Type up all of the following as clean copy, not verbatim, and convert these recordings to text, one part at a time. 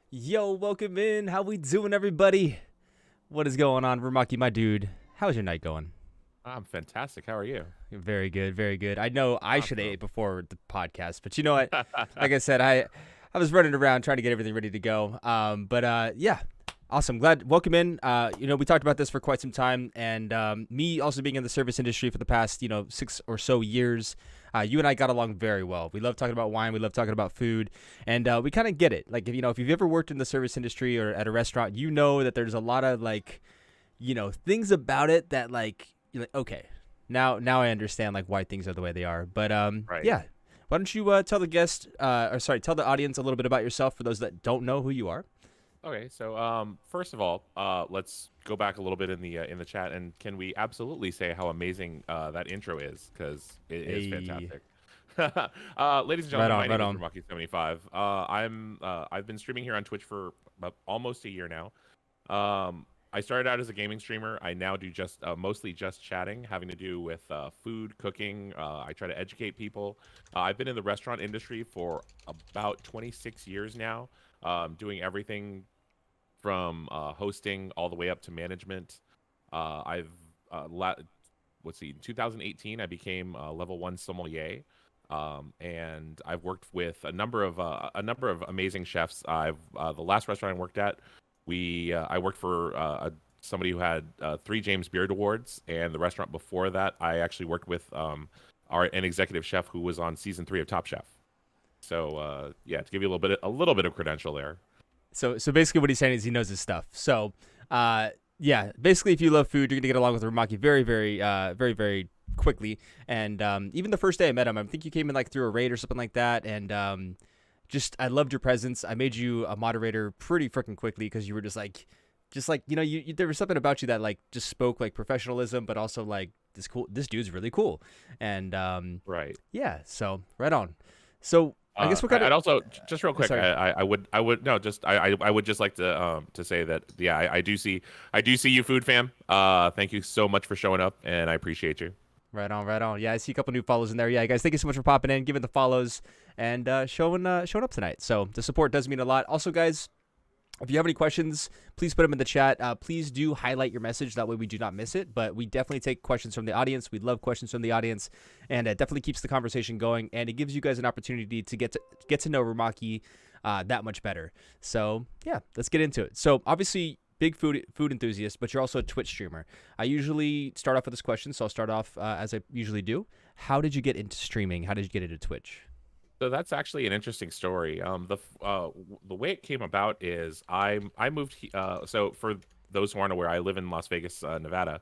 Yo, welcome in. How we doing, everybody? What is going on, Rumaki, my dude? How's your night going? I'm fantastic. How are you? Very good, very good. I know I should have Awesome. ate before the podcast, but you know what? Like I said, I was running around trying to get everything ready to go. Yeah, awesome. Glad welcome in. We talked about this for quite some time, and me also being in the service industry for the past 6 or so years. You and I got along very well. We love talking about wine. We love talking about food, and we kind of get it. Like if you've ever worked in the service industry or at a restaurant, you know that there's a lot of things about it that you're like, okay, now I understand why things are the way they are. But Right. yeah, why don't you tell tell the audience a little bit about yourself for those that don't know who you are. Okay. So, first of all, let's go back a little bit in the chat, and can we absolutely say how amazing that intro is? Because it is Hey, fantastic. Ladies and right gentlemen, my on, right name is on. Rumaki75. I've been streaming here on Twitch for about almost a year now. I started out as a gaming streamer. I now do just mostly just chatting, having to do with food, cooking. I try to educate people. I've been in the restaurant industry for about 26 years now, doing everything from hosting all the way up to management. I've let's see, in 2018 I became level one sommelier, and I've worked with a number of amazing chefs. The last restaurant I worked at, I worked for somebody who had 3 James Beard Awards, and the restaurant before that, I actually worked with an executive chef who was on season 3 of Top Chef. So yeah, to give you a little bit of credential there. So basically, what he's saying is he knows his stuff. So yeah, basically, if you love food, you're gonna get along with Ramaki very quickly. And even the first day I met him, I think you came in through a raid or something like that, and just I loved your presence. I made you a moderator pretty freaking quickly because you were just there was something about you that just spoke professionalism, but also this dude's really cool. And Right. yeah, so right on. So I guess we're kind of I'd also just real quick. sorry. I would no just I would just like to say that yeah, I do see you, food fam. Thank you so much for showing up, and I appreciate you. Right on, right on. Yeah, I see a couple new follows in there. Yeah, guys, thank you so much for popping in, giving the follows, and showing up tonight. So the support does mean a lot. Also, guys, if you have any questions, please put them in the chat. Please do highlight your message. That way we do not miss it. But we definitely take questions from the audience. We love questions from the audience, and it definitely keeps the conversation going. And it gives you guys an opportunity to get to know Rumaki that much better. So yeah, let's get into it. So obviously, big food enthusiast, but you're also a Twitch streamer. I usually start off with this question, so I'll start off as I usually do. How did you get into streaming? How did you get into Twitch? So that's actually an interesting story. The way it came about is I moved. So for those who aren't aware, I live in Las Vegas, Nevada.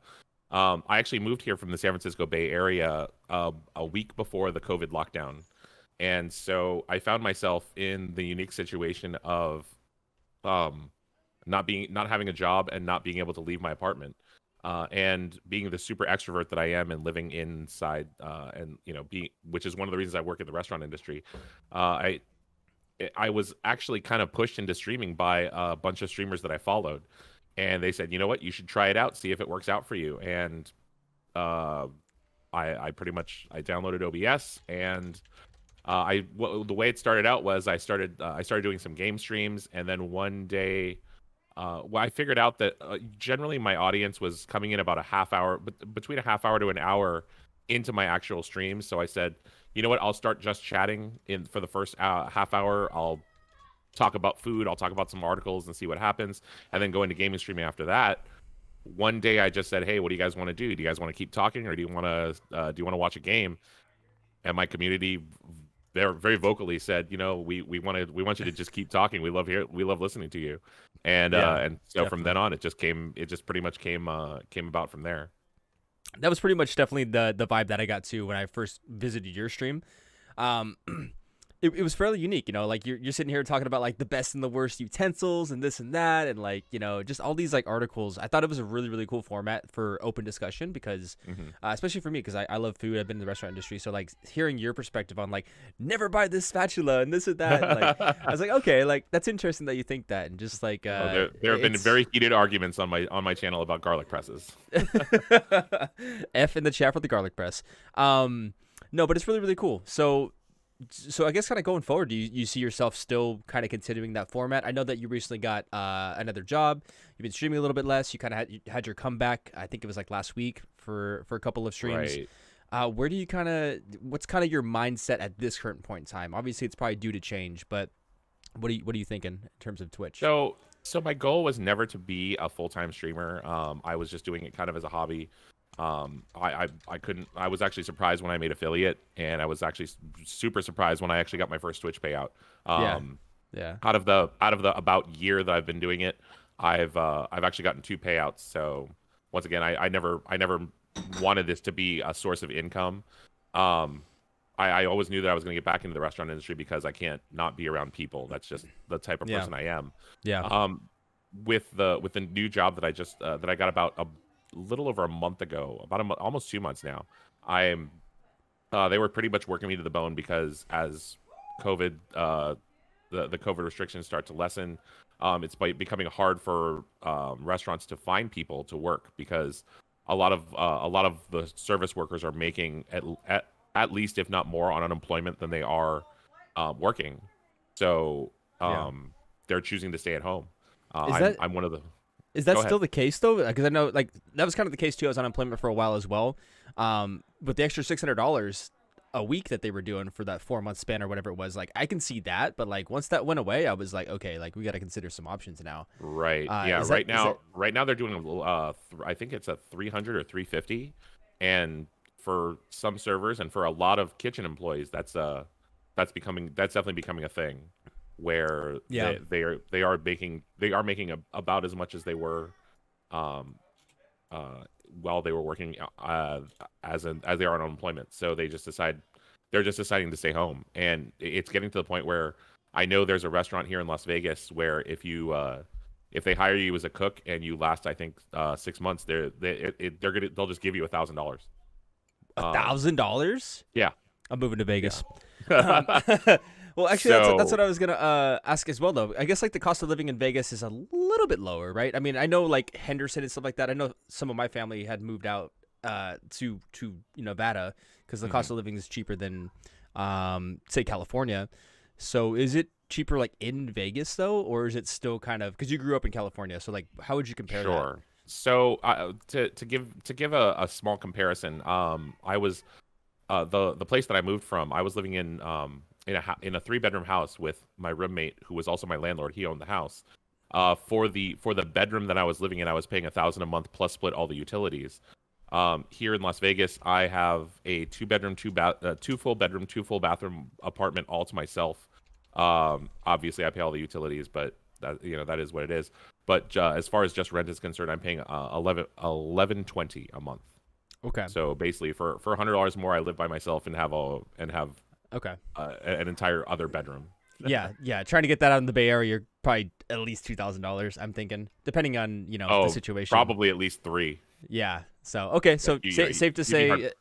I actually moved here from the San Francisco Bay Area a week before the COVID lockdown, and so I found myself in the unique situation of um, not having a job and not being able to leave my apartment. And being the super extrovert that I am and living inside, and which is one of the reasons I work in the restaurant industry. uh, I was actually kind of pushed into streaming by a bunch of streamers that I followed, and they said, you know what, you should try it out, see if it works out for you. And uh, I pretty much I downloaded OBS, and the way it started out was I started doing some game streams, and then one day, well, I figured out that generally my audience was coming in about a half hour, but between a half hour to an hour into my actual streams. So I said, you know what, I'll start just chatting in for the first half hour. I'll talk about food, I'll talk about some articles and see what happens, and then go into gaming streaming after that. One day I just said, hey, what do you guys want to do? Do you guys want to keep talking, or do you want to watch a game? And my community very very vocally said, we want you to just keep talking. We love listening to you. And Yeah, so from then definitely. on, it just pretty much came about from there. That was pretty much definitely the vibe that I got to when I first visited your stream. Um, it was fairly unique, you're sitting here talking about the best and the worst utensils and this and that, and just all these articles. I thought it was a really cool format for open discussion because, Hmm. especially for me, because I love food. I've been in the restaurant industry, so hearing your perspective on never buy this spatula and this and that, and I was like, okay, that's interesting that you think that, and just Oh, there have been it's very heated arguments on my channel about garlic presses. F in the chat for the garlic press. No, but it's really cool. So So I guess kind of going forward, do you see yourself still kind of continuing that format? I know that you recently got another job. You've been streaming a little bit less. You kind of had your comeback. I think it was like last week for a couple of streams. Right. Where do you what's kind of your mindset at this current point in time? Obviously, it's probably due to change, but what are you thinking in terms of Twitch? So my goal was never to be a full-time streamer. I was just doing it kind of as a hobby. I couldn't. I was actually surprised when I made affiliate, and I was actually super surprised when I actually got my first Twitch payout. Yeah. Out of the about year that I've been doing it, I've actually gotten 2 payouts. So once again, I never wanted this to be a source of income. I always knew that I was going to get back into the restaurant industry because I can't not be around people. That's just the type of person I am. Yeah. With the new job that I just that I got about a little over a month ago, almost 2 months now. They were pretty much working me to the bone because as COVID, the COVID restrictions start to lessen, it's becoming hard for restaurants to find people to work because a lot of the service workers are making at least, if not more, on unemployment than they are working. So they're choosing to stay at home. I'm one of the. Is that still the case though? Because I know like that was kind of the case too. I was on unemployment for a while as well. But the extra $600 a week that they were doing for that 4-month span or whatever it was, like I can see that. But like once that went away, I was like, okay, like we got to consider some options now. Right. Right now they're doing I think it's a 300 or 350, and for some servers and for a lot of kitchen employees, that's definitely becoming a thing. Where they are making about as much as they were while they were working as they are on unemployment. So they're just deciding to stay home, and it's getting to the point where I know there's a restaurant here in Las Vegas where if they hire you as a cook and you last I think 6 months, they'll just give you $1,000. $1,000? Yeah, I'm moving to Vegas. Yeah. Well, actually, that's what I was gonna ask as well, though. I guess like the cost of living in Vegas is a little bit lower, right? I mean, I know like Henderson and stuff like that. I know some of my family had moved out to Nevada because the cost of living is cheaper than say California. So is it cheaper like in Vegas though, or is it still kind of because you grew up in California? So like, how would you compare that? Sure. So to give a small comparison, I was the place that I moved from. I was living in a 3-bedroom house with my roommate, who was also my landlord. He owned the house. For the bedroom that I was living in, I was paying $1,000 a month plus split all the utilities. Here in Las Vegas, I have a 2-bedroom, 2 full bedroom, 2 full bathroom apartment all to myself. Obviously, I pay all the utilities, but that is what it is. But as far as just rent is concerned, I'm paying $11.20 a month. Okay. So basically, for $100 more, I live by myself and have okay an entire other bedroom. yeah. Trying to get that out in the Bay Area, you're probably at least $2,000. I'm thinking, depending on the situation. Probably at least 3. Yeah. So okay. So safe to say,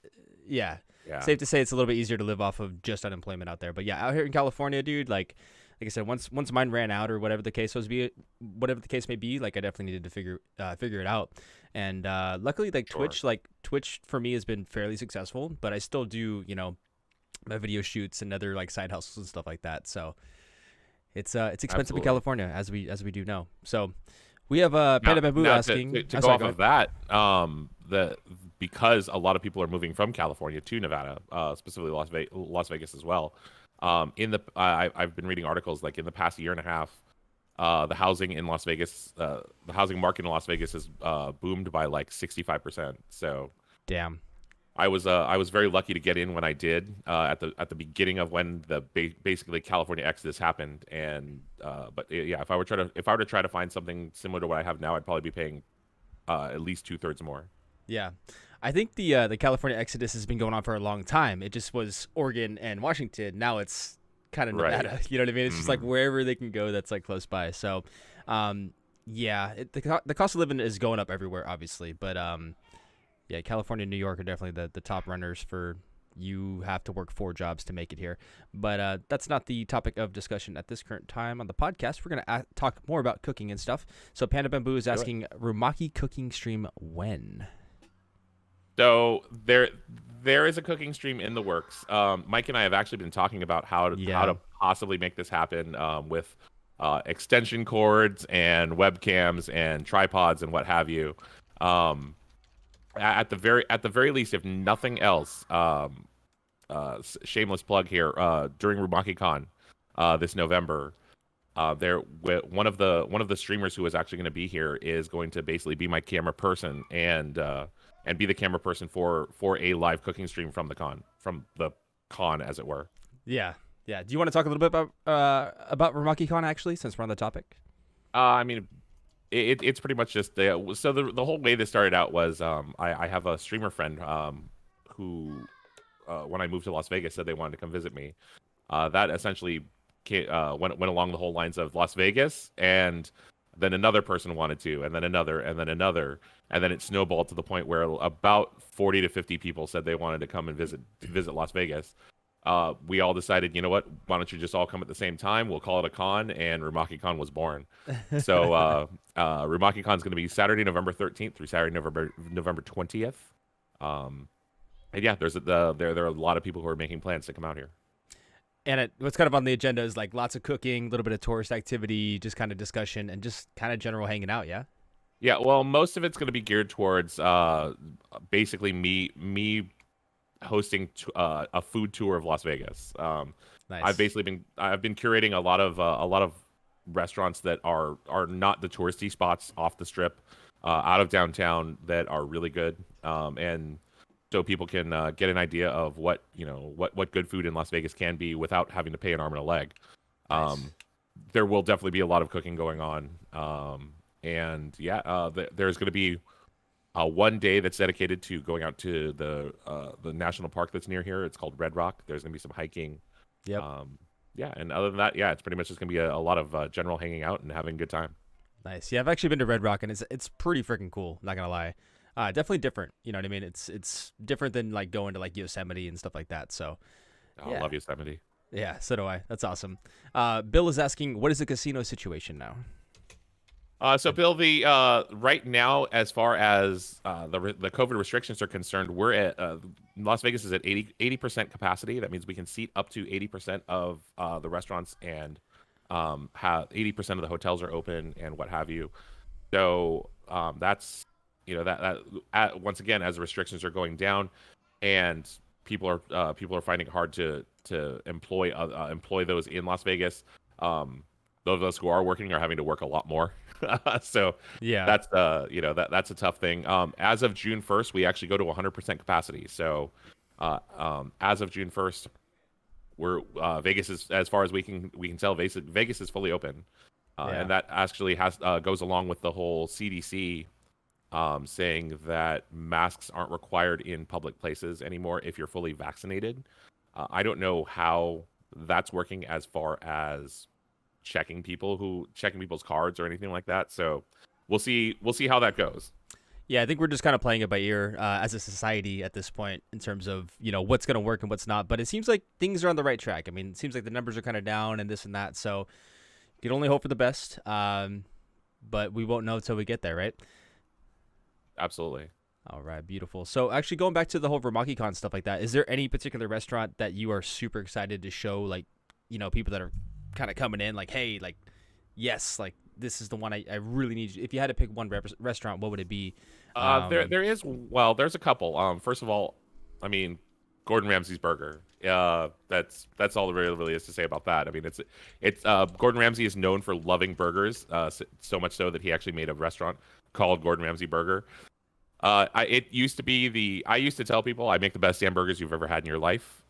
yeah. Safe to say it's a little bit easier to live off of just unemployment out there. But yeah, out here in California, dude, like I said, once mine ran out or whatever the case may be, like I definitely needed to figure it out. And luckily, like Sure. Twitch for me has been fairly successful, but I still do my video shoots and other like side hustles and stuff like that. So it's expensive Absolutely. in California, as we do know. So we have Panda Bamboo asking to go off of that. Because a lot of people are moving from California to Nevada, specifically Las Vegas as well. I've been reading articles like in the past year and a half, the housing in Las Vegas, the housing market in Las Vegas has boomed by like 65%. So damn. I was very lucky to get in when I did at the beginning of when the basically California exodus happened. And but yeah, if I were to try to find something similar to what I have now, I'd probably be paying at least 2/3 more. Yeah. I think the California exodus has been going on for a long time. It just was Oregon and Washington. Now it's kind of Nevada. Right. You know what I mean? It's just like wherever they can go that's like close by. So, yeah, the cost of living is going up everywhere, obviously. But yeah, California and New York are definitely the top runners for you have to work 4 jobs to make it here. But that's not the topic of discussion at this current time on the podcast. We're going to talk more about cooking and stuff. So Panda Bamboo is asking, Rumaki cooking stream when? So there is a cooking stream in the works. Mike and I have actually been talking about how Yeah. to possibly make this happen with extension cords and webcams and tripods and what have you. Um, at the very least, if nothing else, shameless plug here. During RumakiCon this November, one of the streamers who is actually going to be here is going to basically be my camera person and be the camera person for a live cooking stream from the con as it were. Yeah. Yeah. Do you want to talk a little bit about RumakiCon actually, since we're on the topic? I mean, it's pretty much just so the whole way this started out was I have a streamer friend who when I moved to Las Vegas said they wanted to come visit me. That essentially went along the whole lines of Las Vegas, and then another person wanted to, and then another, and then another, and then it snowballed to the point where about 40 to 50 people said they wanted to come and visit Las Vegas. We all decided, you know what? Why don't you just all come at the same time? We'll call it a con, and RumakiCon was born. So RumakiCon is going to be Saturday, November 13th through Saturday, November 20th. And yeah, there are a lot of people who are making plans to come out here. And what's kind of on the agenda is like lots of cooking, a little bit of tourist activity, just kind of discussion, and just kind of general hanging out. Yeah. Yeah, well, most of it's going to be geared towards basically me hosting a food tour of Las Vegas. Nice. I've been curating a lot of restaurants that are not the touristy spots off the strip, out of downtown that are really good, and so people can get an idea of what good food in Las Vegas can be without having to pay an arm and a leg. Nice. There will definitely be a lot of cooking going on, and yeah, there's going to be one day that's dedicated to going out to the national park that's near here. It's called Red Rock. There's going to be some hiking. Yep. Yeah, and other than that, yeah, it's pretty much just going to be a lot of general hanging out and having a good time. Nice. Yeah, I've actually been to Red Rock, and it's pretty freaking cool. Not gonna lie. Definitely different. You know what I mean? It's different than like going to like Yosemite and stuff like that. So, I love Yosemite. Yeah, so do I. That's awesome. Bill is asking, what is the casino situation now? So Bill, the right now, as far as the COVID restrictions are concerned, we're at Las Vegas is at 80% capacity. That means we can seat up to 80% of the restaurants, and have 80% of the hotels are open and what have you. So that's once again, as the restrictions are going down, and people are finding it hard to employ those in Las Vegas. Those of us who are working are having to work a lot more. So Yeah. that's that's a tough thing. As of June 1st, we actually go to 100% capacity. So as of June 1st, we're Vegas is, as far as we can tell, Vegas is fully open, and that actually goes along with the whole CDC saying that masks aren't required in public places anymore if you're fully vaccinated. I don't know how that's working as far as checking people's cards or anything like that. So we'll see how that goes. Yeah, I think we're just kind of playing it by ear as a society at this point in terms of, what's going to work and what's not. But it seems like things are on the right track. I mean, it seems like the numbers are kind of down and this and that. So you can only hope for the best. But we won't know until we get there, right? Absolutely. All right, beautiful. So actually going back to the whole RumakiCon stuff like that, is there any particular restaurant that you are super excited to show, like, people that are kind of coming in like, hey, like, yes, like, this is the one I really need. If you had to pick one restaurant, what would it be? There's a couple. First of all, I mean, Gordon Ramsay's burger. That's all there really is to say about that. I mean, it's Gordon Ramsay is known for loving burgers, so much so that he actually made a restaurant called Gordon Ramsay Burger. I used to tell people I make the best hamburgers you've ever had in your life.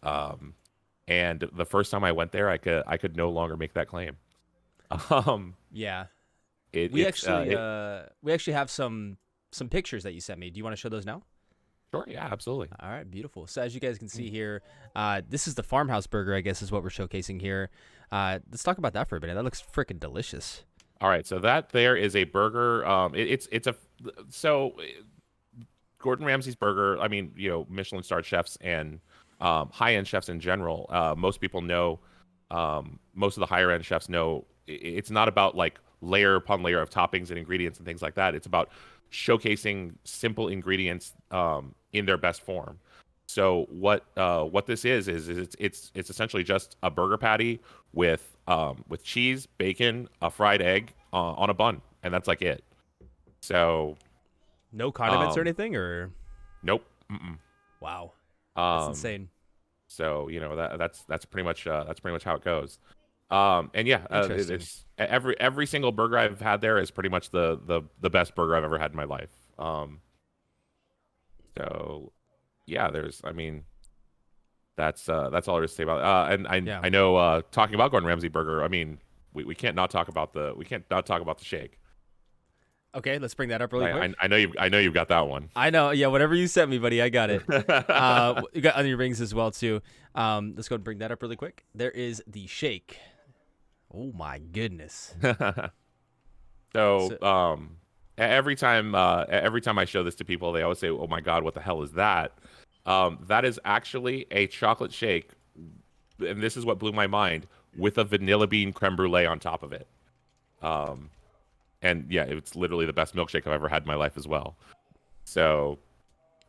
And the first time I went there, I could no longer make that claim. Yeah. We actually have some pictures that you sent me. Do you want to show those now? Sure. Yeah, absolutely. All right, beautiful. So as you guys can see here, this is the Farmhouse Burger, I guess, is what we're showcasing here. Let's talk about that for a minute. That looks freaking delicious. All right, so that there is a burger. Gordon Ramsay's burger. I mean, Michelin-starred chefs and high-end chefs in general. Most people know. Most of the higher-end chefs know it's not about like layer upon layer of toppings and ingredients and things like that. It's about showcasing simple ingredients in their best form. So what this is it's essentially just a burger patty with cheese, bacon, a fried egg on a bun, and that's like it. So no condiments or anything, or nope. Mm-mm. Wow, that's insane. So that's pretty much how it goes. And yeah, it's every single burger I've had there is pretty much the best burger I've ever had in my life. So yeah, that's all there is to say about it. And I know talking about Gordon Ramsay burger, I mean, we can't not talk about the shake. Okay, let's bring that up really quick. I know you've got that one. I know, yeah. Whatever you sent me, buddy, I got it. You got onion rings as well too. Let's go and bring that up really quick. There is the shake. Oh my goodness. So every time I show this to people, they always say, "Oh my God, what the hell is that?" That is actually a chocolate shake, and this is what blew my mind, with a vanilla bean creme brulee on top of it. And yeah, it's literally the best milkshake I've ever had in my life as well. So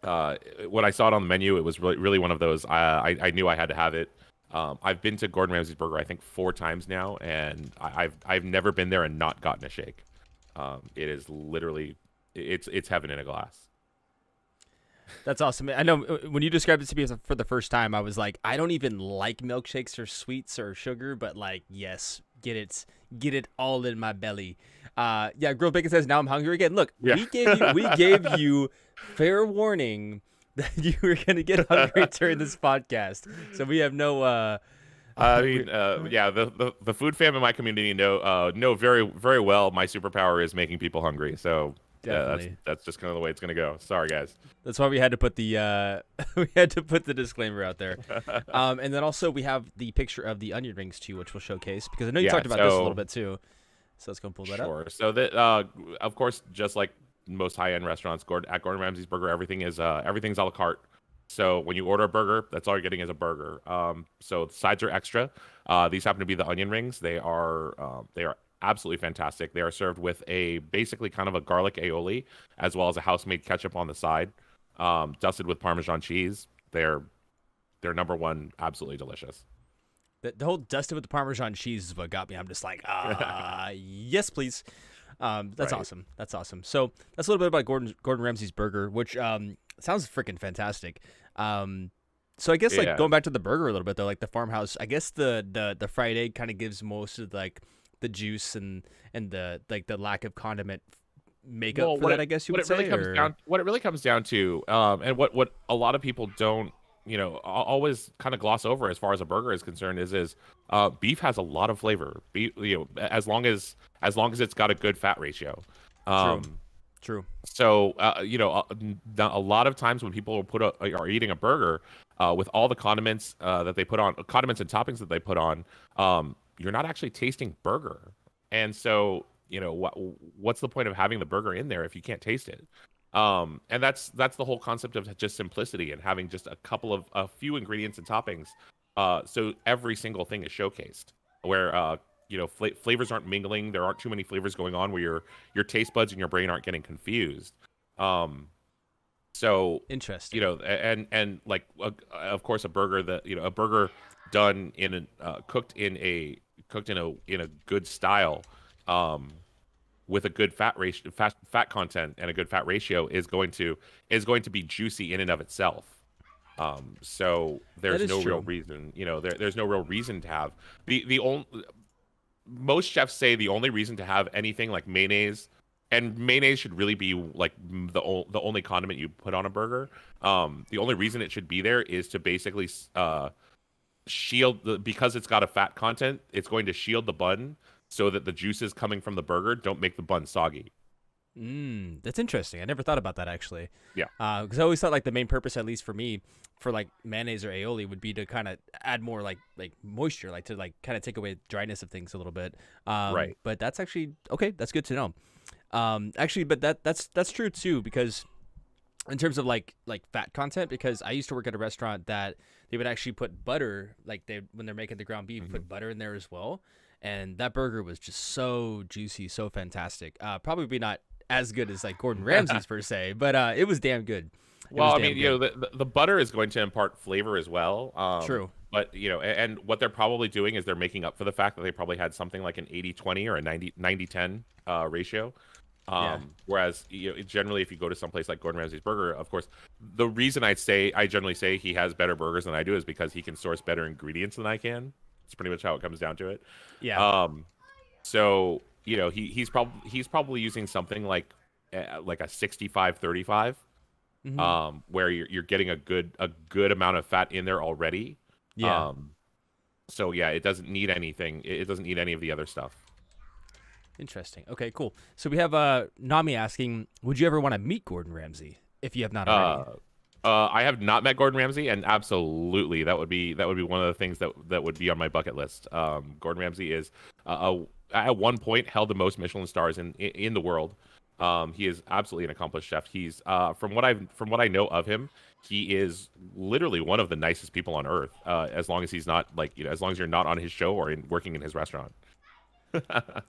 when I saw it on the menu, it was really one of those. I knew I had to have it. I've been to Gordon Ramsay's Burger, I think 4 times now, and I've never been there and not gotten a shake. It is literally it's heaven in a glass. That's awesome. I know when you described it to me for the first time, I was like, I don't even like milkshakes or sweets or sugar, but like, yes, get it all in my belly. Yeah, Grilled Bacon says, now I'm hungry again. Look, yeah. we gave you fair warning that you were going to get hungry during this podcast. So we have no I mean, yeah, the food fam in my community know very, very well my superpower is making people hungry. So definitely. That's just kind of the way it's going to go. Sorry, guys. That's why we had to put the disclaimer out there. And then also we have the picture of the onion rings too, which we'll showcase, because I know you talked about this a little bit too. So let's go and pull that up. Sure. So that of course, just like most high-end restaurants, at Gordon Ramsay's Burger, everything's a la carte. So when you order a burger, that's all you're getting is a burger. So the sides are extra. These happen to be the onion rings. They are absolutely fantastic. They are served with basically kind of a garlic aioli, as well as a house-made ketchup on the side, dusted with Parmesan cheese. They're number one, absolutely delicious. The whole dusted with the Parmesan cheese is what got me. I'm just like, yes, please. That's right. Awesome. That's awesome. So that's a little bit about Gordon Ramsay's burger, which sounds freaking fantastic. So I guess like going back to the burger a little bit though, like the Farmhouse, I guess the fried egg kind of gives most of like the juice and the like the lack of condiment makeup for that, I guess you would say. What it really comes down to, and what a lot of people don't, always kind of gloss over as far as a burger is concerned is beef has a lot of flavor. Beef, as long as it's got a good fat ratio. True. So a lot of times when people are eating a burger with all the condiments that they put on, condiments and toppings that they put on, you're not actually tasting burger. And so what's the point of having the burger in there if you can't taste it? And that's the whole concept of just simplicity and having just a few ingredients and toppings, so every single thing is showcased, where flavors aren't mingling. There aren't too many flavors going on where your taste buds and your brain aren't getting confused. So interesting. And like of course a burger a burger done cooked in a good style, with a good fat content and a good fat ratio is going to be juicy in and of itself. So there's no real reason, there's no real reason to have most chefs say the only reason to have anything like mayonnaise, and mayonnaise should really be like the only condiment you put on a burger. The only reason it should be there is to basically shield because it's got a fat content, it's going to shield the bun so that the juices coming from the burger don't make the bun soggy. That's interesting. I never thought about that actually. Yeah. Because I always thought like the main purpose, at least for me, for like mayonnaise or aioli would be to kind of add more like moisture, like to like kind of take away dryness of things a little bit. Right. But that's actually okay. That's good to know. Actually, but that's true too, because in terms of like fat content, because I used to work at a restaurant that they would actually put butter, like when they're making the ground beef, put butter in there as well. And that burger was just so juicy, so fantastic. Probably not as good as like Gordon Ramsay's per se, but it was damn good. It was Well, I damn mean, you know, good. the butter is going to impart flavor as well. True. But you know, and what they're probably doing is they're making up for the fact that they probably had something like an 80-20 or a 90-10 ratio. Yeah. Whereas you know, generally, if you go to someplace like Gordon Ramsay's Burger, of course, the reason I generally say he has better burgers than I do is because he can source better ingredients than I can. It's pretty much how it comes down to it. Yeah. Um, so you know, he's probably using something like a 65-35, Hmm. where you're getting a good amount of fat in there already. Yeah. Um, so yeah, it doesn't need anything. It doesn't need any of the other stuff. Interesting. Okay, cool. So we have Nami asking, would you ever want to meet Gordon Ramsay if you have not already? Uh, I have not met Gordon Ramsay, and absolutely that would be one of the things that would be on my bucket list. Gordon Ramsay is at one point held the most Michelin stars in the world. He is absolutely an accomplished chef. He's from what I know of him, he is literally one of the nicest people on earth. As long as he's not as long as you're not on his show or working in his restaurant.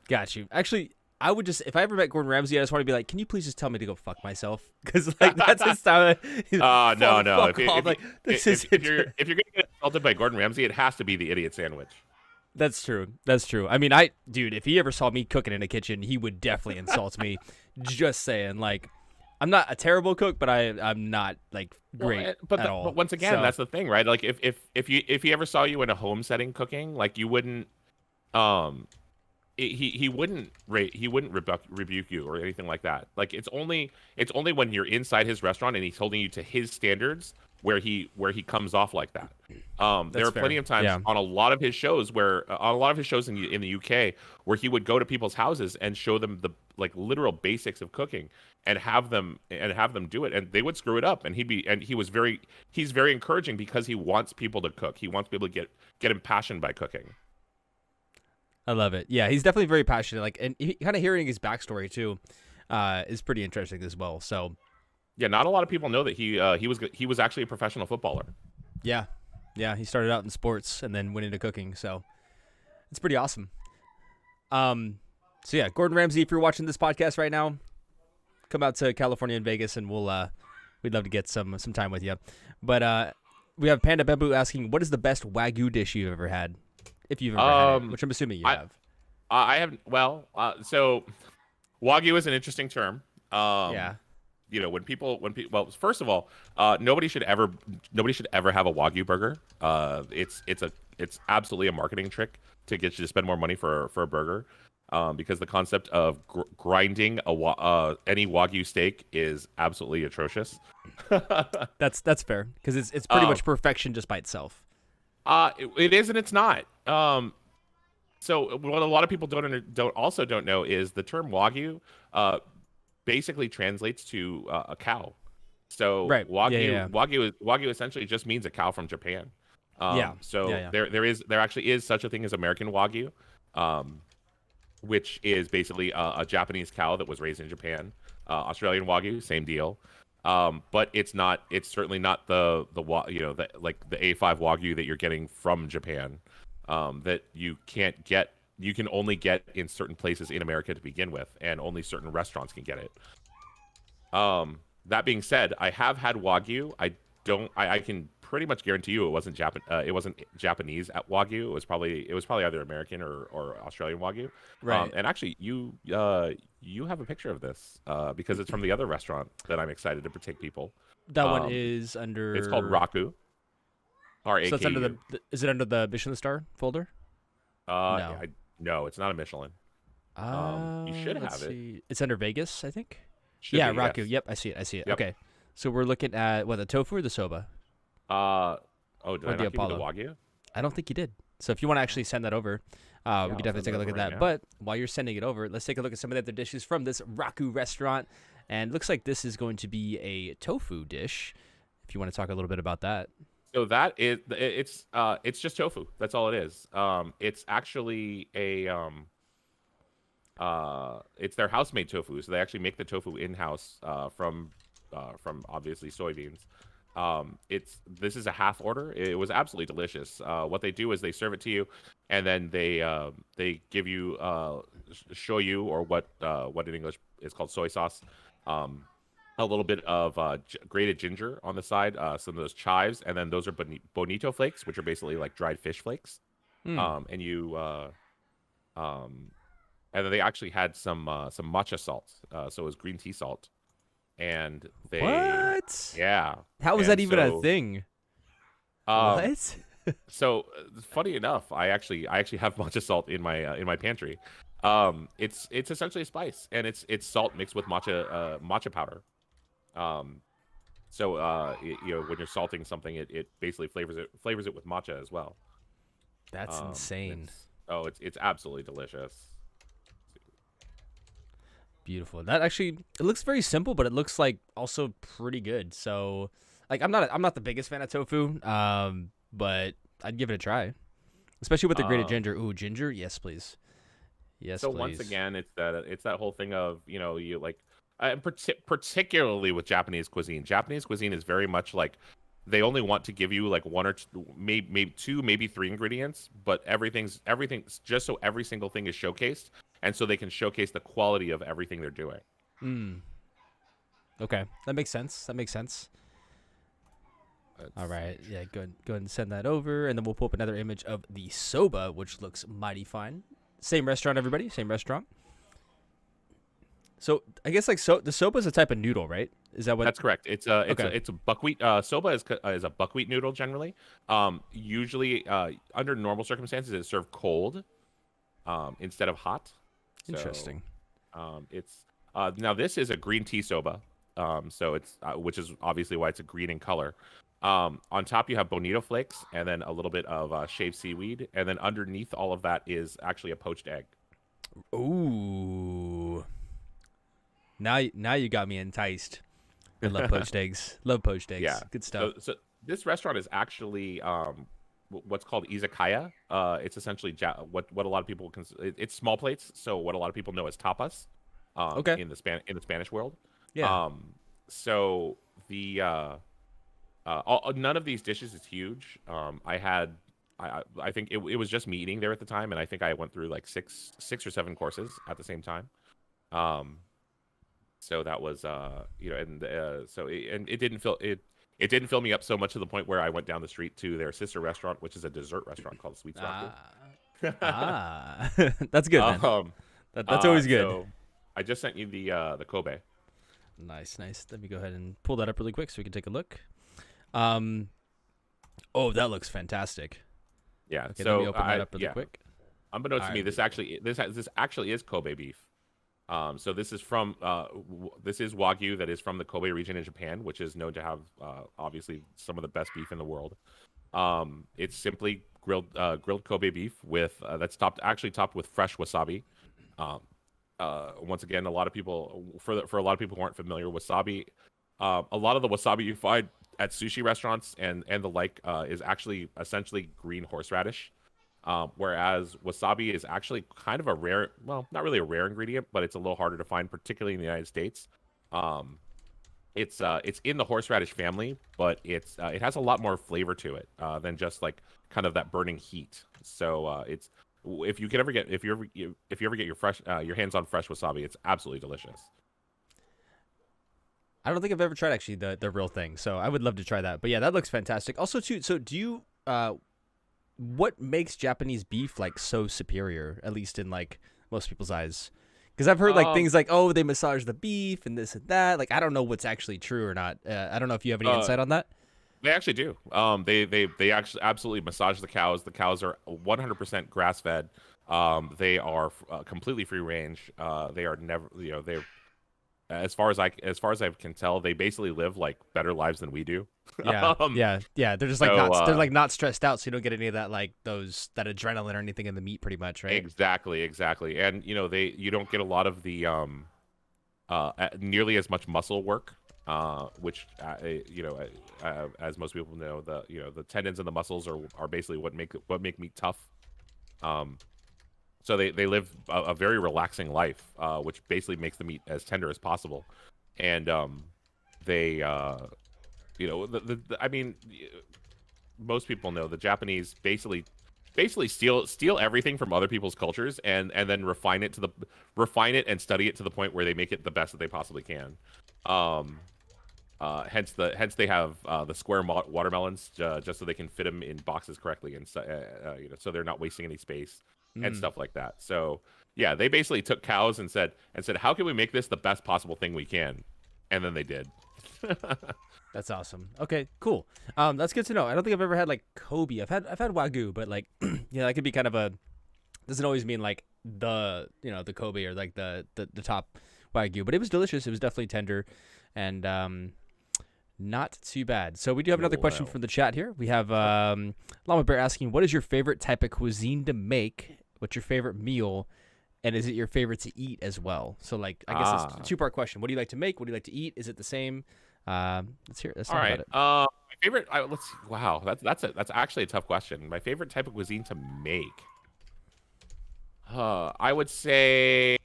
Got you. Actually, I would just, if I ever met Gordon Ramsay, I just want to be like, can you please just tell me to go fuck myself? Because like that's his style. He's like, No, fuck, no. fuck off. Like this If, is if you're gonna get insulted by Gordon Ramsay, it has to be the idiot sandwich. That's true. That's true. I mean, dude, if he ever saw me cooking in a kitchen, he would definitely insult me. Just saying, like, I'm not a terrible cook, but I'm not like great at all. But once again, So, that's the thing, right? Like if he ever saw you in a home setting cooking, like you wouldn't um he wouldn't rebuke you or anything like that. Like it's only when you're inside his restaurant and he's holding you to his standards where he comes off like that. There that's are plenty fair. of times Yeah. on a lot of his shows in the UK where he would go to people's houses and show them the like literal basics of cooking and have them do it, and they would screw it up, and he's very encouraging because he wants people to cook. He wants people to get impassioned by cooking. I love it. Yeah, he's definitely very passionate. Like, and kind of hearing his backstory too, is pretty interesting as well. So, Yeah, not a lot of people know that he was actually a professional footballer. yeah, yeah, he started out in sports and then went into cooking. So, it's pretty awesome. So yeah, Gordon Ramsay, if you're watching this podcast right now, come out to California and Vegas, and we'd love to get some time with you. But we have Panda Bamboo asking, what is the best Wagyu dish you've ever had? If you've ever had it, which I'm assuming you have. I haven't. Well, so Wagyu is an interesting term. Yeah. You know, well, first of all, nobody should ever have a Wagyu burger. It's absolutely a marketing trick to get you to spend more money for a burger. Because the concept of grinding any Wagyu steak is absolutely atrocious. That's fair because it's pretty much perfection just by itself. It is and it's not. So what a lot of people don't know is the term Wagyu basically translates to a cow. So Right. Wagyu Yeah. Wagyu essentially just means a cow from Japan. Yeah. So Yeah. there actually is such a thing as American Wagyu, which is basically a Japanese cow that was raised in Japan. Australian Wagyu, same deal. But it's certainly not the A5 Wagyu that you're getting from Japan, that you can only get in certain places in America to begin with, and only certain restaurants can get it. That being said, I have had Wagyu. I can pretty much guarantee you it wasn't Japanese at Wagyu. It was probably either American or Australian Wagyu. Right. And actually, you have a picture of this because it's from the other restaurant that I'm excited to take people. That one is under. It's called Raku. R-A-K-U. So it's under the. Is it under the Michelin star folder? No. No, it's not a Michelin. You should have it. See. It's under Vegas, I think. Should Yeah, be, Raku. yes. Yep, I see it. Yep. Okay, so we're looking at the tofu or the soba? Did I Or not the give you the Apollo. Wagyu? I don't think you did. So if you want to actually send that over, we I'll could definitely send take a that look at over that. right now. But while you're sending it over, let's take a look at some of the other dishes from this Raku restaurant. And it looks like this is going to be a tofu dish. If you want to talk a little bit about that. So that is it's just tofu. That's all it is. It's actually it's their house-made tofu. So they actually make the tofu in-house from obviously soybeans. This is a half order. It was absolutely delicious. What they do is they serve it to you, and then they give you shoyu, or what in English is called soy sauce. a little bit of grated ginger on the side, some of those chives, and then those are bonito flakes, which are basically like dried fish flakes. Hmm. And you um, and then they actually had some matcha salt, so it was green tea salt, and What? yeah, How is that and even a so thing? um, What? so funny enough, I actually have matcha salt in my pantry. It's essentially a spice, and it's salt mixed with matcha powder. Um, when you're salting something, it basically flavors it with matcha as well. That's insane. It's absolutely delicious. Beautiful. That actually, it looks very simple, but it looks like also pretty good. So, like, I'm not the biggest fan of tofu, but I'd give it a try, especially with the grated ginger. Ooh, ginger, yes, please. Yes, So please. once again, it's that whole thing of you like, and particularly with Japanese cuisine. Japanese cuisine is very much like they only want to give you like one or two, maybe two, maybe three ingredients, but everything's just so every single thing is showcased, and so they can showcase the quality of everything they're doing. Mm. Okay, that makes sense. That makes sense. All right, yeah, go ahead and send that over, and then we'll pull up another image of the soba, which looks mighty fine. Same restaurant, everybody. Same restaurant. So I guess like the soba is a type of noodle, right? Is that what? That's correct. Okay. It's a buckwheat soba is a buckwheat noodle generally. Usually under normal circumstances it's served cold instead of hot. So, Interesting. it's now this is a green tea soba. So it's which is obviously why it's a green in color. On top you have bonito flakes and then a little bit of shaved seaweed, and then underneath all of that is actually a poached egg. Ooh. Now you got me enticed. I love poached eggs. Love poached eggs. Yeah, Good stuff. So this restaurant is actually what's called izakaya. It's essentially what a lot of people it's small plates. So what a lot of people know as tapas. Okay. In the Spanish world. Yeah. So the none of these dishes is huge. I think it was just me eating there at the time, and I think I went through like six or seven courses at the same time. So that was and it didn't fill me up so much to the point where I went down the street to their sister restaurant, which is a dessert restaurant called Sweet Swaku. That's good, man. That's always good. So I just sent you the Kobe. Nice. Let me go ahead and pull that up really quick so we can take a look. Oh, that looks fantastic. Yeah. Okay, so let me open that up really quick. Unbeknownst to me, this actually is Kobe beef. So this is this is Wagyu that is from the Kobe region in Japan, which is known to have obviously some of the best beef in the world. It's simply grilled Kobe beef with that's topped with fresh wasabi. Once again, a lot of people for a lot of people who aren't familiar, wasabi. A lot of the wasabi you find at sushi restaurants and the like is actually essentially green horseradish. Whereas wasabi is actually kind of a rare, well, not really a rare ingredient, but it's a little harder to find, particularly in the United States. It's in the horseradish family, but it has a lot more flavor to it than just like kind of that burning heat. So if you ever get your hands on fresh wasabi, it's absolutely delicious. I don't think I've ever tried actually the real thing, so I would love to try that. But yeah, that looks fantastic. Also, too, so do you what makes Japanese beef like so superior, at least in like most people's eyes? Because I've heard like things like, oh, they massage the beef and this and that. Like I don't know what's actually true or not. I don't know if you have any insight on that. They actually do. They actually absolutely massage the cows. The cows are 100% grass fed. They are completely free range. They are never, they're as far as I can tell, they basically live like better lives than we do. Yeah. They're just like they're like not stressed out, so you don't get any of that like that adrenaline or anything in the meat, pretty much, right? Exactly. And you don't get a lot of the nearly as much muscle work, which as most people know, the tendons and the muscles are basically what make meat tough. So they live a very relaxing life, which basically makes the meat as tender as possible. And I mean, most people know the Japanese basically basically steal everything from other people's cultures and then refine it and study it to the point where they make it the best that they possibly can. Hence they have the square watermelons just so they can fit them in boxes correctly and so they're not wasting any space and stuff like that. So yeah, they basically took cows and said how can we make this the best possible thing we can, and then they did. That's awesome. Okay, cool. That's good to know. I don't think I've ever had like Kobe. I've had Wagyu, but like that could be kind of a, doesn't always mean like the Kobe or like the top Wagyu, but it was delicious. It was definitely tender and not too bad. So we do have another question from the chat here. We have Llama Bear asking, what is your favorite type of cuisine to make? What's your favorite meal? And is it your favorite to eat as well? So like, I guess it's a two-part question. What do you like to make? What do you like to eat? Is it the same? Let's hear it. Let's talk about it. My favorite. Let's see. Wow, that's actually a tough question. My favorite type of cuisine to make. I would say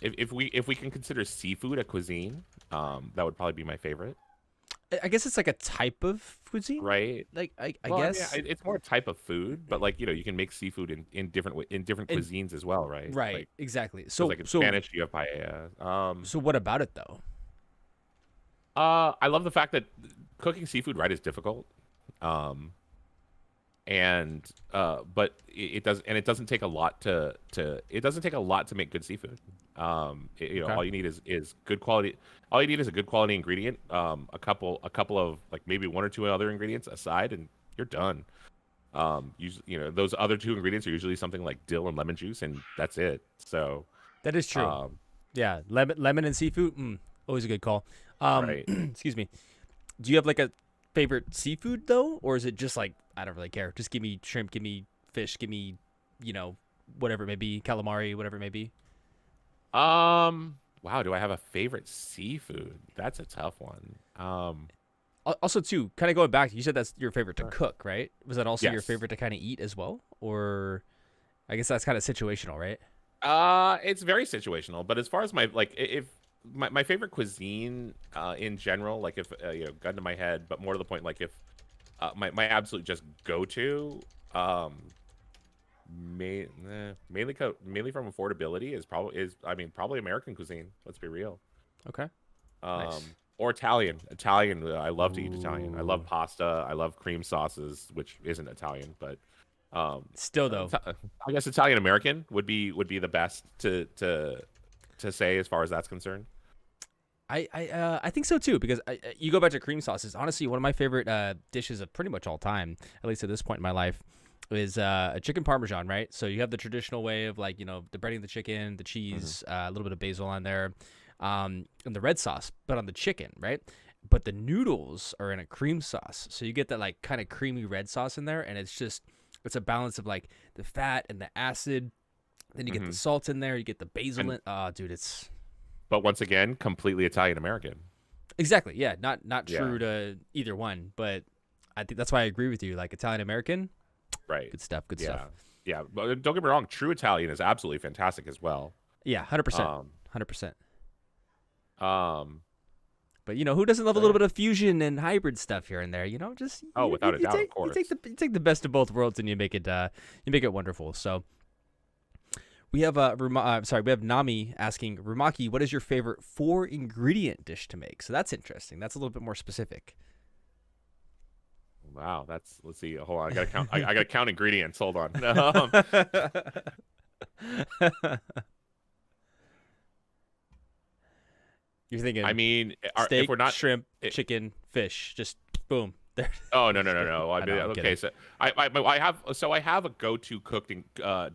if we can consider seafood a cuisine, that would probably be my favorite. I guess it's like a type of cuisine, right? Like I well, guess yeah, it's more a type of food, but like you can make seafood in different cuisines as well, right? Right, like, exactly. So like in Spanish, you have paella. So what about it though? I love the fact that cooking seafood right is difficult, but it doesn't take a lot to make good seafood. Okay. All you need is good quality. All you need is a good quality ingredient, a couple of like maybe one or two other ingredients aside, and you're done. Usually, those other two ingredients are usually something like dill and lemon juice, and that's it. So that is true. Yeah, lemon and seafood, always a good call. Right. Excuse me. Do you have like a favorite seafood though, or is it just like I don't really care? Just give me shrimp, give me fish, give me whatever it may be, calamari, whatever it may be. Wow, do I have a favorite seafood? That's a tough one. Also, too, kind of going back, you said that's your favorite to cook, right? Was that also your Yes. favorite to kind of eat as well, or I guess that's kind of situational, right? It's very situational. But as far as my favorite cuisine in general, like if gun to my head, but more to the point, like if my absolute just go to mainly from affordability is probably American cuisine. Let's be real. Okay. Nice. Or Italian. I love to eat Italian. I love pasta. I love cream sauces, which isn't Italian, but still though, I guess Italian American would be the best to say as far as that's concerned. I think so too, because you go back to cream sauces. Honestly, one of my favorite dishes of pretty much all time, at least at this point in my life, is a chicken parmesan, right? So you have the traditional way of like the breading the chicken, the cheese, a little bit of basil on there, and the red sauce, but on the chicken, right? But the noodles are in a cream sauce, so you get that like kind of creamy red sauce in there, and it's a balance of like the fat and the acid. Then you get the salt in there, you get the basil in. Oh, dude, it's. But once again, completely Italian American. Exactly. Yeah. Not true to either one, but I think that's why I agree with you. Like Italian American. Right. Good stuff. Good stuff. Yeah. But don't get me wrong. True Italian is absolutely fantastic as well. Yeah. 100%. 100%. But who doesn't love a little bit of fusion and hybrid stuff here and there? Just without a doubt, of course. You take the best of both worlds and you make it wonderful. So we have we have Nami asking, Rumaki, what is your favorite 4-ingredient dish to make? So that's interesting. That's a little bit more specific. Wow, let's see. Hold on, I gotta count. I gotta count ingredients. Hold on. You're thinking. I mean, steak, if we're not shrimp, chicken, fish, just boom. There. Oh no. I mean, okay, kidding. so I have a go-to cooking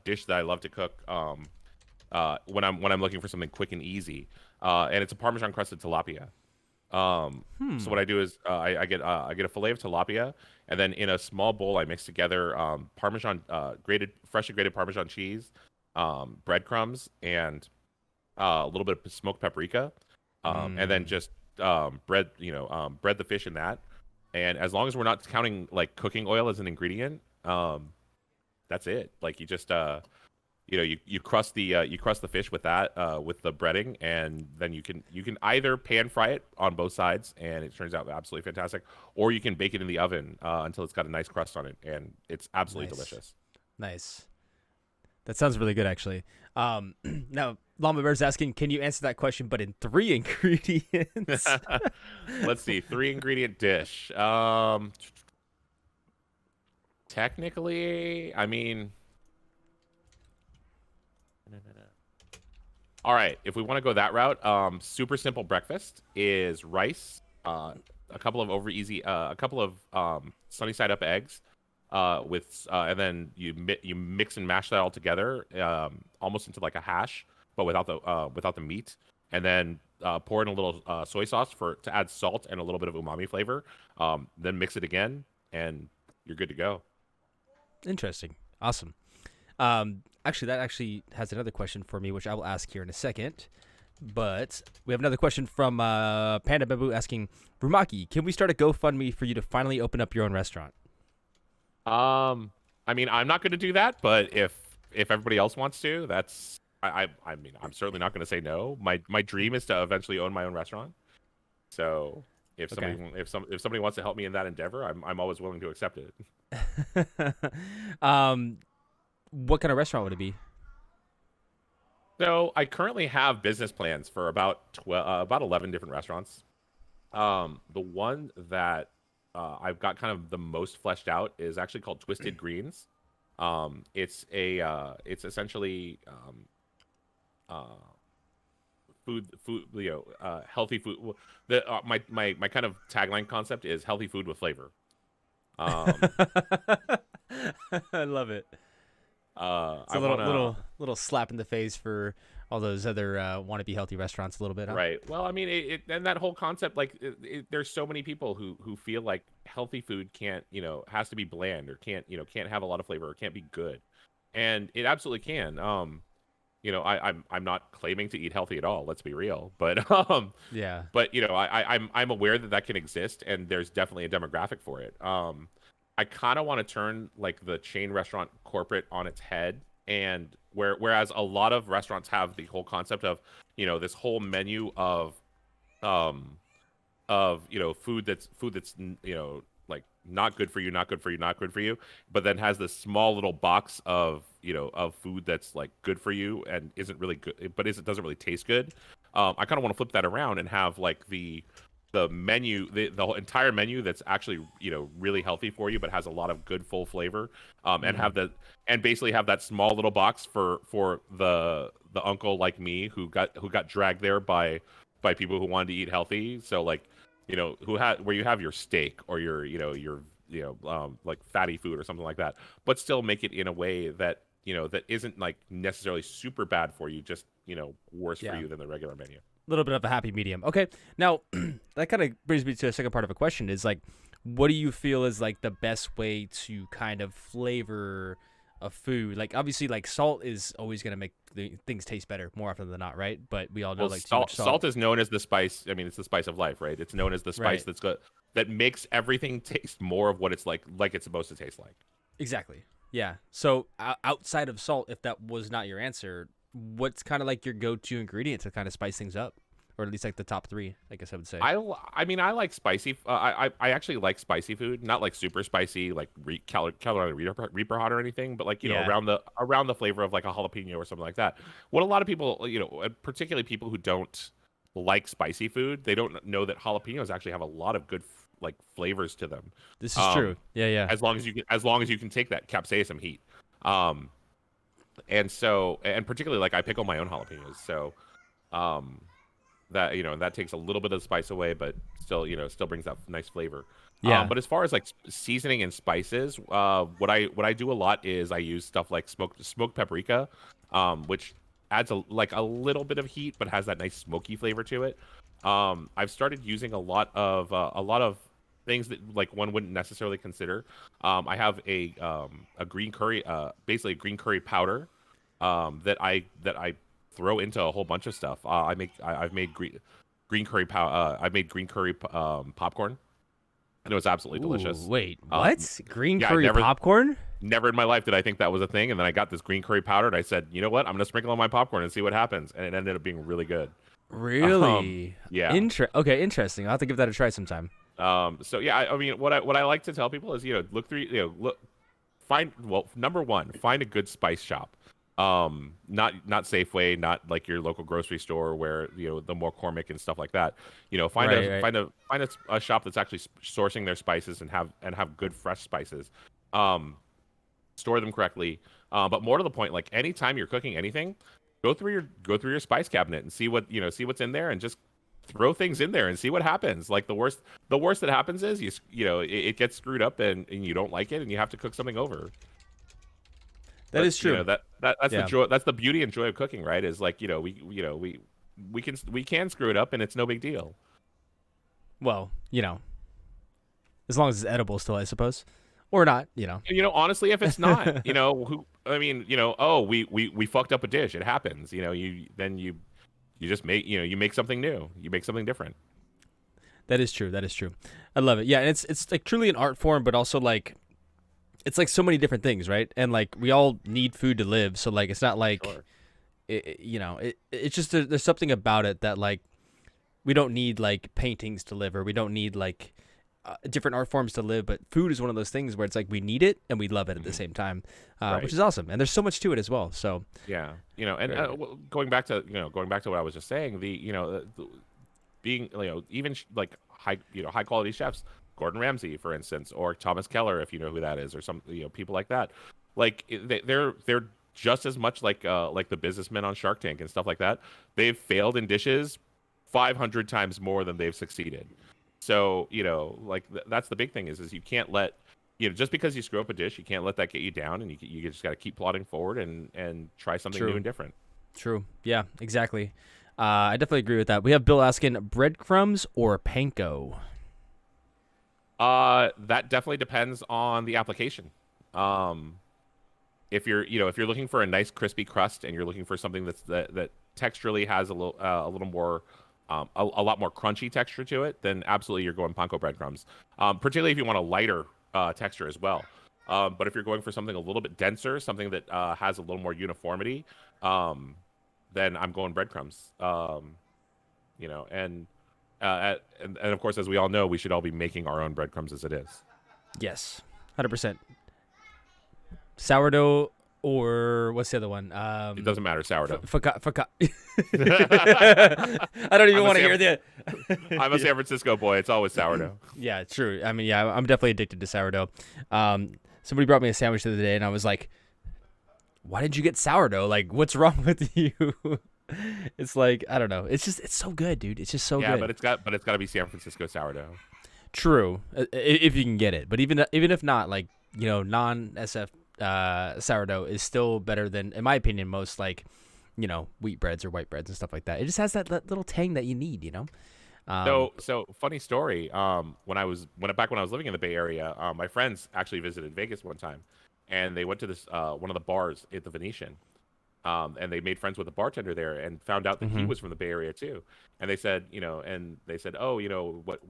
dish that I love to cook when I'm looking for something quick and easy, and it's a Parmesan crusted tilapia. So what I do is I get a fillet of tilapia, and then in a small bowl I mix together Parmesan freshly grated Parmesan cheese, breadcrumbs, and a little bit of smoked paprika, and then just bread the fish in that. And as long as we're not counting like cooking oil as an ingredient, that's it. Like you just you crust the fish with that with the breading, and then you can either pan fry it on both sides, and it turns out absolutely fantastic, or you can bake it in the oven until it's got a nice crust on it, and it's absolutely delicious. Nice. That sounds really good, actually. Now, Llama Bear's asking, can you answer that question, but in 3 ingredients? Let's see, 3-ingredient dish. Technically, I mean, all right, if we want to go that route, super simple breakfast is rice, a couple of sunny side up eggs, and then you mix and mash that all together, almost into like a hash, but without the meat, and then pour in a little soy sauce to add salt and a little bit of umami flavor. Then mix it again, and you're good to go. Interesting. Awesome. Actually, that actually has another question for me, which I will ask here in a second. But we have another question from Panda Bamboo asking, Rumaki, can we start a GoFundMe for you to finally open up your own restaurant? I mean, I'm not going to do that, but if everybody else wants to, I mean, I'm certainly not going to say no. My dream is to eventually own my own restaurant. So if somebody wants to help me in that endeavor, I'm always willing to accept it. What kind of restaurant would it be? So I currently have business plans for about 11 different restaurants. The one that I've got kind of the most fleshed out is actually called Twisted Greens. It's essentially healthy food. My kind of tagline concept is healthy food with flavor. I love it. It's a little slap in the face for all those other wannabe healthy restaurants a little bit, huh? Right. Well, I mean, and that whole concept, like, there's so many people who feel like healthy food can't, has to be bland, or can't have a lot of flavor, or can't be good, and it absolutely can. I'm not claiming to eat healthy at all. Let's be real, but yeah. But I'm aware that can exist, and there's definitely a demographic for it. I kind of want to turn like the chain restaurant corporate on its head, and whereas a lot of restaurants have the whole concept of this whole menu of food that's like not good for you, not good for you, not good for you, but then has this small little box of of food that's like good for you and isn't really good, but doesn't really taste good. I kind of want to flip that around and have like the menu, the whole entire menu that's actually really healthy for you, but has a lot of good full flavor, and basically have that small little box for the uncle like me who got dragged there by people who wanted to eat healthy. So like where you have your steak or your like fatty food or something like that, but still make it in a way that that isn't like necessarily super bad for you, just worse for you than the regular menu. Little bit of a happy medium. Okay, now that kind of brings me to the second part of a question, is like, what do you feel is like the best way to kind of flavor a food? Like, obviously, like, salt is always going to make things taste better more often than not, right? But we all know like salt is known as the spice. I mean, it's the spice of life, right? It's known as the spice that's good, that makes everything taste more of what it's like it's supposed to taste like. Exactly. Yeah. So outside of salt, if that was not your answer, what's kind of like your go-to ingredient to kind of spice things up, or at least like the top 3, I guess I would say? I mean, I like spicy. I actually like spicy food, not like super spicy, like Carolina Reaper hot or anything, but like around the flavor of like a jalapeno or something like that. What a lot of people, particularly people who don't like spicy food, they don't know that jalapenos actually have a lot of good like flavors to them. This is true. Yeah. As long as you can take that capsaicin heat. And particularly like I pickle my own jalapenos, so that takes a little bit of the spice away, but still brings that nice flavor. Yeah. But as far as like seasoning and spices, what I do a lot is I use stuff like smoked paprika, which adds a little bit of heat but has that nice smoky flavor to it. I've started using a lot of things that like one wouldn't necessarily consider. I have a green curry, basically a green curry powder, that I throw into a whole bunch of stuff. I've made green curry popcorn, and it was absolutely Ooh, delicious. wait, Um, what? Green yeah, curry popcorn? never in my life did I think that was a thing. And then I got this green curry powder, and I said, you know what? I'm gonna sprinkle on my popcorn and see what happens. And it ended up being really good. Really? Yeah. Okay, interesting. I'll have to give that a try sometime. So yeah, I mean, what I like to tell people is, look through, number one, find a good spice shop. Not Safeway, not like your local grocery store where the McCormick and stuff like that. Find a shop that's actually sourcing their spices and have good fresh spices. Store them correctly. But more to the point, like anytime you're cooking anything, go through your spice cabinet and see what's in there, and just throw things in there and see what happens. Like the worst that happens is it gets screwed up and you don't like it and you have to cook something over. That is true. That's the joy. That's the beauty and joy of cooking, right? Is like we can screw it up and it's no big deal. Well, as long as it's edible still, I suppose, or not. Honestly, if it's not, we fucked up a dish. It happens. You just make you make something new. You make something different. That is true. I love it. Yeah, and it's like truly an art form, but also like it's like so many different things, right? And like we all need food to live, so like it's not like Sure. it's just there's something about it that like we don't need like paintings to live, or we don't need like different art forms to live, but food is one of those things where it's like we need it and we love it at the same time, Right. which is awesome. And there's so much to it as well. So Yeah, going back to what I was just saying, being even like high quality chefs, Gordon Ramsay, for instance, or Thomas Keller, if you know who that is, or some people like that, like they're just as much like the businessmen on Shark Tank and stuff like that. They've failed in dishes 500 times more than they've succeeded. So like that's the big thing is you can't let just because you screw up a dish, you can't let that get you down, and you just got to keep plodding forward and try something new and different. True. Yeah, exactly. I definitely agree with that. We have Bill asking breadcrumbs or panko. That definitely depends on the application. If you're looking for a nice crispy crust and you're looking for something that texturally has a little more a lot more crunchy texture to it, then absolutely you're going panko breadcrumbs. Particularly if you want a lighter texture as well. But if you're going for something a little bit denser, something that has a little more uniformity, then I'm going breadcrumbs. And of course, as we all know, we should all be making our own breadcrumbs as it is. Yes, 100%. Sourdough or what's the other one? It doesn't matter, sourdough. I don't even want to hear the. I'm a San Francisco boy. It's always sourdough. Yeah, true. I mean, yeah, I'm definitely addicted to sourdough. Somebody brought me a sandwich the other day, and I was like, "Why did you get sourdough? Like, what's wrong with you?" It's like, I don't know. It's so good, dude. It's just so good. Yeah, but it's got to be San Francisco sourdough. True, if you can get it. But even if not, like non-SF sourdough is still better than, in my opinion, most like wheat breads or white breads and stuff like that. It just has that little tang that you need. So funny story. When I was living in the Bay Area, my friends actually visited Vegas one time, and they went to this one of the bars at the Venetian. And they made friends with a bartender there and found out that he was from the Bay Area too. And they said, oh, what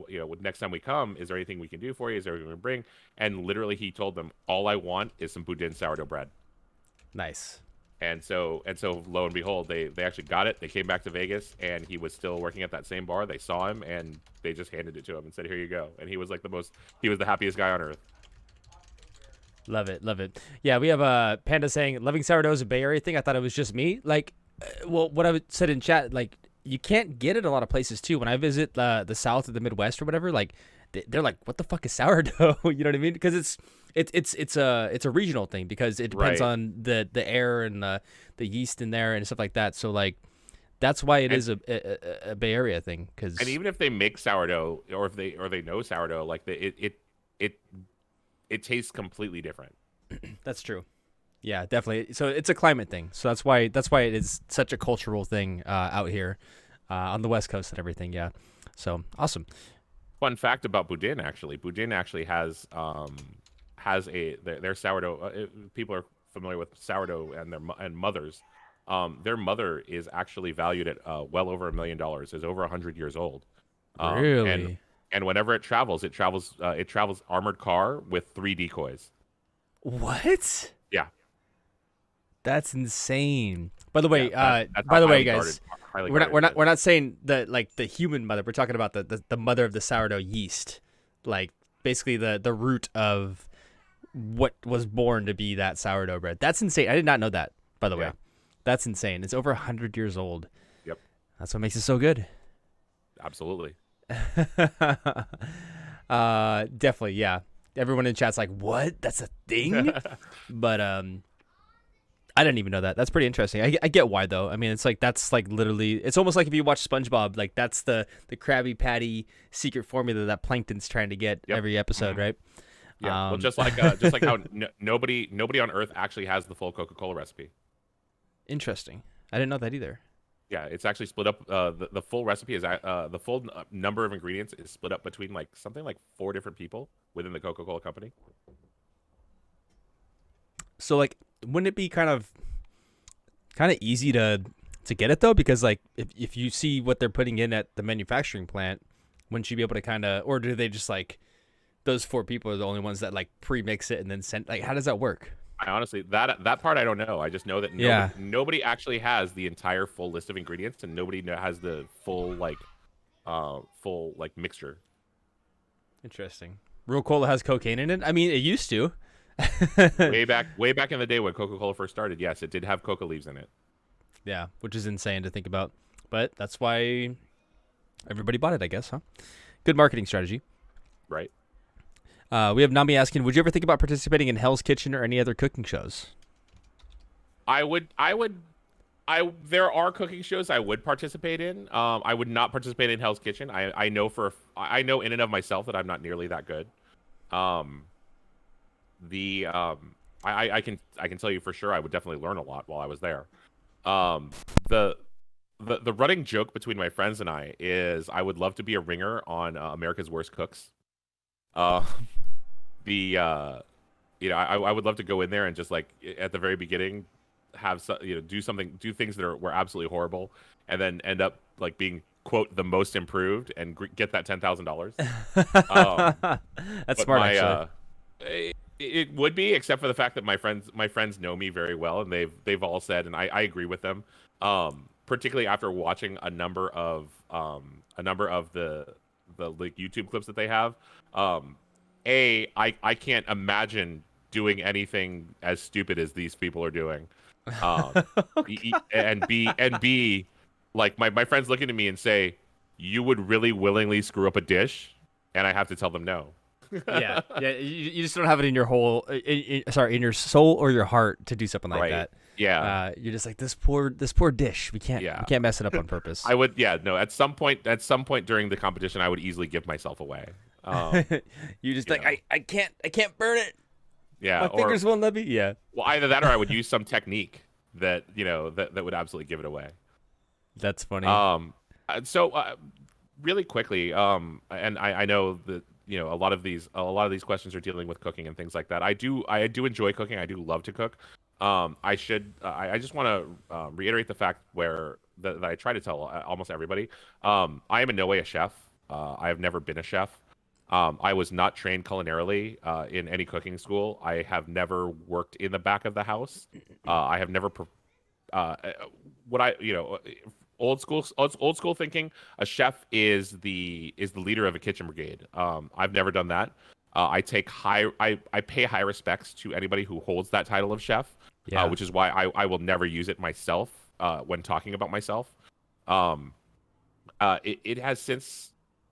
next time we come, is there anything we can do for you? Is there anything we can bring? And literally he told them, all I want is some boudin sourdough bread. Nice. And so lo and behold, they actually got it. They came back to Vegas, and he was still working at that same bar. They saw him, and they just handed it to him and said, here you go. And he was like he was the happiest guy on earth. Love it. Yeah, we have Panda saying loving sourdough is a Bay Area thing. I thought it was just me. Like, well, what I said in chat, like you can't get it a lot of places too. When I visit the South or the Midwest or whatever, like they're like, what the fuck is sourdough? You know what I mean? Because it's a regional thing, because it depends on the air and the yeast in there and stuff like that. So like that's why it is a Bay Area thing. And even if they make sourdough, or if they know sourdough, like it tastes completely different. That's true. Yeah, definitely. So it's a climate thing. So that's why it is such a cultural thing out here on the West Coast and everything. Yeah. So awesome. Fun fact about boudin, actually. Boudin actually has their sourdough. People are familiar with sourdough and mothers. Their mother is actually valued at well over $1 million. Is over 100 years old. Really? and whenever it travels armored car with 3 decoys. What? Yeah. That's insane. By the way, that's by how the way, highly guys, we're not saying the like the human mother. We're talking about the mother of the sourdough yeast, like basically the root of what was born to be that sourdough bread. That's insane. I did not know that. By the way, that's insane. It's over 100 years old. Yep. That's what makes it so good. Absolutely. Definitely, yeah. Everyone in chat's like, "What? That's a thing?" But I didn't even know that. That's pretty interesting. I get why though. I mean, it's like that's like literally. It's almost like if you watch SpongeBob, like that's the Krabby Patty secret formula that Plankton's trying to get every episode, right? Yeah. Well, just like how nobody on Earth actually has the full Coca-Cola recipe. Interesting. I didn't know that either. Yeah, it's actually split up. The full recipe is the full number of ingredients is split up between like something like 4 different people within the Coca-Cola company. So like, wouldn't it be kind of easy to get it though? Because like, if you see what they're putting in at the manufacturing plant, wouldn't you be able to kind of, or do they just like those 4 people are the only ones that like pre-mix it and then send? Like, how does that work? I honestly that part I don't know. I just know that nobody actually has the entire full list of ingredients, and nobody has the full mixture. Interesting. Real cola has cocaine in it. I mean, it used to. way back in the day when Coca-Cola first started, yes, it did have coca leaves in it. Yeah, which is insane to think about, but that's why everybody bought it, I guess, huh? Good marketing strategy. Right. We have Nami asking, would you ever think about participating in Hell's Kitchen or any other cooking shows? I would. There are cooking shows I would participate in. I would not participate in Hell's Kitchen. I know in and of myself that I'm not nearly that good. I can tell you for sure I would definitely learn a lot while I was there. The running joke between my friends and I is I would love to be a ringer on America's Worst Cooks. I would love to go in there and just like at the very beginning have do things that were absolutely horrible, and then end up like being quote the most improved and get that $10,000. That's smart. Actually, it would be, except for the fact that my friends know me very well, and they've all said, and I agree with them. Particularly after watching a number of the like YouTube clips that they have. I can't imagine doing anything as stupid as these people are doing. And B, like my friends looking at me and say, "You would really willingly screw up a dish," and I have to tell them no. yeah. You just don't have it in your in your soul or your heart to do something like that. Yeah. You're just like this poor dish. We can't mess it up on purpose. I would. Yeah. No. At some point during the competition, I would easily give myself away. You just like I can't burn it. Yeah. My fingers won't let me. Yeah. Well, either that or I would use some technique that that would absolutely give it away. That's funny. So really quickly, and I know that a lot of these questions are dealing with cooking and things like that. I do enjoy cooking. I do love to cook. I just want to reiterate the fact that I try to tell almost everybody. I am in no way a chef. I have never been a chef. I was not trained culinarily in any cooking school. I have never worked in the back of the house. I have never old school thinking. A chef is the leader of a kitchen brigade. I've never done that. I pay high respects to anybody who holds that title of chef. Yeah. Which is why I will never use it myself when talking about myself. It has since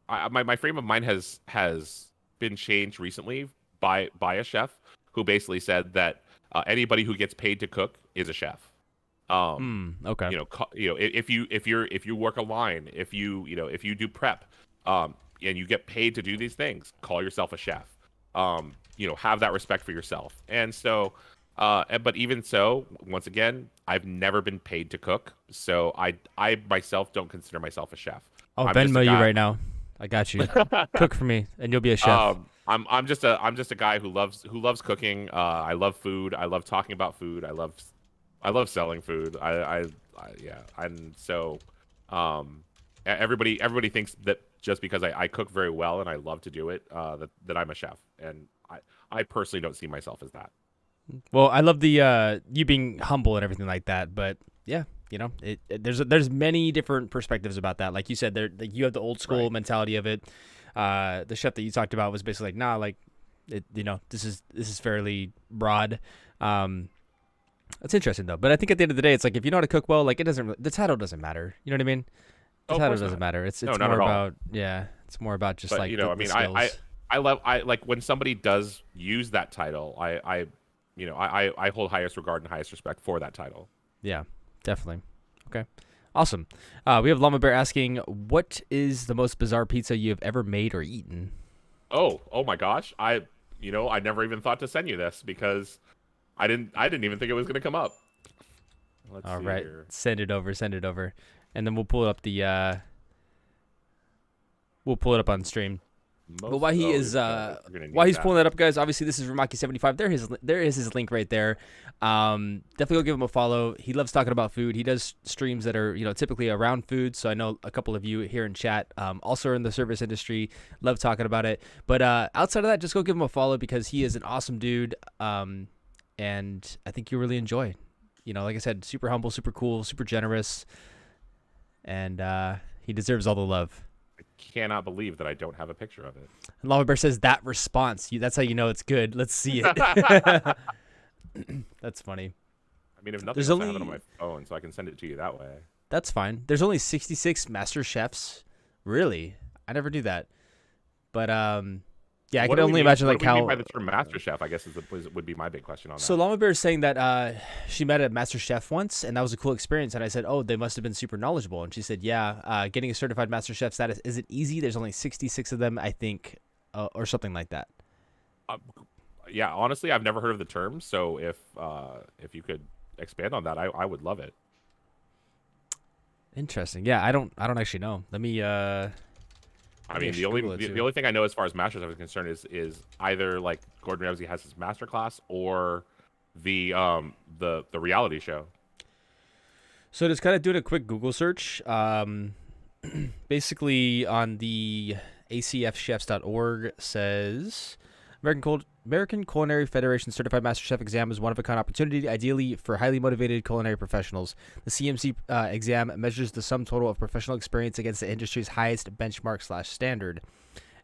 my frame of mind has been changed recently by a chef who basically said that anybody who gets paid to cook is a chef. Okay. If you work a line, if you do prep, and you get paid to do these things, call yourself a chef. Have that respect for yourself. And so, but even so, once again, I've never been paid to cook, so I myself don't consider myself a chef. I'll Venmo you right now. I got you. Cook for me, and you'll be a chef. I'm just a guy who loves cooking. I love food. I love talking about food. I love selling food. And so everybody thinks that just because I cook very well and I love to do it, that I'm a chef, and I personally don't see myself as that. Well, I love the you being humble and everything like that, but yeah, there's many different perspectives about that. Like you said, you have the old school mentality of it. The chef that you talked about was basically like, nah, like this is fairly broad. That's interesting though. But I think at the end of the day, it's like if you know how to cook well, like the title doesn't matter. You know what I mean? The title doesn't matter. It's more about it's more about just like the skills. I like when somebody does use that title. I hold highest regard and highest respect for that title. Yeah, definitely. Okay, awesome. We have Llama Bear asking, what is the most bizarre pizza you have ever made or eaten? Oh my gosh! I never even thought to send you this because I didn't even think it was going to come up. Let's see here. Send it over, and then we'll pull it up we'll pull it up on stream. But while he's pulling that up, guys, obviously this is Rumaki75. There is his link right there. Definitely go give him a follow. He loves talking about food. He does streams that are typically around food. So I know a couple of you here in chat also are in the service industry. Love talking about it. But outside of that, just go give him a follow because he is an awesome dude. And I think you'll really enjoy. Like I said, super humble, super cool, super generous, and he deserves all the love. Cannot believe that I don't have a picture of it. And Llama Bear says that response. That's how you know it's good. Let's see it. That's funny. I mean, if nothing else, I have it on my phone, so I can send it to you that way. That's fine. There's only 66 master chefs. Really? I never knew that. But yeah, I can only imagine like how. What do we mean by the term master chef? I guess would be my big question on that. So Llama Bear is saying that she met a master chef once, and that was a cool experience. And I said, oh, they must have been super knowledgeable. And she said, yeah, getting a certified master chef status isn't easy. There's only 66 of them, I think, or something like that. Yeah, honestly, I've never heard of the term. So if you could expand on that, I would love it. Interesting. Yeah, I don't actually know. Let me. I mean, the only thing I know as far as master chef is concerned is either like Gordon Ramsay has his master class or the reality show. So just kind of doing a quick Google search. Basically on the acfchefs.org says American Culinary Federation Certified Master Chef exam is one-of-a-kind opportunity, ideally for highly motivated culinary professionals. The CMC exam measures the sum total of professional experience against the industry's highest benchmark/standard.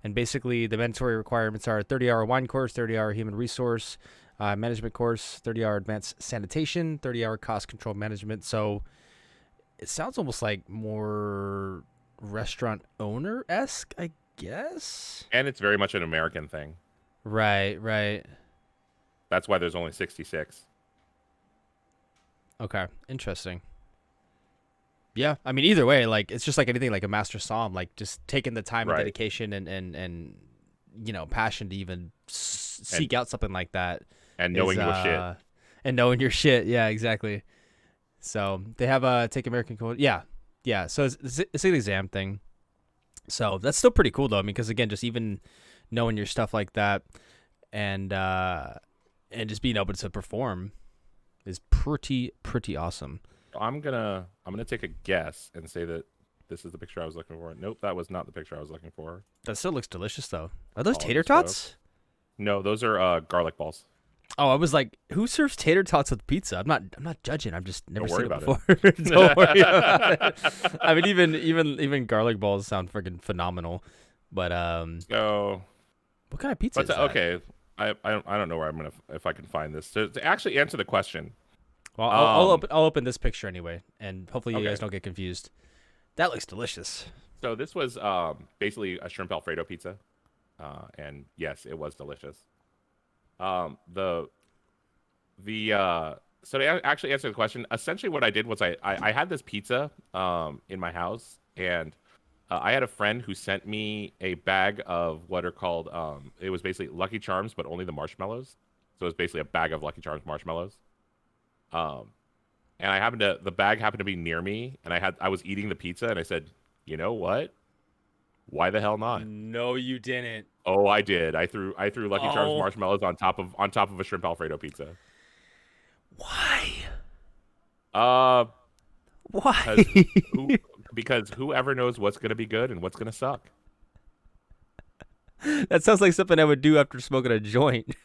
And basically, the mandatory requirements are a 30-hour wine course, 30-hour human resource management course, 30-hour advanced sanitation, 30-hour cost control management. So it sounds almost like more restaurant owner-esque, I guess. And it's very much an American thing. Right. That's why there's only 66. Okay, interesting. Yeah, I mean, either way, like it's just like anything, like a master somm, like just taking the time and dedication and passion to even seek out something like that, and knowing your shit, and knowing your shit. Yeah, exactly. So they have a take American code. Yeah. So it's an exam thing. So that's still pretty cool though. I mean, because again, just even knowing your stuff like that and just being able to perform is pretty awesome. I'm gonna take a guess and say that this is the picture I was looking for. Nope, that was not the picture I was looking for. That still looks delicious though. Are those tater tots? No, those are garlic balls. Oh, I was like, who serves tater tots with pizza? I'm not judging. I've just never seen it before. Don't worry about it. I mean, even garlic balls sound freaking phenomenal. But so what kind of pizza is that? Okay, I don't know where I'm gonna if I can find this to actually answer the question. Well, I'll open this picture anyway, and hopefully you guys don't get confused. That looks delicious. So this was basically a shrimp Alfredo pizza, and yes, it was delicious. So to actually answer the question, essentially what I did was I had this pizza in my house, and I had a friend who sent me a bag of what are called it was basically Lucky Charms, but only the marshmallows. So it was basically a bag of Lucky Charms marshmallows. And the bag happened to be near me, and I was eating the pizza, and I said, you know what? Why the hell not? No, you didn't. Oh, I did. I threw Lucky Charms marshmallows on top of a shrimp Alfredo pizza. Why? Why? Because whoever knows what's gonna be good and what's gonna suck. That sounds like something I would do after smoking a joint.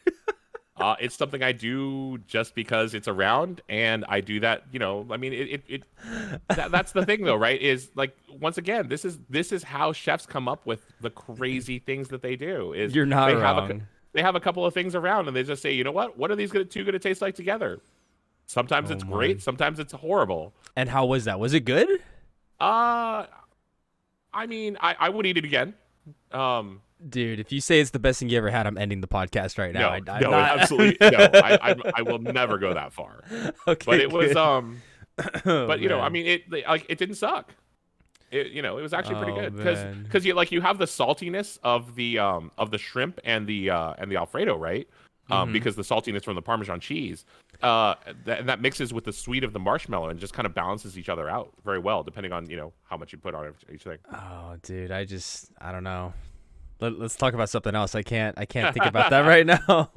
It's something I do just because it's around, and I do that. I mean, that's the thing, though, right? Is like, once again, this is how chefs come up with the crazy things that they do. Is You're not they wrong. they have a couple of things around, and they just say, you know what are these two going to taste like together? Sometimes Oh it's my. great, sometimes it's horrible. And how was that? Was it good? I mean, I would eat it again. Dude, if you say it's the best thing you ever had, I'm ending the podcast right now. No, I'm no, not... absolutely no. I will never go that far. Okay, But it good. was Oh, but I man. mean, it didn't suck. It was actually pretty Oh, good man. because you have the saltiness of the shrimp and the Alfredo, right? Mhm. Because the saltiness from the Parmesan cheese, and that mixes with the sweet of the marshmallow and just kind of balances each other out very well, depending on how much you put on each thing. Oh, dude, I don't know. Let's talk about something else. I can't think about that right now.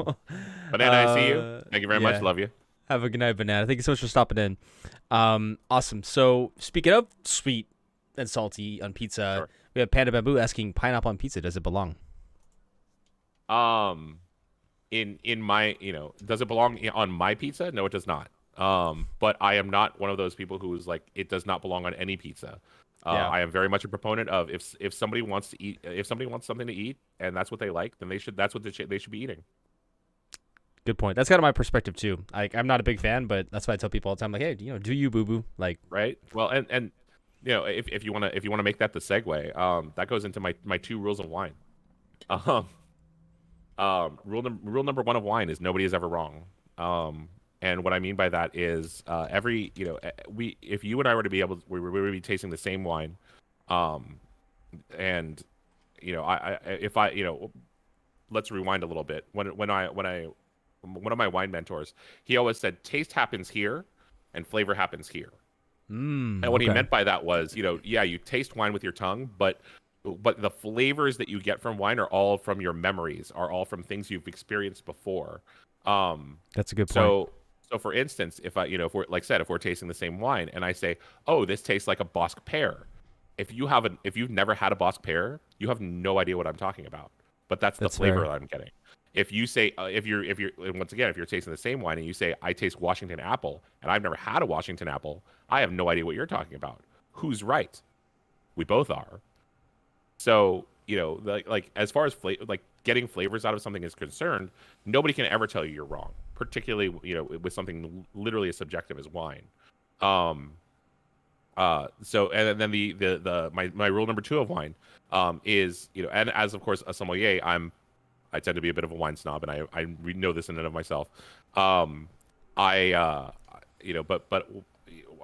Banana, I see you. Thank you very much. Yeah. Love you. Have a good night, Banana. Thank you so much for stopping in. Awesome. So speaking of sweet and salty on pizza, Sure. we have Panda Bamboo asking, pineapple on pizza, does it belong? In my, does it belong on my pizza? No, it does not. But I am not one of those people who's like, it does not belong on any pizza. Yeah. I am very much a proponent of if somebody wants to eat, if somebody wants something to eat and that's what they like, then that's what they should be eating. Good point. That's kind of my perspective too. I'm not a big fan, but that's why I tell people all the time, like, hey, do you boo boo? Like, Right. Well, and if you want to make that the segue, that goes into my two rules of wine. Rule number one of wine is nobody is ever wrong. And what I mean by that is if you and I were to be able, we would be tasting the same wine, and let's rewind a little bit. When one of my wine mentors, he always said, taste happens here, and flavor happens here. And what he meant by that was, you taste wine with your tongue, but the flavors that you get from wine are all from your memories, are all from things you've experienced before. that's a good point. So for instance, if we're tasting the same wine and I say, oh, this tastes like a Bosque pear. If you've never had a Bosque pear, you have no idea what I'm talking about. But that's the flavor fair. that I'm getting. If you say, if you're once again, if you're tasting the same wine and you say, I taste Washington apple and I've never had a Washington apple, I have no idea what you're talking about. Who's right? We both are. So, like as far as getting flavors out of something is concerned, nobody can ever tell you you're wrong, particularly, with something literally as subjective as wine. So, and then my rule number 2 of wine, is, and as of course a sommelier, I tend to be a bit of a wine snob, and I know this in and of myself. But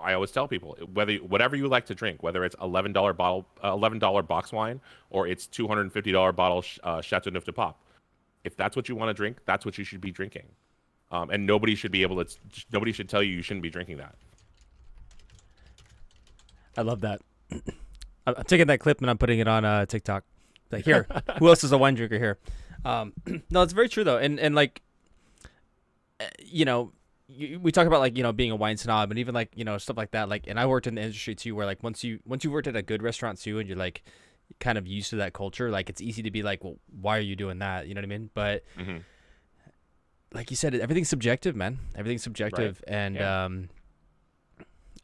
I always tell people, whatever you like to drink, whether it's $11 bottle, $11 box wine, or it's $250 bottle Chateauneuf de Pape, if that's what you want to drink, that's what you should be drinking. And nobody should tell you shouldn't be drinking that. I love that. I'm taking that clip and I'm putting it on TikTok. Like, here, who else is a wine drinker here? No, it's very true though, and like, we talk about like being a wine snob and even like stuff like that. Like, and I worked in the industry too, where like once you worked at a good restaurant too, and you're like kind of used to that culture, like it's easy to be like, well, why are you doing that? You know what I mean? But like you said, everything's subjective, man. Everything's subjective, Right. and Yeah.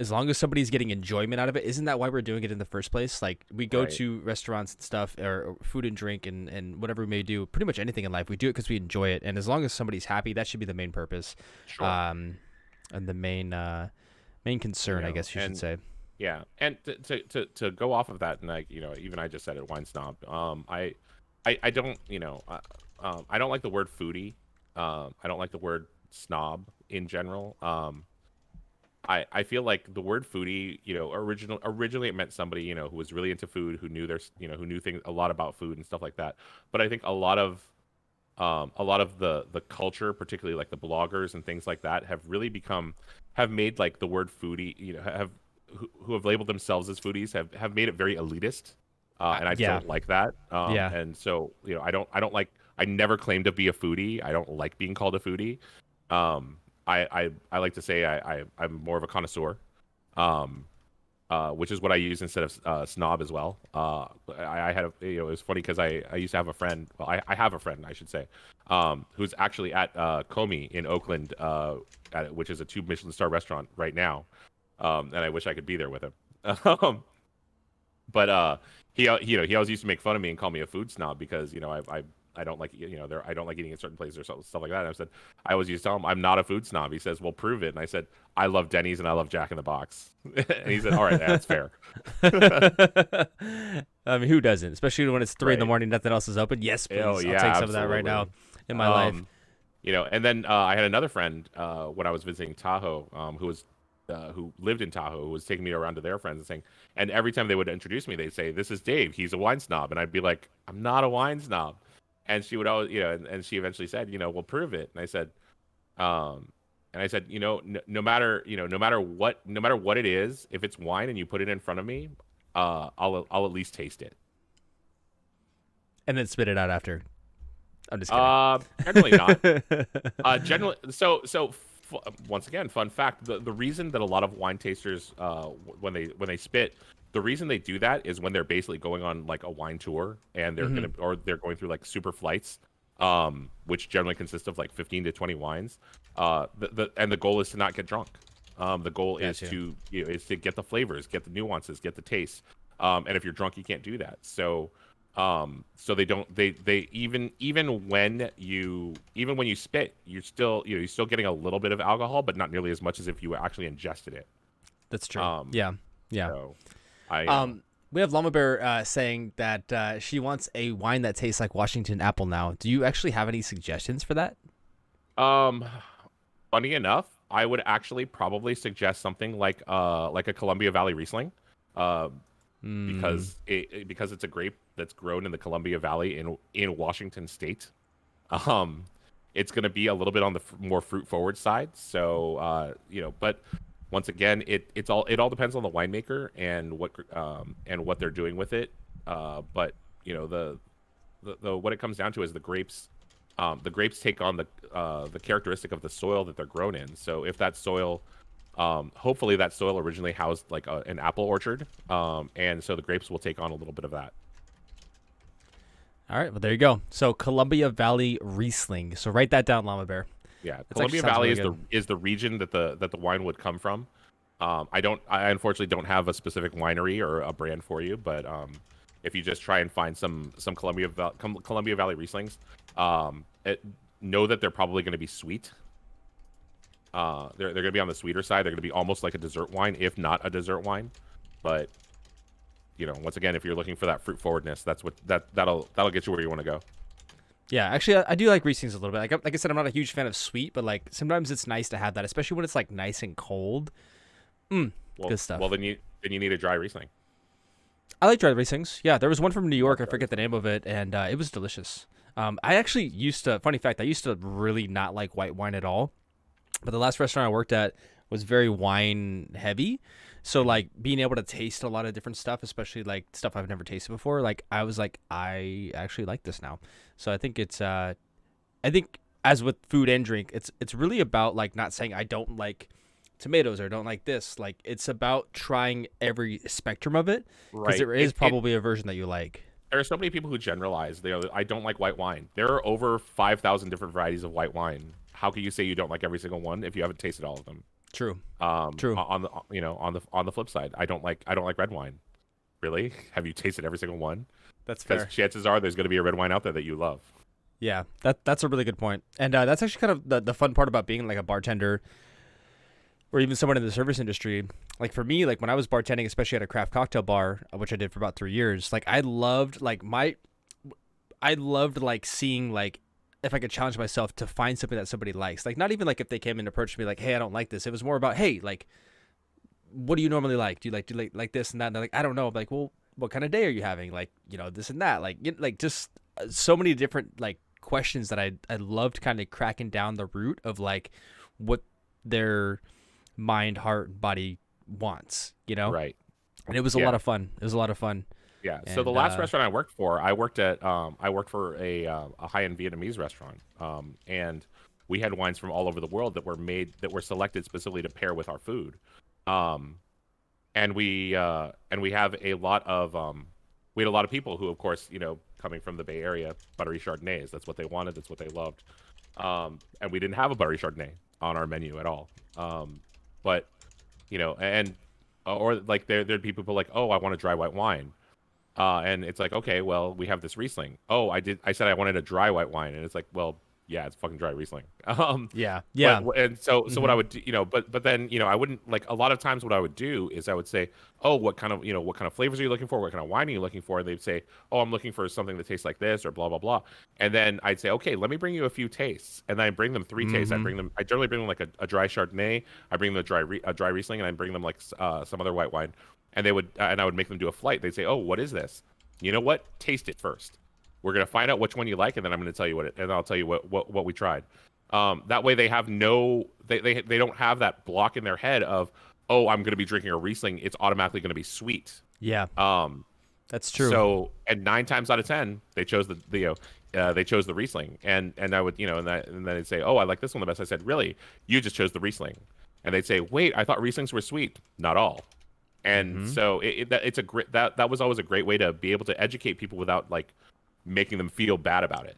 as long as somebody's getting enjoyment out of it, isn't that why we're doing it in the first place? Like, we go Right. to restaurants and stuff, or food and drink, and whatever we may do, pretty much anything in life, we do it because we enjoy it. And as long as somebody's happy, that should be the main purpose. Sure. And the main concern, I guess you should say. Yeah, and to go off of that, and like even I just said it, wine snob. I don't I don't like the word foodie. I don't like the word snob in general. I feel like the word foodie, originally it meant somebody, who was really into food, who knew who knew a lot about food and stuff like that. But I think a lot of the culture, particularly like the bloggers and things like that, have made like the word foodie, who have labeled themselves as foodies have made it very elitist. And I don't like that. Yeah. And so, I don't like, I never claimed to be a foodie. I don't like being called a foodie. I like to say I'm more of a connoisseur. which is what I use instead of snob as well. I had it was funny because I used to have a friend. Well, I have a friend, I should say, who's actually at Comey in Oakland, which is a 2 Michelin star restaurant right now. And I wish I could be there with him. But he he always used to make fun of me and call me a food snob because I don't like I don't like eating at certain places or stuff like that. And I always used to tell him I'm not a food snob. He says, well, prove it. And I said, I love Denny's and I love Jack in the Box. And he said, all right, that's fair. I mean, who doesn't? Especially when it's 3 in the Right. morning, nothing else is open. Yes, please. Oh, yeah, I'll take some of that right now in my life. And then I had another friend when I was visiting Tahoe, who lived in Tahoe, who was taking me around to their friends and saying, and every time they would introduce me, they'd say, "This is Dave. He's a wine snob," and I'd be like, "I'm not a wine snob," and she would always, and she eventually said, "Well, prove it," and I said, no matter what it is, if it's wine and you put it in front of me, I'll at least taste it. And then spit it out after. I'm just kidding. Generally not. Once again, fun fact: the reason that a lot of wine tasters, when they spit, the reason they do that is when they're basically going on like a wine tour and they're going through like super flights, which generally consist of like 15 to 20 wines. And the goal is to not get drunk. The goal is to get the flavors, get the nuances, get the taste. And if you're drunk, you can't do that. So they don't even when you spit, you're still getting a little bit of alcohol, but not nearly as much as if you actually ingested it. That's true. Yeah. So we have Llama Bear saying that she wants a wine that tastes like Washington apple now. Do you actually have any suggestions for that? Funny enough, I would actually probably suggest something like a Columbia Valley Riesling. Because it's a grape that's grown in the Columbia Valley in Washington State. It's going to be a little bit on the more fruit forward side. So but once again, it all depends on the winemaker and what they're doing with it. But the what it comes down to is the grapes. The grapes take on the characteristic of the soil that they're grown in. So if that soil hopefully that soil originally housed like an apple orchard, and so the grapes will take on a little bit of that. All right, well there you go. So Columbia Valley Riesling. So write that down, Llama Bear. Yeah, Columbia Valley is the region that the wine would come from. I unfortunately don't have a specific winery or a brand for you, but if you just try and find some Columbia Valley Rieslings, know that they're probably going to be sweet. They're going to be on the sweeter side. They're going to be almost like a dessert wine, if not a dessert wine. But once again, if you're looking for that fruit forwardness, that'll get you where you want to go. Yeah, actually, I do like Rieslings a little bit. Like I said, I'm not a huge fan of sweet, but like sometimes it's nice to have that, especially when it's like nice and cold. Good stuff. Well, then you need a dry Riesling. I like dry Rieslings. Yeah, there was one from New York. I forget the name of it, and it was delicious. I actually used to. Funny fact, I used to really not like white wine at all. But the last restaurant I worked at was very wine heavy. So like being able to taste a lot of different stuff, especially like stuff I've never tasted before, like I was like, I actually like this now. So I think it's I think as with food and drink, it's really about like not saying I don't like tomatoes or don't like this. Like it's about trying every spectrum of it. Because there is probably a version that you like. There are so many people who generalize. I don't like white wine. There are over 5,000 different varieties of white wine. How can you say you don't like every single one if you haven't tasted all of them? True. True. On the flip side, I don't like red wine. Really? Have you tasted every single one? That's fair. Because chances are there's going to be a red wine out there that you love. Yeah, that's a really good point. And that's actually kind of the fun part about being like a bartender or even someone in the service industry. Like for me, like when I was bartending, especially at a craft cocktail bar, which I did for about 3 years, like I loved seeing like if I could challenge myself to find something that somebody likes. Like not even like if they came and approached me like, hey, I don't like this. It was more about, hey, like, what do you normally like? Do you like this and that? And they're like, I don't know. I'm like, well, what kind of day are you having? Like, this and that. Like just so many different like questions that I loved kind of cracking down the root of like what their mind, heart, body wants, Right. And it was a lot of fun. Yeah. So the last restaurant I worked for, I worked for a high-end Vietnamese restaurant, and we had wines from all over the world that were selected specifically to pair with our food, and and we have a lot of we had a lot of people who, of course, coming from the Bay Area, buttery Chardonnays. That's what they wanted. That's what they loved. And we didn't have a buttery Chardonnay on our menu at all. But and or like there'd be people like, oh, I want a dry white wine. And it's like, okay, well, we have this Riesling. Oh, I said I wanted a dry white wine, and it's like, well, yeah, it's fucking dry Riesling. Yeah. And so what I would do, but then I wouldn't, like, a lot of times what I would do is I would say, oh, what kind of flavors are you looking for? What kind of wine are you looking for? And they'd say, oh, I'm looking for something that tastes like this or blah blah blah. And then I'd say, okay, let me bring you a few tastes, and then I bring them 3 tastes. I generally bring them like a dry Chardonnay. I bring them a dry Riesling, and I bring them like some other white wine. And they would and I would make them do a flight. They'd say, oh, what is this? You know what? Taste it first. We're gonna find out which one you like, and then I'm gonna tell you and I'll tell you what we tried. That way they have they don't have that block in their head of, oh, I'm gonna be drinking a Riesling, it's automatically gonna be sweet. Yeah. That's true. So, and 9 times out of 10, they chose they chose the Riesling, and I would and then they'd say, oh, I like this one the best. I said, really? You just chose the Riesling? And they'd say, wait, I thought Rieslings were sweet. Not all. And so it's a great that was always a great way to be able to educate people without like making them feel bad about it.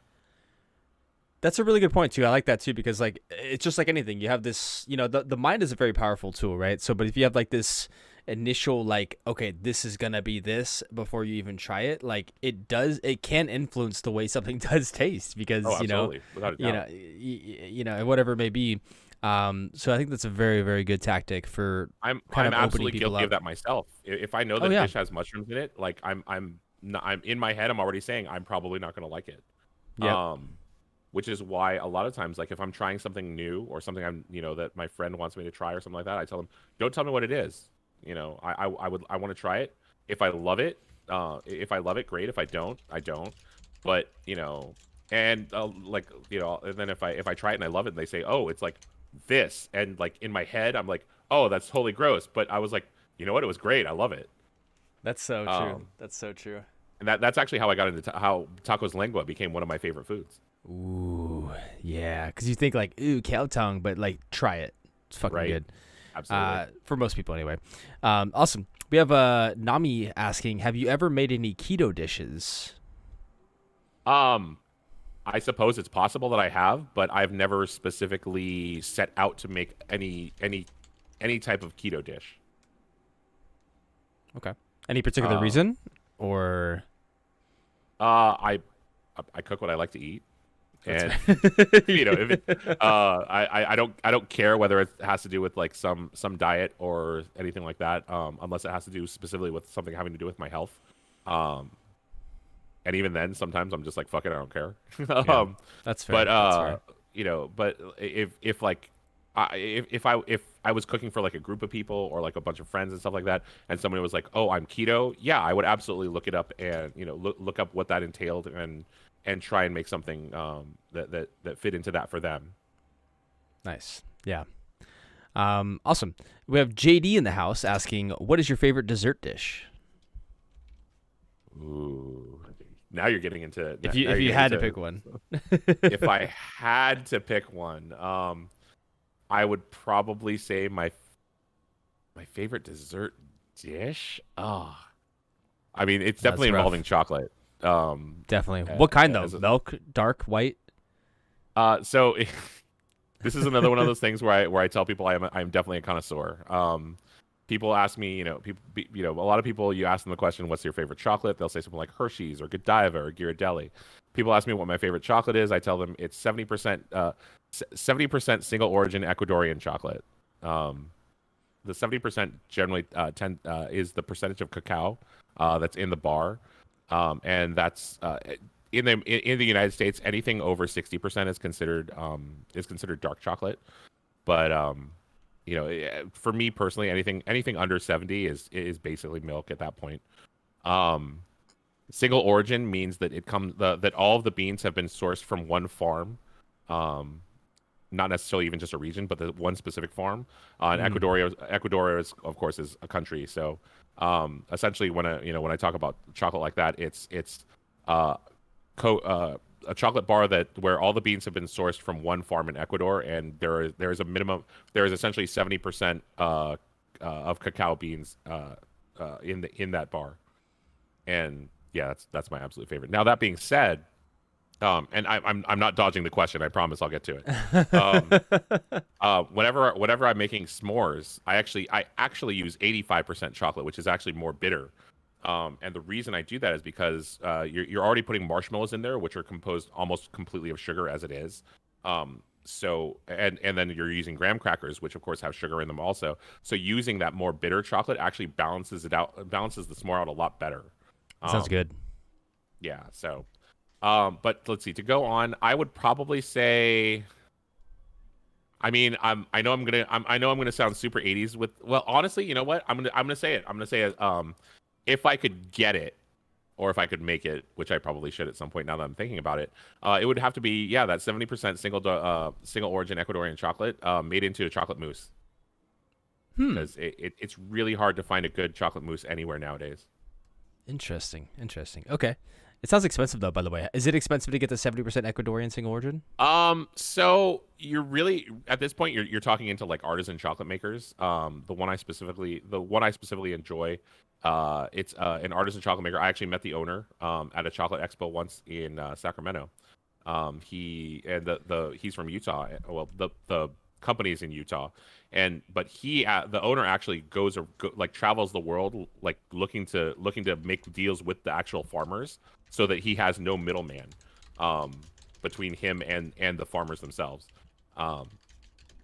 That's a really good point too. I like that too, because like it's just like anything. You have this, the mind is a very powerful tool, right? So, but if you have like this initial like, okay, this is gonna be this before you even try it, like it can influence the way something does taste, because Without a doubt. whatever it may be. So I think that's a very, very good tactic for I'm kind of absolutely opening people guilty up. of that myself. If I know that dish has mushrooms in it, like I'm in my head, I'm already saying I'm probably not going to like it. Yeah. Which is why a lot of times, like if I'm trying something new or something that my friend wants me to try or something like that, I tell them, don't tell me what it is. I want to try it. If I love it, great. If I don't, I don't. But and and then if I try it and I love it and they say, oh, it's like this, and like in my head I'm like, oh, that's totally gross, but I was like, you know what, it was great, I love it. That's so true. That's so true. And that's actually how I got into how tacos lengua became one of my favorite foods. Ooh, yeah, because you think like, ooh, cow tongue, but like try it, it's fucking good. Absolutely. For most people anyway. Awesome. We have Nami asking, have you ever made any keto dishes? I suppose it's possible that I have, but I've never specifically set out to make any type of keto dish. Okay. Any particular reason, or? I cook what I like to eat, and if it, I don't care whether it has to do with like some diet or anything like that, unless it has to do specifically with something having to do with my health. And even then, sometimes I'm just like, fuck it, I don't care. That's fair. But but if I was cooking for like a group of people or like a bunch of friends and stuff like that, and somebody was like, oh, I'm keto, yeah, I would absolutely look it up and look up what that entailed and try and make something that fit into that for them. Nice. Yeah. Awesome. We have JD in the house asking, what is your favorite dessert dish? Ooh. Now you're getting into if you had to pick one. If I had to pick one, I would probably say my favorite dessert dish. Oh, I mean, it's definitely involving chocolate. Definitely. What kind though? Milk, dark, white? So this is another one of those things where I tell people I'm definitely a connoisseur. People ask me, a lot of people, you ask them the question, what's your favorite chocolate? They'll say something like Hershey's or Godiva or Ghirardelli. People ask me what my favorite chocolate is. I tell them it's 70% single origin Ecuadorian chocolate. The 70% generally is the percentage of cacao that's in the bar, and that's in the United States, anything over 60% is considered dark chocolate, but for me personally, anything under 70 is basically milk at that point. Single origin means that that all of the beans have been sourced from one farm, not necessarily even just a region, but the one specific farm. And Ecuador is, of course, is a country. So essentially, when I talk about chocolate like that, it's a chocolate bar where all the beans have been sourced from one farm in Ecuador, and there is essentially 70% of cacao beans in that bar. And yeah, that's my absolute favorite. Now that being said, and I'm not dodging the question. I promise I'll get to it. Whenever I'm making s'mores, I actually use 85% chocolate, which is actually more bitter. And the reason I do that is because you're already putting marshmallows in there, which are composed almost completely of sugar as it is. So and then you're using graham crackers, which of course have sugar in them also. So using that more bitter chocolate actually balances the s'more out a lot better. Sounds good. Yeah. So, but let's see. To go on, I would probably say. I mean, I know I'm gonna sound super 80s with. Well, honestly, you know what? I'm gonna say it. I'm gonna say it. If I could get it, or if I could make it, which I probably should at some point now that I'm thinking about it, it would have to be that 70% single origin Ecuadorian chocolate made into a chocolate mousse. Because it's really hard to find a good chocolate mousse anywhere nowadays. Interesting. Okay. It sounds expensive though, by the way. Is it expensive to get the 70% Ecuadorian single origin? So you're really at this point you're talking into like artisan chocolate makers. The one I specifically enjoy, it's an artisan chocolate maker. I actually met the owner at a chocolate expo once in Sacramento. He's from Utah. Well, the company's in Utah, but the owner actually travels the world like looking to make deals with the actual farmers so that he has no middleman between him and the farmers themselves.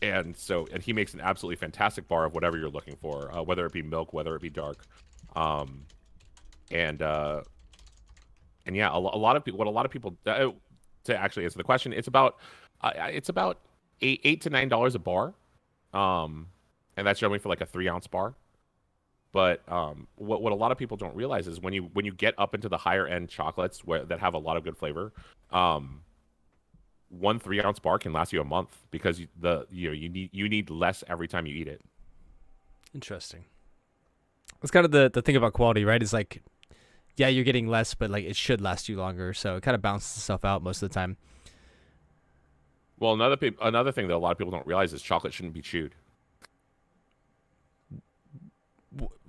And he makes an absolutely fantastic bar of whatever you're looking for, whether it be milk, whether it be dark. And yeah, a lot of people to actually answer the question, it's about $8 to $9 a bar, and that's generally for like a 3-ounce bar. But what a lot of people don't realize is when you get up into the higher end chocolates that have a lot of good flavor, 1 3-ounce bar can last you a month because you need less every time you eat it. Interesting. That's kind of the thing about quality, right? Is like, yeah, you're getting less, but like it should last you longer, so it kind of balances itself out most of the time. Well, another thing that a lot of people don't realize is chocolate shouldn't be chewed.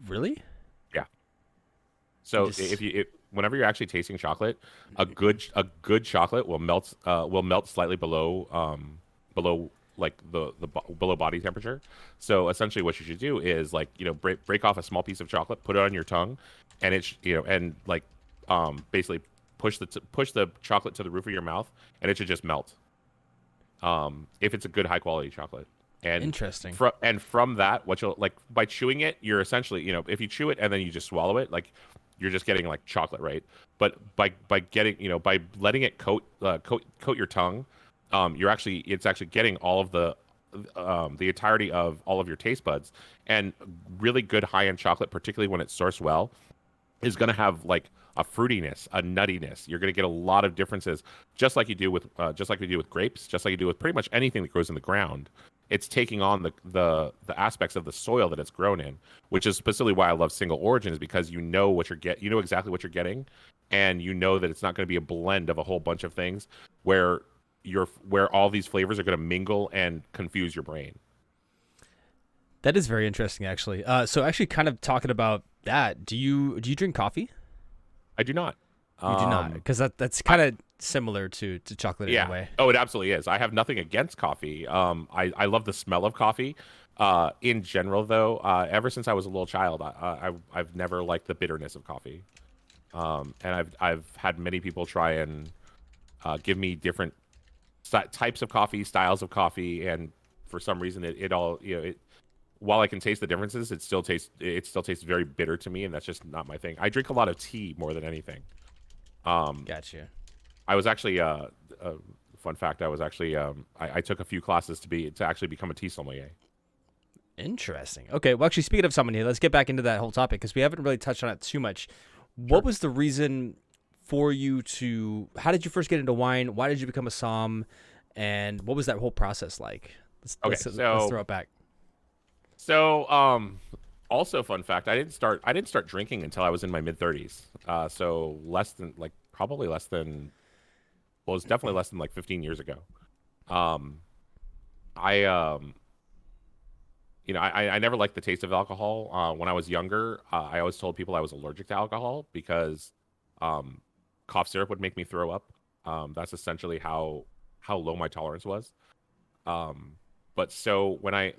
Really? Yeah. So whenever you're actually tasting chocolate, a good chocolate will melt slightly below like below body temperature. So essentially, what you should do is break off a small piece of chocolate, put it on your tongue, and basically push the chocolate to the roof of your mouth, and it should just melt. If it's a good high quality chocolate. And interesting. From that, what you'll by chewing it, you're essentially, if you chew it and then you just swallow it, like you're just getting like chocolate, right? But by by letting it coat your tongue, it's actually getting all of the entirety of all of your taste buds. And really good high end chocolate, particularly when it's sourced well, is going to have like a fruitiness, a nuttiness. You're going to get a lot of differences, just like we do with grapes, just like you do with pretty much anything that grows in the ground. It's taking on the aspects of the soil that it's grown in, which is specifically why I love single origin, is because you know exactly what you're getting, and you know that it's not going to be a blend of a whole bunch of things where all these flavors are going to mingle and confuse your brain. That is very interesting, actually. So actually, kind of talking about that, do you drink coffee? I do not. You do not, because that's kind of similar to chocolate in a way. Oh, it absolutely is. I have nothing against coffee. I love the smell of coffee. In general, though, ever since I was a little child, I've never liked the bitterness of coffee. And I've had many people try and give me different types of coffee, styles of coffee, and for some reason while I can taste the differences, it still tastes very bitter to me, and that's just not my thing. I drink a lot of tea more than anything. Gotcha. I was actually fun fact. I was actually I took a few classes to actually become a tea sommelier. Interesting. Okay. Well, actually, speaking of sommelier, let's get back into that whole topic because we haven't really touched on it too much. What was the reason for you how did you first get into wine? Why did you become a somm? And what was that whole process like? Let's throw it back. So, also fun fact, I didn't start drinking until I was in my mid-30s. So it's definitely less than like 15 years ago. you know, I never liked the taste of alcohol. When I was younger, I always told people I was allergic to alcohol because um, cough syrup would make me throw up. That's essentially how low my tolerance was. Um, but so when I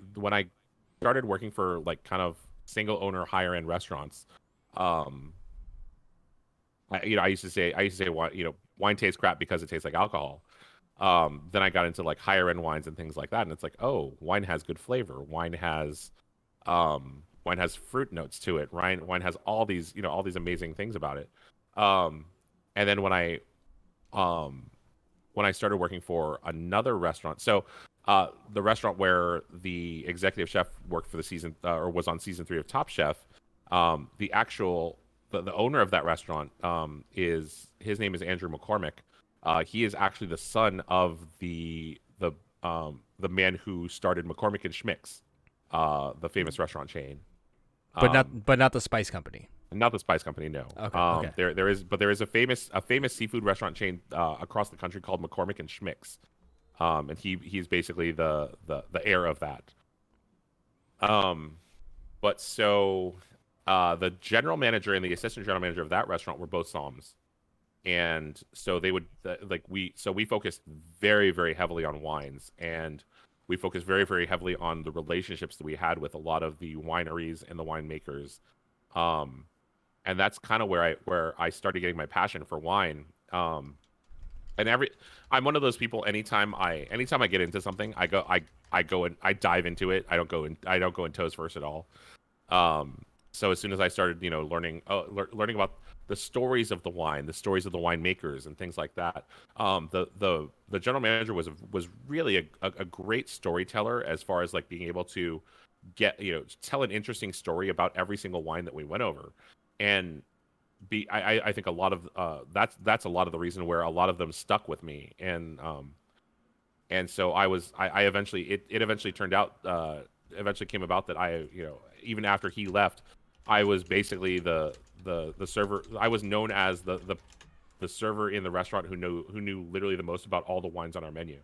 started working for like kind of single owner higher end restaurants, um, I used to say wine tastes crap because it tastes like alcohol. Then I got into like higher end wines and things like that, and it's like, oh, wine has good flavor. Wine has fruit notes to it. Wine has all these amazing things about it. Um, and then um, when I started working for another restaurant, so the restaurant where the executive chef worked for the season or was on season 3 of Top Chef, the owner of that restaurant is his name is Andrew McCormick. He is actually the son of the man who started McCormick and Schmick's, the famous restaurant chain. But not the spice company. Not the spice company, no. Okay. Okay. There is a famous seafood restaurant chain across the country called McCormick and Schmick's, and he's basically the heir of that. But so the general manager and the assistant general manager of that restaurant were both Somms, and so they would we focused very very heavily on wines, and we focused very very heavily on the relationships that we had with a lot of the wineries and the winemakers. And that's kind of where I started getting my passion for wine. I'm one of those people. Anytime I get into something, I go and I dive into it. I don't go in toes first at all. So as soon as I started, learning about the stories of the wine, the stories of the winemakers, and things like that, the general manager was really a great storyteller as far as like being able to tell an interesting story about every single wine that we went over. And I think a lot of that's a lot of the reason where a lot of them stuck with me, and so I eventually it eventually turned out eventually came about that even after he left, I was basically the server. I was known as the server in the restaurant who knew literally the most about all the wines on our menu.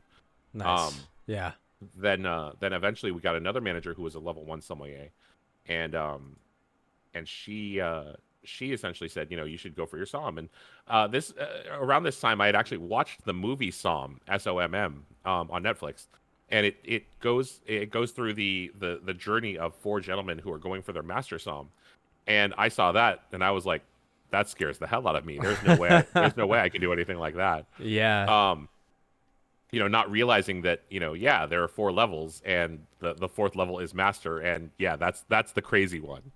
Nice. Yeah. Then eventually we got another manager who was a level 1 sommelier, and she essentially said, you should go for your Somm. And around this time, I had actually watched the movie Somm, SOMM, on Netflix, and it goes through the journey of 4 gentlemen who are going for their master Somm, and I saw that, and I was like, that scares the hell out of me. There's no way I can do anything like that. Yeah. Not realizing that there are 4 levels, and the 4th level is master, and that's the crazy one.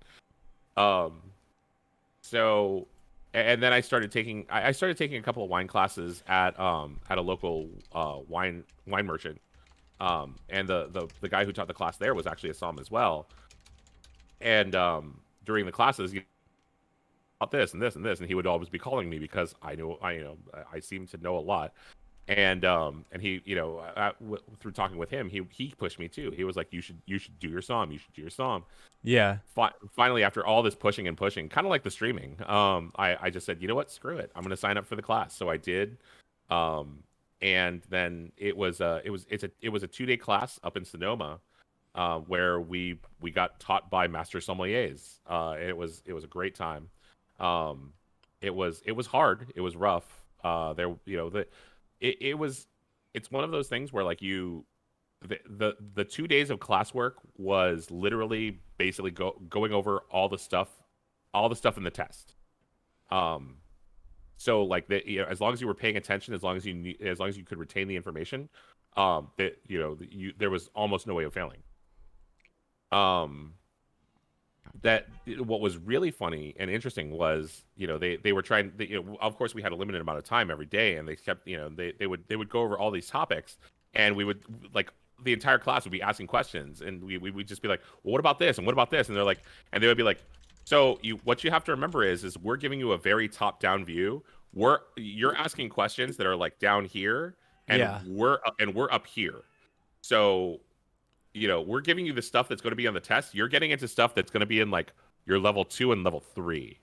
So, and then I started taking a couple of wine classes at a local wine merchant, and the guy who taught the class there was actually a Somm as well. And during the classes, about this and this and this, and he would always be calling me because I seem to know a lot. And he, through talking with him, he pushed me too. He was like, you should do your Somm. You should do your Somm. Yeah. Finally, after all this pushing and pushing, kind of like the streaming, I just said, you know what, screw it. I'm going to sign up for the class. So I did. And then it was a 2-day class up in Sonoma, where we got taught by master sommeliers. It was a great time. It was hard. It was rough. It's one of those things where like the 2 days of classwork was literally basically going over all the stuff in the test. So like as long as you were paying attention, as long as you could retain the information, there was almost no way of failing. That what was really funny and interesting was, they were trying, of course we had a limited amount of time every day, and they kept, they would go over all these topics, and we would like the entire class would be asking questions, and we would just be like, well, what about this? And what about this? And they're like, and they would be like, so what you have to remember is we're giving you a very top down view. You're asking questions that are like down here, and we're up here. So, we're giving you the stuff that's going to be on the test. You're getting into stuff that's going to be in like your level 2 and level 3.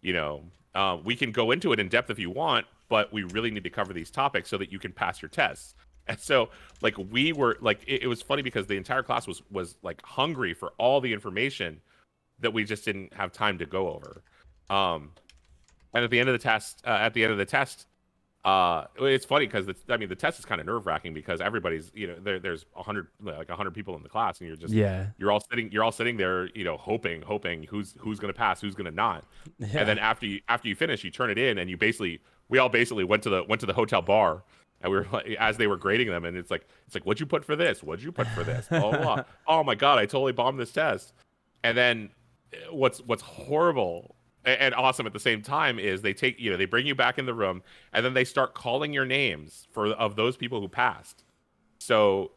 We can go into it in depth if you want, but we really need to cover these topics so that you can pass your tests. And so like we were like it was funny because the entire class was like hungry for all the information that we just didn't have time to go over. And at the end of the test, it's funny because the test is kind of nerve wracking because everybody's, there's 100 people in the class, and you're all sitting there, hoping who's going to pass, who's going to not. Yeah. And then after you finish, you turn it in, and we all basically went to the hotel bar, and we were like, as they were grading them, and it's like what'd you put for this? What'd you put for this? Blah, blah, blah. Oh my God, I totally bombed this test. And then what's horrible and awesome at the same time is they bring you back in the room, and then they start calling your names of those people who passed. So,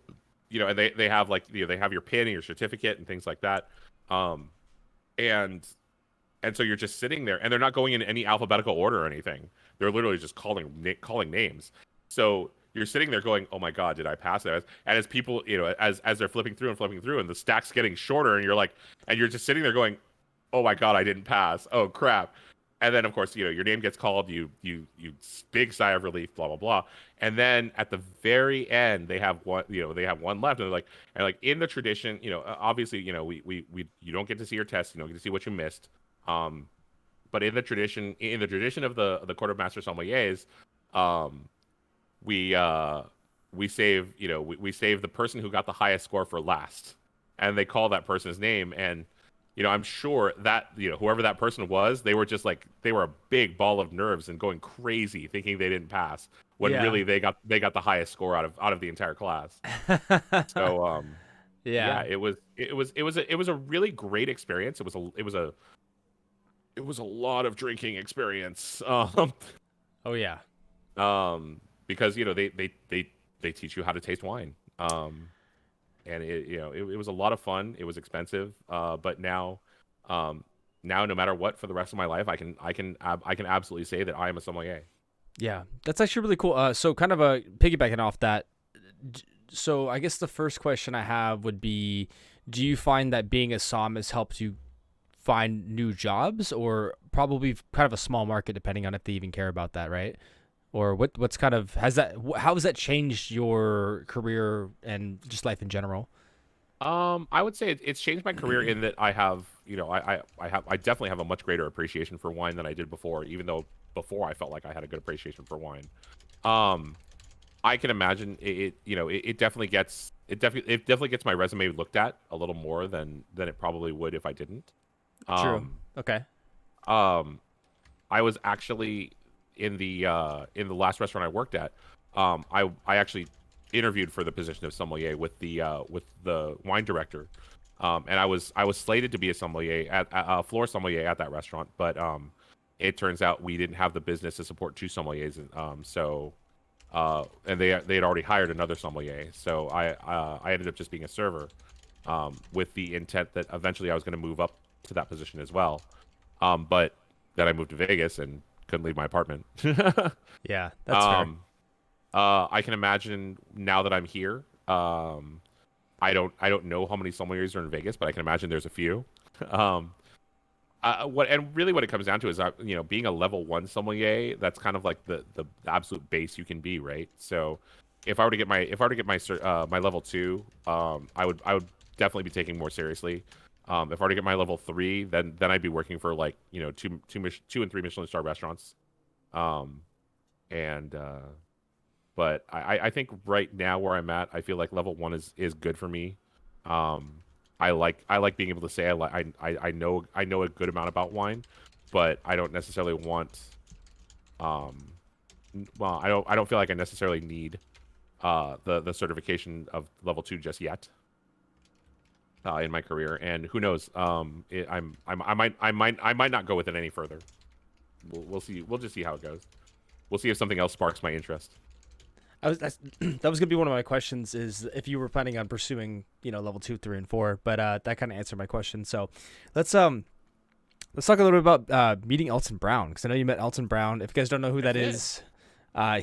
and they have they have your pin and your certificate and things like that. And so you're just sitting there, and they're not going in any alphabetical order or anything. They're literally just calling names. So you're sitting there going, "Oh my God, did I pass it?" And as people, as they're flipping through, and the stack's getting shorter, and you're just sitting there going, "Oh my God, I didn't pass. Oh crap." And then of course, your name gets called, you big sigh of relief, blah blah blah. And then at the very end, they have one left, and they're like in the tradition, obviously, we you don't get to see your test, you don't get to see what you missed. But in the tradition of the Court of Master Sommeliers, we save the person who got the highest score for last, and they call that person's name. And I'm sure that whoever that person was, they were just like, they were a big ball of nerves and going crazy thinking they didn't pass, when really they got the highest score out of the entire class. So it was a really great experience. It was a lot of drinking experience. Oh yeah. Because they teach you how to taste wine. And it was a lot of fun. It was expensive, but now no matter what, for the rest of my life, I can absolutely say that I am a sommelier. Yeah, that's actually really cool. So kind of piggybacking off that. So I guess the first question I have would be, do you find that being a somm has helped you find new jobs, or probably kind of a small market, depending on if they even care about that, right? Or what's kind of, how has that changed your career and just life in general? I would say it's changed my career in that I have, I definitely have a much greater appreciation for wine than I did before, even though before I felt like I had a good appreciation for wine. I can imagine it definitely gets my resume looked at a little more than it probably would if I didn't. True. Okay. I was actually in the last restaurant I worked at. I actually interviewed for the position of sommelier with the wine director, and I was slated to be a sommelier at a floor sommelier at that restaurant, but it turns out we didn't have the business to support two sommeliers, and they had already hired another sommelier, so I ended up just being a server, with the intent that eventually I was going to move up to that position as well, but then I moved to Vegas and couldn't leave my apartment. Yeah, that's fair. I can imagine now that I'm here. I don't know how many sommeliers are in Vegas, but I can imagine there's a few. What it comes down to is being a level 1 sommelier. That's kind of like the absolute base you can be, right? So if I were to get my my level 2, I would definitely be taking more seriously. If I were to get my level 3, then I'd be working for 2 and 3 Michelin star restaurants. But I think right now where I'm at, I feel like level 1 is good for me. I like being able to say I know a good amount about wine, but I don't necessarily want. I don't feel like I necessarily need the certification of level 2 just yet. In my career, and who knows? I might not go with it any further. We'll see. We'll just see how it goes. We'll see if something else sparks my interest. That was gonna be one of my questions, is if you were planning on pursuing level 2, 3, and 4, but that kind of answered my question. So let's talk a little bit about meeting Elton Brown, because I know you met Elton Brown. If you guys don't know who that is,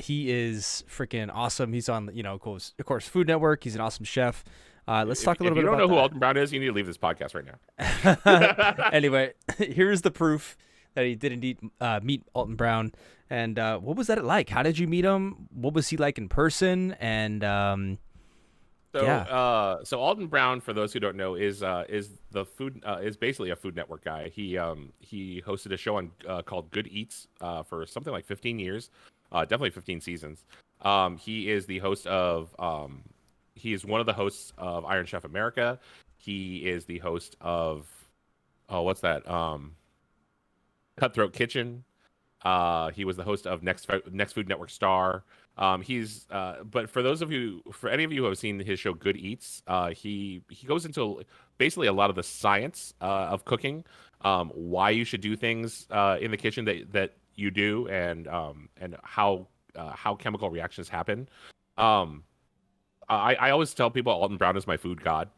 he is freaking awesome. He's on of course Food Network. He's an awesome chef. Let's talk a little bit about that. If you don't know who Elton Brown is, you need to leave this podcast right now. Anyway, here's the proof that he didn't meet Alton Brown. And what was that like? How did you meet him? What was he like in person? And yeah, So Alton Brown, for those who don't know, is the food is basically a Food Network guy. He hosted a show on called Good Eats for something like 15 years, definitely 15 seasons. He is the host of he is one of the hosts of Iron Chef America. He is the host of what's that? Cutthroat Kitchen. He was the host of Next Food Network Star. But for any of you who have seen his show Good Eats, he goes into basically a lot of the science of cooking, why you should do things in the kitchen that you do, and how chemical reactions happen. I always tell people Alton Brown is my food god.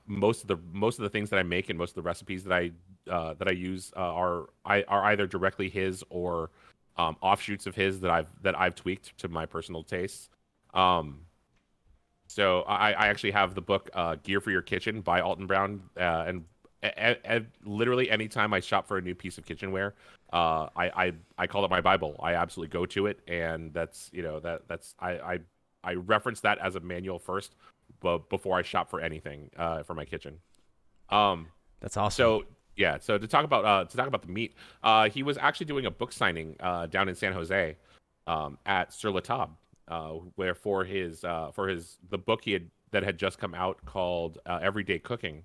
Most of the things that I make and most of the recipes that I use are either directly his or offshoots of his that I've tweaked to my personal tastes. So I actually have the book Gear for Your Kitchen by Alton Brown, and literally anytime I shop for a new piece of kitchenware, I call it my Bible. I absolutely go to it, and that's I reference that as a manual first, but before I shop for anything for my kitchen. that's awesome. So yeah, so to talk about the meat, he was actually doing a book signing down in San Jose at Sur La Table, where for the book that had just come out called Everyday Cooking.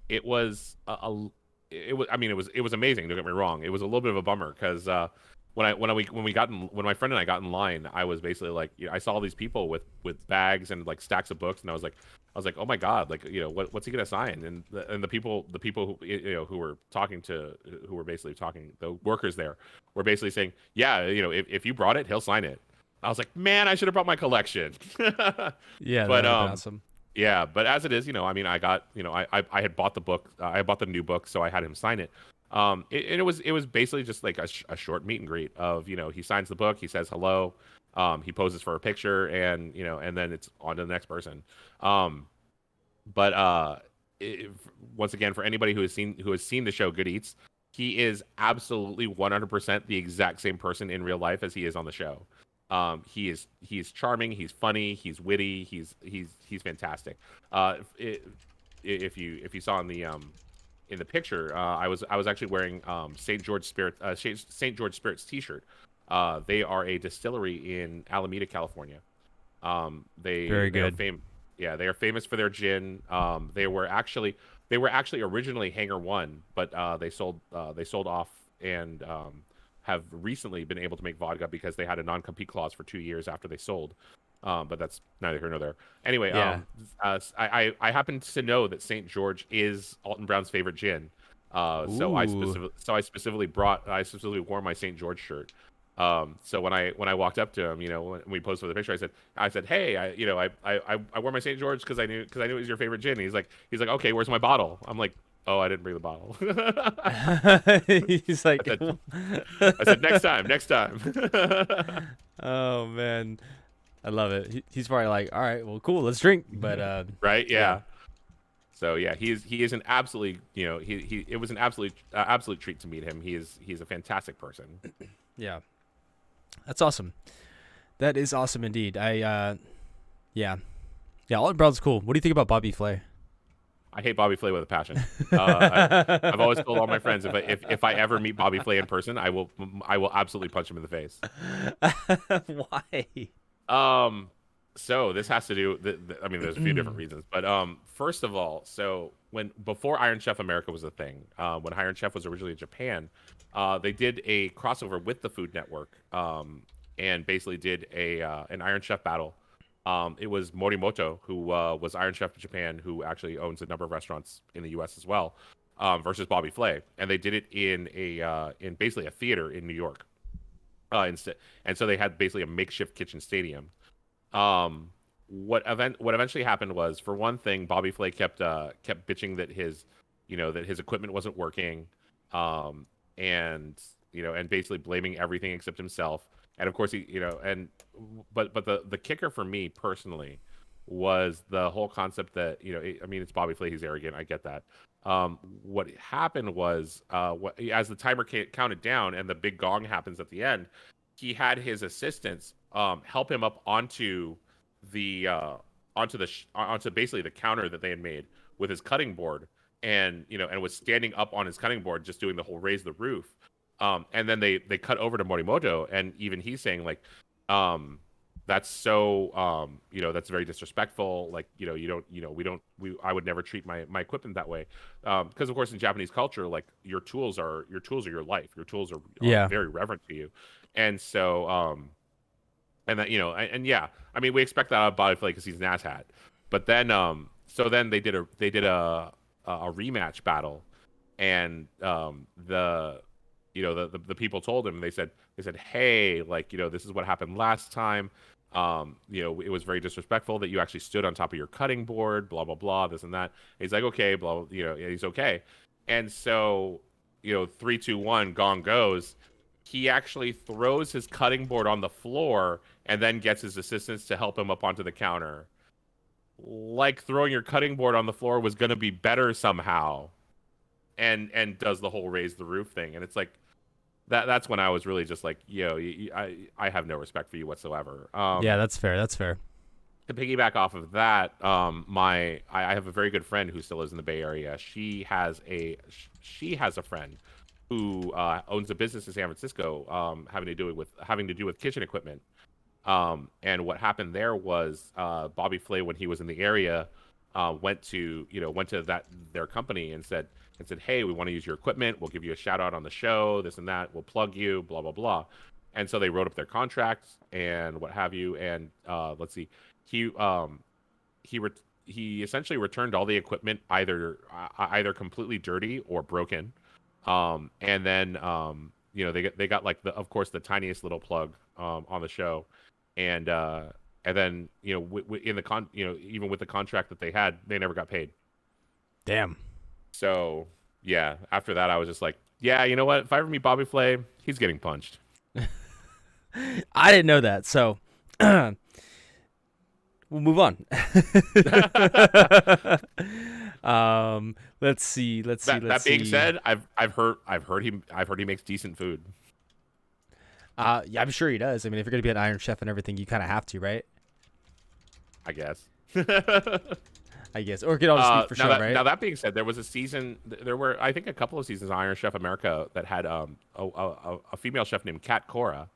It was it was amazing. Don't get me wrong. It was a little bit of a bummer because when my friend and I got in line, I was basically like, I saw all these people with bags and like stacks of books, and I was like, oh my god, like, what's he gonna sign? And the people who who were basically talking, the workers there were basically saying, yeah, if you brought it, he'll sign it. I was like, man, I should have brought my collection. Yeah, but awesome. yeah, but as it is, I got, I had bought the book, I bought the new book, so I had him sign it. It was basically just like a short meet and greet of, he signs the book, he says hello, he poses for a picture, and and then it's on to the next person. Once again, for anybody who has seen the show Good Eats, he is absolutely 100% the exact same person in real life as he is on the show. He's charming, he's funny, he's witty, he's fantastic. If you saw in the picture, I was actually wearing St. George Spirits t-shirt. They are a distillery in Alameda, California. Very good. They are famous for their gin. They were actually originally Hangar One, but they sold off and have recently been able to make vodka because they had a non-compete clause for 2 years after they sold. But that's neither here nor there. Anyway, Yeah. I happen to know that St. George is Alton Brown's favorite gin. So I specifically wore my St. George shirt. So when I walked up to him, when we posed for the picture, I said, hey, I wore my St. George because I knew it was your favorite gin. He's like, okay, where's my bottle? I'm like, oh, I didn't bring the bottle. He's like, I said next time. Oh man, I love it. He's probably like, all right, well, cool, let's drink. But right, yeah. So yeah, he is an absolutely, it was an absolute treat to meet him. He's a fantastic person. Yeah, that's awesome. That is awesome indeed. Yeah, Alton Brown's cool. What do you think about Bobby Flay? I hate Bobby Flay with a passion. I've always told all my friends if I ever meet Bobby Flay in person, I will absolutely punch him in the face. Why? So this has to do. There's a few different reasons, but first of all, so before Iron Chef America was a thing, when Iron Chef was originally in Japan, they did a crossover with the Food Network, and basically did an Iron Chef battle. It was Morimoto, who was Iron Chef in Japan, who actually owns a number of restaurants in the U.S. as well, versus Bobby Flay, and they did it in basically a theater in New York, instead. And so they had basically a makeshift kitchen stadium. What eventually happened was, for one thing, Bobby Flay kept bitching that his equipment wasn't working, and basically blaming everything except himself. And of course but the kicker for me personally was the whole concept that, it's Bobby Flay, he's arrogant, I get that. What happened was, as the timer counted down and the big gong happens at the end, he had his assistants help him up the onto basically the counter that they had made with his cutting board, and and was standing up on his cutting board just doing the whole raise the roof. And then they cut over to Morimoto, and even he's saying like, that's so that's very disrespectful. Like, you don't, I would never treat my equipment that way, because of course in Japanese culture, like, your tools are your life. Your tools are Yeah. very reverent to you. And so and that, and yeah, I mean, we expect that out of Bobby Flay because he's an asshat. But then so then they did a rematch battle, and the people told him, they said, hey, like, this is what happened last time. It was very disrespectful that you actually stood on top of your cutting board, blah blah blah, this and that. And he's like, okay, blah, he's okay. And so 3, 2, 1, gong goes. He actually throws his cutting board on the floor and then gets his assistants to help him up onto the counter. Like throwing your cutting board on the floor was going to be better somehow. And does the whole raise the roof thing. And it's like, that's when I was really just like, I have no respect for you whatsoever. Yeah, that's fair. That's fair. To piggyback off of that, I have a very good friend who still lives in the Bay Area. She has a friend who owns a business in San Francisco, having to do with kitchen equipment. And what happened there was, Bobby Flay, when he was in the area, went to their company and said, hey, we want to use your equipment. We'll give you a shout out on the show, this and that. We'll plug you, blah, blah, blah. And so they wrote up their contracts and what have you. And let's see, he essentially returned all the equipment either completely dirty or broken. And then they got like of course the tiniest little plug on the show. And then in the even with the contract that they had, they never got paid. Damn. So yeah, after that I was just like, yeah, you know what? If I ever meet Bobby Flay, he's getting punched. I didn't know that, so we'll move on. Let's see. That being said, I've heard he makes decent food. Yeah, I'm sure he does. I mean, if you're gonna be an Iron Chef and everything, you kind of have to, right? I guess. Or it could all just be for show, right? Now that being said, there was a season. There were, I think, a couple of seasons of Iron Chef America that had a female chef named Kat Cora,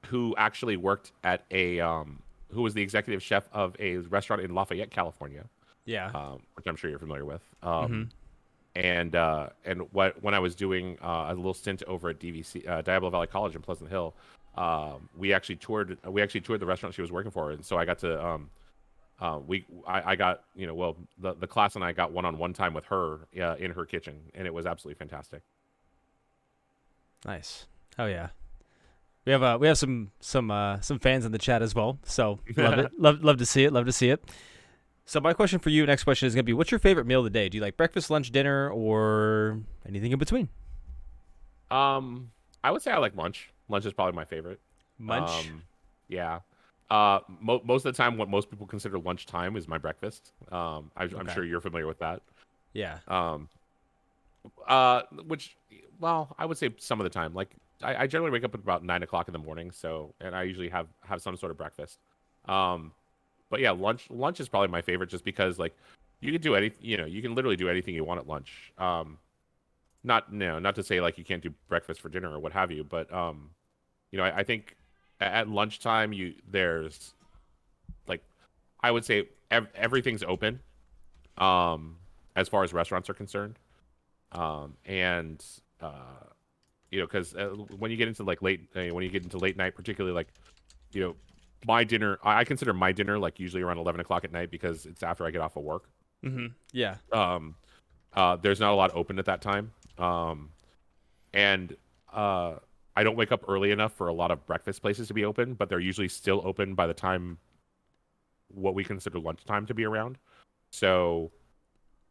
who actually worked at who was the executive chef of a restaurant in Lafayette, California. Yeah. Which I'm sure you're familiar with. Mm-hmm. And when I was doing a little stint over at DVC, Diablo Valley College in Pleasant Hill, we actually toured the restaurant she was working for, and so I got to I got the class and I got one-on-one time with her in her kitchen, and it was absolutely fantastic. Nice. Oh yeah. We have some fans in the chat as well, so love it. love to see it. So my question for you, next question, is gonna be, what's your favorite meal of the day? Do you like breakfast, lunch, dinner, or anything in between? I would say I like lunch. Lunch is probably my favorite. Lunch. Yeah. Most of the time, what most people consider lunchtime is my breakfast. I'm sure you're familiar with that. Yeah. Which, well, I would say some of the time. Like, I generally wake up at about 9 o'clock in the morning, and I usually have some sort of breakfast. But yeah, lunch is probably my favorite, just because like you can do anything. You can literally do anything you want at lunch. Not to say like you can't do breakfast for dinner or what have you, but I think at lunchtime there's like, I would say everything's open, as far as restaurants are concerned, and because when you get into like late night, particularly like my dinner, I consider my dinner like usually around 11 o'clock at night, because it's after I get off of work. Mm-hmm. Yeah. There's not a lot open at that time, and I don't wake up early enough for a lot of breakfast places to be open, but they're usually still open by the time what we consider lunchtime to be around. So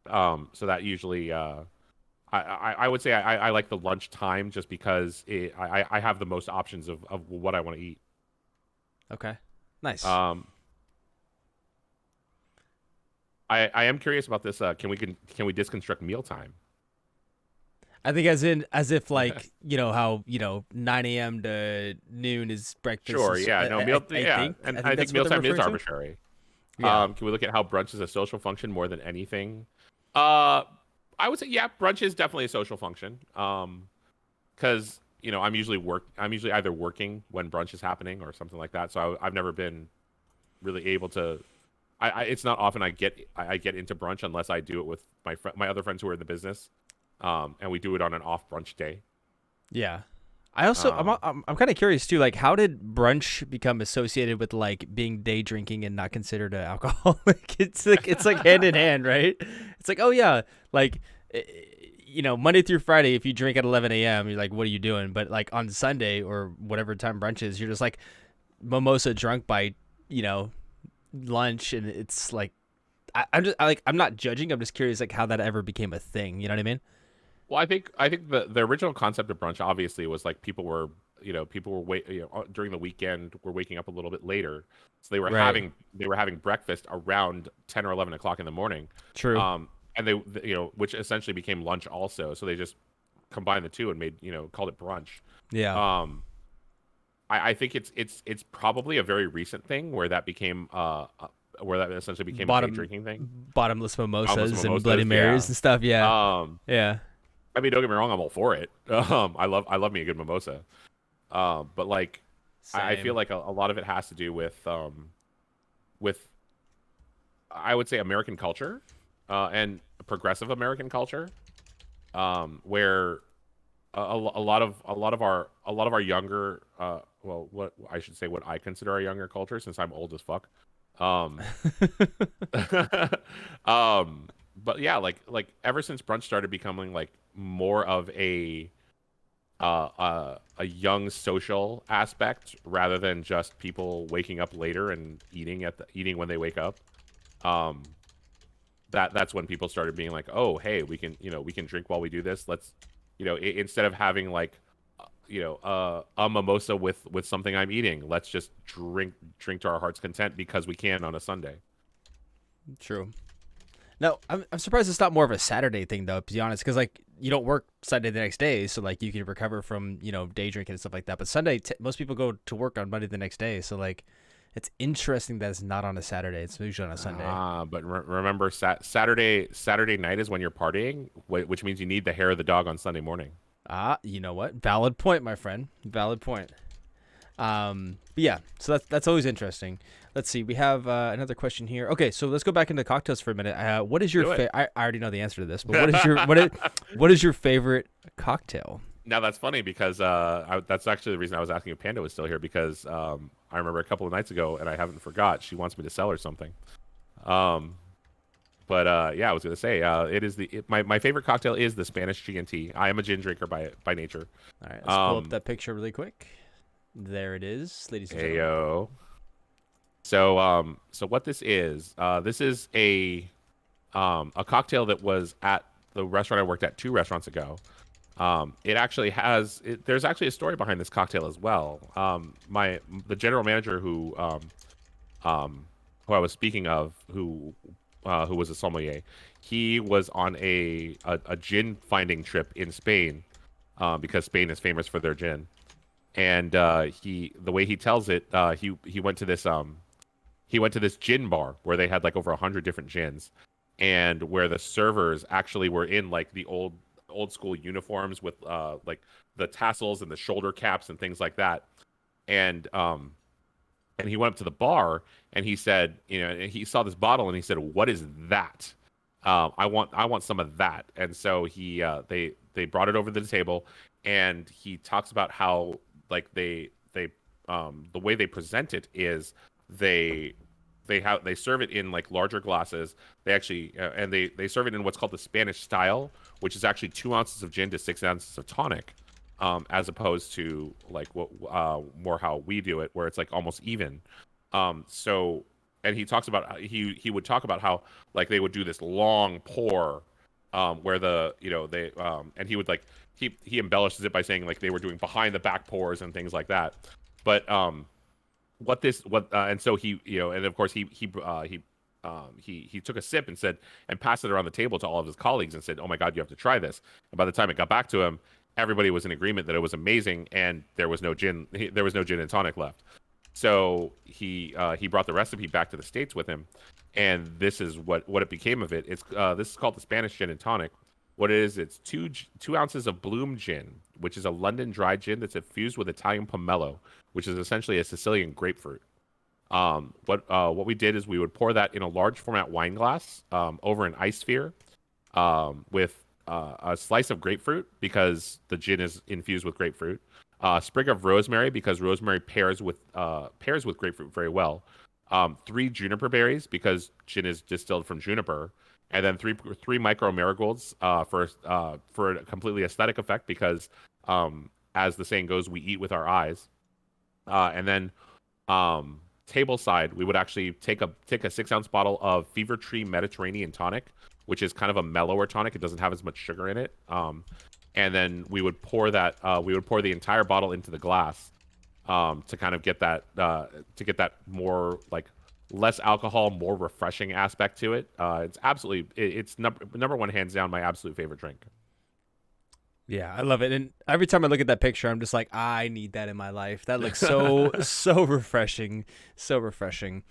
that usually, I would say I like the lunchtime, just because I have the most options of what I want to eat. Okay. Nice. I am curious about this. Can we deconstruct mealtime? I think as if like how 9 a.m. to noon is breakfast. Sure, yeah, no meal. Yeah, and I I think think that's what they're mealtime is referring to. arbitrary. Yeah. Can we look at how brunch is a social function more than anything? Uh, I would say yeah, brunch is definitely a social function. Because I'm usually either working when brunch is happening or something like that. So I've never been really able to. It's not often I get into brunch unless I do it with my other friends who are in the business, and we do it on an off brunch day. Yeah. I also I'm kind of curious too, like how did brunch become associated with like being day drinking and not considered an alcoholic? It's like hand in hand, right? It's like, oh yeah, like Monday through Friday, if you drink at 11 a.m., you're like, what are you doing? But like on Sunday or whatever time brunch is, you're just like mimosa drunk by lunch, and it's like I'm not judging. I'm just curious like how that ever became a thing. You know what I mean? Well, I think the original concept of brunch obviously was like people were during the weekend were waking up a little bit later, so they were Right. having breakfast around 10 or 11 o'clock in the morning. True. And they which essentially became lunch also. So they just combined the two and made called it brunch. Yeah. I think it's probably a very recent thing where that became where that essentially became a day drinking thing. Bottomless mimosas and mimosas, Bloody Marys yeah. and stuff. Yeah. Yeah. I mean, don't get me wrong, I'm all for it. I love me a good mimosa. But like, I feel Same. like a lot of it has to do with I would say American culture, and progressive American culture, where a lot of our younger, well, what I should say, what I consider our younger culture, since I'm old as fuck. Um, but yeah, like ever since brunch started becoming like more of a young social aspect rather than just people waking up later and eating when they wake up. That's when people started being like, oh, hey, we can drink while we do this. Let's, instead of having like, a mimosa with something I'm eating, let's just drink to our heart's content because we can on a Sunday. True. No, I'm surprised it's not more of a Saturday thing though, to be honest, because like you don't work Sunday the next day, so like you can recover from day drinking and stuff like that. But Sunday, most people go to work on Monday the next day, so like it's interesting that it's not on a Saturday. It's usually on a Sunday. But remember, Saturday night is when you're partying, which means you need the hair of the dog on Sunday morning. You know what? Valid point, my friend. Valid point. But yeah, so that's always interesting. Let's see. We have another question here. Okay, so let's go back into cocktails for a minute. What is your I already know the answer to this, but what is your what is your favorite cocktail? Now that's funny because that's actually the reason I was asking if Panda was still here, because I remember a couple of nights ago, and I haven't forgot, she wants me to sell her something. But yeah, I was gonna say my favorite cocktail is the Spanish G&T. I am a gin drinker by nature. All right, let's pull up that picture really quick. There it is, ladies and gentlemen. Heyo. So what this is a cocktail that was at the restaurant I worked at 2 restaurants ago. It actually there's actually a story behind this cocktail as well. The general manager who I was speaking of, who was a sommelier, he was on a gin finding trip in Spain, because Spain is famous for their gin. And the way he tells it, he went to this gin bar where they had like over 100 different gins, and where the servers actually were in like the old school uniforms with like the tassels and the shoulder caps and things like that. And he went up to the bar and he said, he saw this bottle and he said, "What is that? I want some of that." And so they brought it over to the table, and he talks about how like the way they present it is they serve it in like larger glasses. They actually and they serve it in what's called the Spanish style, which is actually 2 ounces of gin to 6 ounces of tonic, as opposed to like what more how we do it, where it's like almost even. So, and he talks about he would talk about how like they would do this long pour, where they and he would like he embellishes it by saying like they were doing behind the back pours and things like that. But and so he and of course he he took a sip and said, and passed it around the table to all of his colleagues and said, "Oh my God, you have to try this." And by the time it got back to him, everybody was in agreement that it was amazing, and there was no gin and tonic left. So he brought the recipe back to the States with him, and this is what it became of it. This is called the Spanish gin and tonic. What it is, it's 2 ounces of Bloom gin, which is a London dry gin that's infused with Italian pomelo, which is essentially a Sicilian grapefruit. What we did is we would pour that in a large format wine glass over an ice sphere with a slice of grapefruit, because the gin is infused with grapefruit. A sprig of rosemary, because rosemary pairs with grapefruit very well. 3 juniper berries, because gin is distilled from juniper, and then three micro marigolds for a completely aesthetic effect, because as the saying goes, we eat with our eyes. And then table side, we would actually take a 6-ounce bottle of Fever Tree Mediterranean tonic, which is kind of a mellower tonic. It doesn't have as much sugar in it. And then we would pour the entire bottle into the glass to kind of get that more like less alcohol, more refreshing aspect to it. It's number one, hands down, my absolute favorite drink. Yeah, I love it. And every time I look at that picture, I'm just like, I need that in my life. That looks so so refreshing, so refreshing.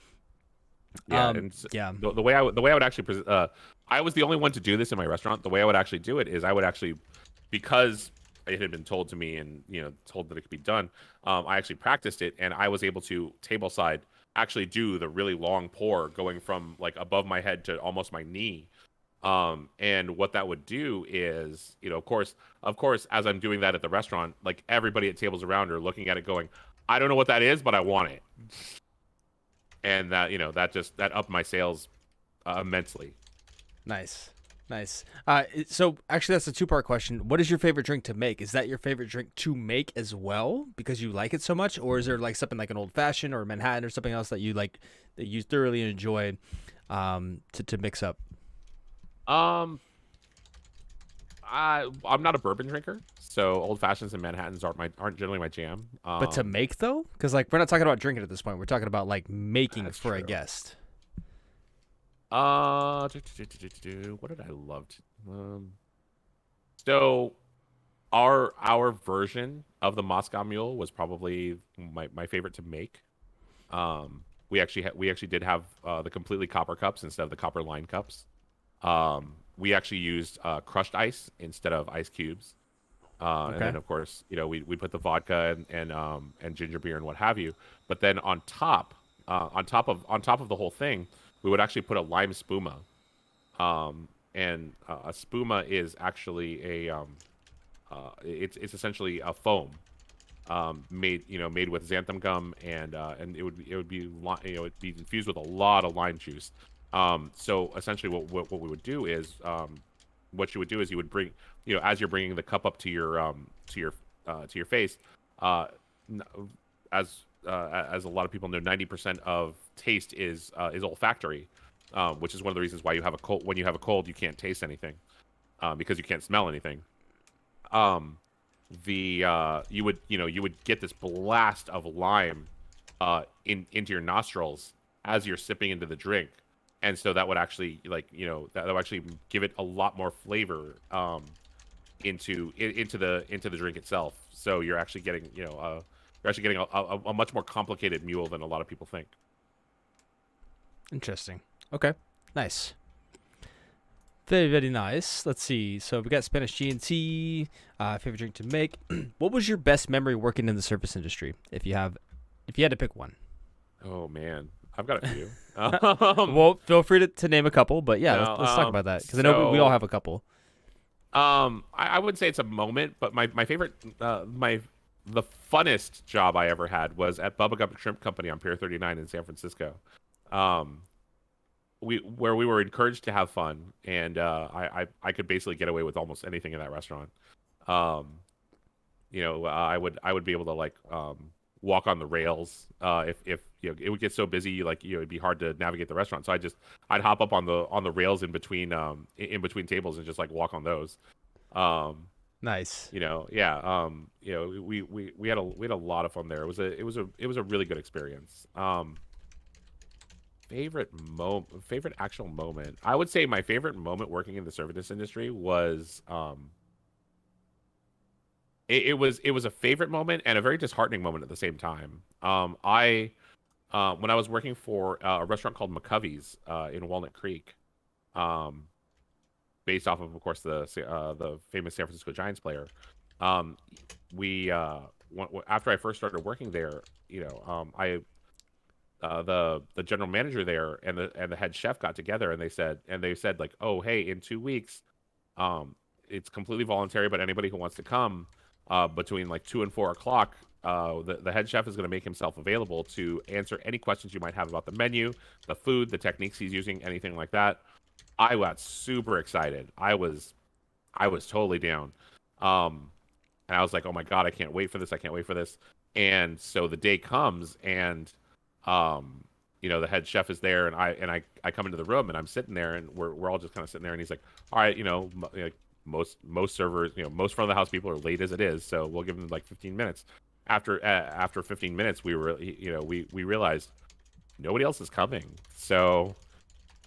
Yeah, the way I would actually present, I was the only one to do this in my restaurant. The way I would actually do it is I would actually, because it had been told to me and told that it could be done, I actually practiced it, and I was able to tableside actually do the really long pour going from like above my head to almost my knee. And what that would do is, of course, as I'm doing that at the restaurant, like everybody at tables around are looking at it going, I don't know what that is, but I want it. And that, that upped my sales immensely. Nice. So actually that's a 2-part question. What is your favorite drink to make? Is that your favorite drink to make as well because you like it so much? Or is there like something like an old fashioned or a Manhattan or something else that you like, that you thoroughly enjoy to mix up? I'm not a bourbon drinker, so old fashions and Manhattans aren't generally my jam. But to make though, because like we're not talking about drinking at this point. We're talking about like making for a guest. What did I love? So our version of the Moscow Mule was probably my favorite to make. We actually did have the completely copper cups instead of the copper line cups. We actually used crushed ice instead of ice cubes. Okay. And then of course, we put the vodka and ginger beer and what have you. But then on top of the whole thing, we would actually put a lime spuma. And a spuma is actually it's essentially a foam made with xanthan gum, and it would be infused with a lot of lime juice. So essentially what we would do is what you would do is you would bring, as you're bringing the cup up to your face, as a lot of people know, 90% of taste is olfactory, which is one of the reasons why you have a cold. When you have a cold, you can't taste anything, because you can't smell anything. You would get this blast of lime into your nostrils as you're sipping into the drink. And so that would actually that would actually give it a lot more flavor into the drink itself. So you're actually getting a much more complicated mule than a lot of people think. Interesting. Okay. Nice. Very, very nice. Let's see. So we got Spanish G&T, favorite drink to make. What was your best memory working in the service industry? If you had to pick one. Oh man, I've got a few. Well, feel free to name a couple, but yeah, let's talk about that, because I know we all have a couple. I wouldn't say it's a moment, but my favorite, the funnest job I ever had was at Bubba Gump Shrimp Company on Pier 39 in San Francisco. We were encouraged to have fun, and I could basically get away with almost anything in that restaurant. I would be able to walk on the rails if it would get so busy, it'd be hard to navigate the restaurant. So I'd hop up on the rails in between tables and just walk on those. Nice. We had a lot of fun there. It was a really good experience. favorite actual moment. I would say my favorite moment working in the service industry was it was a favorite moment and a very disheartening moment at the same time. I when I was working for a restaurant called McCovey's in Walnut Creek, um, based off of course, the famous San Francisco Giants player. Um, we after I first started working there, I the general manager there and the head chef got together and they said like, oh hey, in 2 weeks, it's completely voluntary, but anybody who wants to come between like 2 and 4 o'clock, the head chef is going to make himself available to answer any questions you might have about the menu, the food, the techniques he's using, anything like that. I got super excited. I was totally down. And I was like, oh my God, I can't wait for this. I can't wait for this. And so the day comes and, the head chef is there and I come into the room and I'm sitting there and we're all just kind of sitting there and he's like, all right, like most servers, most front of the house people are late as it is. So we'll give them like 15 minutes. After 15 minutes, we realized nobody else is coming. So,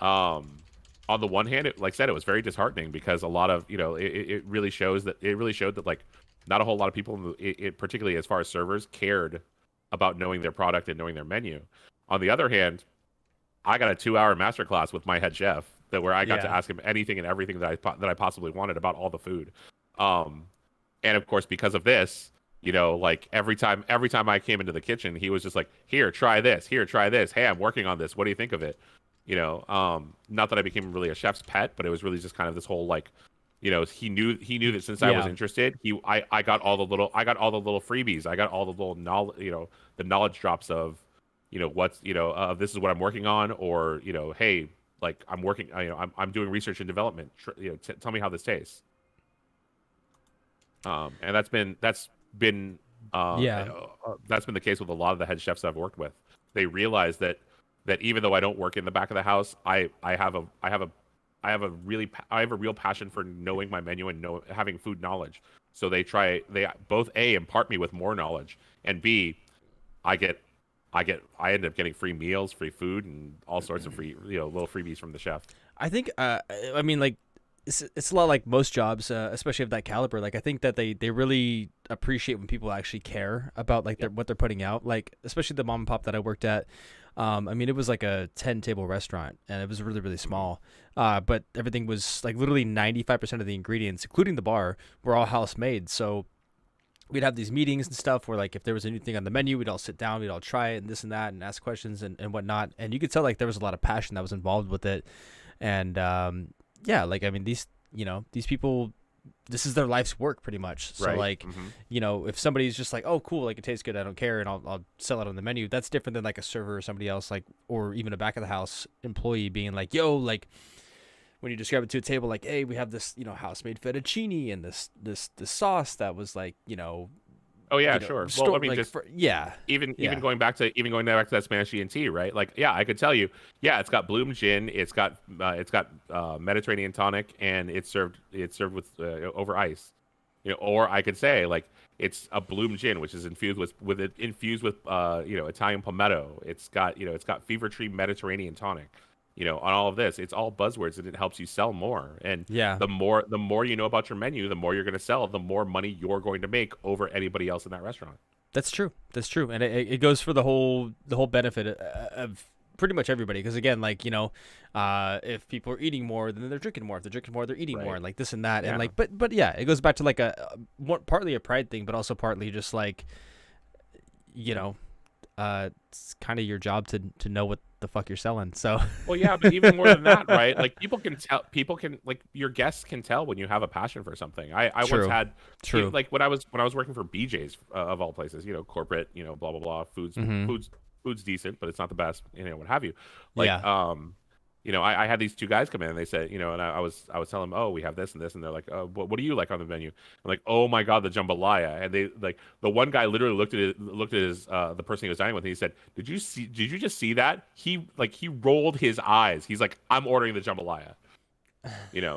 on the one hand, like I said, it was very disheartening because a lot of, it really showed that like not a whole lot of people, particularly as far as servers, cared about knowing their product and knowing their menu. On the other hand, I got a 2-hour masterclass with my head chef where I got to ask him anything and everything that I possibly wanted about all the food. And of course, because of this, like every time I came into the kitchen, he was just like, here, try this. Here, try this. Hey, I'm working on this. What do you think of it? Not that I became really a chef's pet, but it was really just kind of this whole like, he knew that since I was interested, I got all the little freebies. I got all the little knowledge, the knowledge drops of, what's, this is what I'm working on, or, hey, like I'm working, I'm doing research and development. Tell me how this tastes. And that's been that's been the case with a lot of the head chefs I've worked with. They realize that even though I don't work in the back of the house, I have a real passion for knowing my menu and having food knowledge. So they both A, impart me with more knowledge, and B, I end up getting free meals, free food, and all sorts of free, little freebies from the chef. I think, I mean, like, it's a lot like most jobs, especially of that caliber. Like, I think that they really appreciate when people actually care about like what they're putting out. Like, especially the mom and pop that I worked at. I mean, it was like a 10-table restaurant, and it was really, really small. But everything was like literally 95% of the ingredients, including the bar, were all house made. So we'd have these meetings and stuff where like if there was a new thing on the menu, we'd all sit down, we'd all try it and this and that and ask questions and whatnot. And you could tell like there was a lot of passion that was involved with it. And like I mean these people, this is their life's work pretty much. So like, if somebody's just like, oh cool, like it tastes good, I don't care, and I'll sell it on the menu, that's different than like a server or somebody else, like, or even a back of the house employee being like, yo, like when you describe it to a table, like, hey, we have this, house made fettuccine and this sauce that was like, oh yeah, sure. Well, I mean, like, even going back to that Spanish E&T, right? Like, yeah, I could tell you, yeah, it's got bloom gin, it's got Mediterranean tonic, and it's served with over ice, or I could say like it's a bloom gin which is infused with Italian palmetto. It's got fever tree Mediterranean tonic. On all of this, it's all buzzwords, and it helps you sell more. And the more you know about your menu, the more you're going to sell, the more money you're going to make over anybody else in that restaurant. That's true, and it goes for the whole benefit of pretty much everybody. Because again, like if people are eating more, then they're drinking more. If they're drinking more, they're eating more, and like this and that, and like but yeah, it goes back to like partly a pride thing, but also partly just like it's kind of your job to know what the fuck you're selling. So well, yeah, but even more than that, right? Like people can like your guests can tell when you have a passion for something. I once had like when I was working for BJ's of all places, corporate, blah blah blah, food's decent, but it's not the best, what have you. Like I had these two guys come in and they said, and I was telling them, oh, we have this and this, and they're like, what do you like on the menu? I'm like, oh my God, the jambalaya. And they like, the one guy literally looked at his the person he was dining with, and he said, did you just see that? He rolled his eyes. He's like, I'm ordering the jambalaya.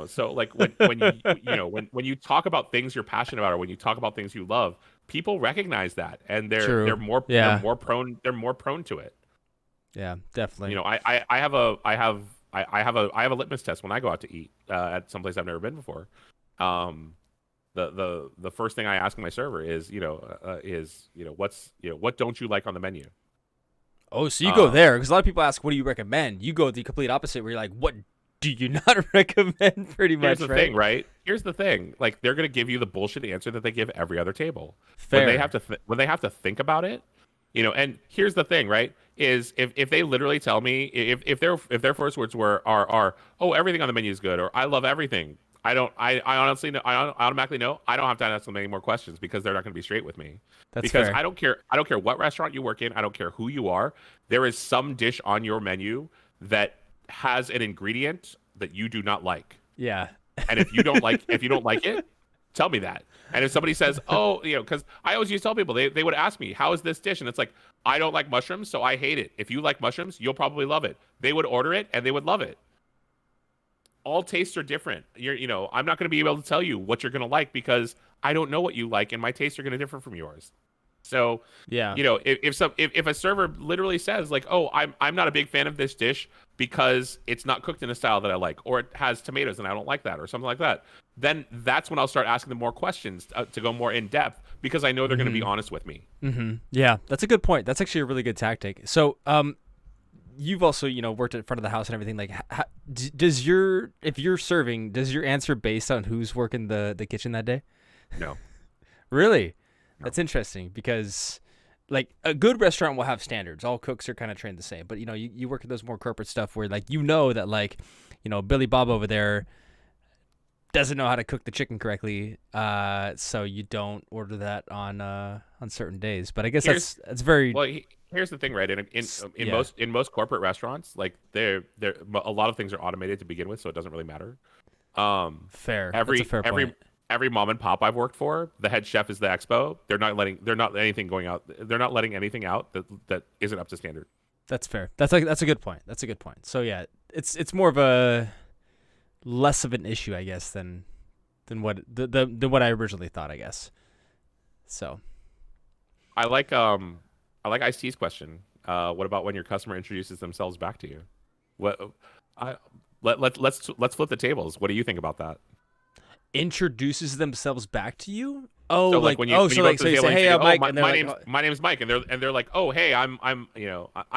So like when you talk about things you're passionate about, or when you talk about things you love, people recognize that, and they're more prone to it. Yeah, definitely. You know, I have a litmus test when I go out to eat at someplace I've never been before. Um, the first thing I ask my server is, what don't you like on the menu? Oh, so you go there, because a lot of people ask, what do you recommend? You go the complete opposite, where you're like, what do you not recommend? Pretty much, Here's the right? thing, right? Here's the thing. Like, they're gonna give you the bullshit answer that they give every other table. Fair. When they have to think about it, and here's the thing, right? Is if they literally tell me, if their first words are oh, everything on the menu is good, or I love everything, I honestly know, I automatically know I don't have to ask them any more questions, because they're not going to be straight with me. That's because fair. I don't care what restaurant you work in, I don't care who you are. There is some dish on your menu that has an ingredient that you do not like. Yeah. And if you don't like it, tell me that. And if somebody says, oh, because I always used to tell people, they would ask me, how is this dish? And it's like, I don't like mushrooms, so I hate it. If you like mushrooms, you'll probably love it. They would order it and they would love it. All tastes are different. I'm not going to be able to tell you what you're going to like, because I don't know what you like, and my tastes are going to differ from yours. So, yeah, if a server literally says like, oh, I'm not a big fan of this dish because it's not cooked in a style that I like, or it has tomatoes and I don't like that, or something like that, then that's when I'll start asking them more questions to go more in depth, because I know they're going to be honest with me. Yeah, that's a good point. That's actually a really good tactic. So, you've also worked in front of the house and everything. Like, if you're serving, does your answer based on who's working the kitchen that day? No. Really? No. That's interesting, because like a good restaurant will have standards. All cooks are kind of trained the same. But you work at those more corporate stuff where like that like Billy Bob over there doesn't know how to cook the chicken correctly, so you don't order that on certain days. But I guess that's very well. Here's the thing, right? In most corporate restaurants, like they're a lot of things are automated to begin with, so it doesn't really matter. Fair. That's a fair point. Every mom and pop I've worked for, the head chef is the expo. They're not letting anything out that isn't up to standard. That's fair. That's a good point. That's a good point. So yeah, it's more of a less of an issue, I guess, than what what I originally thought, I guess. So I like Ice-T's question. What about when your customer introduces themselves back to you? Let's flip the tables. What do you think about that? Introduces themselves back to you? Oh, so like when you say, hey, I'm Mike, my name's Mike, and they're like, oh, hey, I'm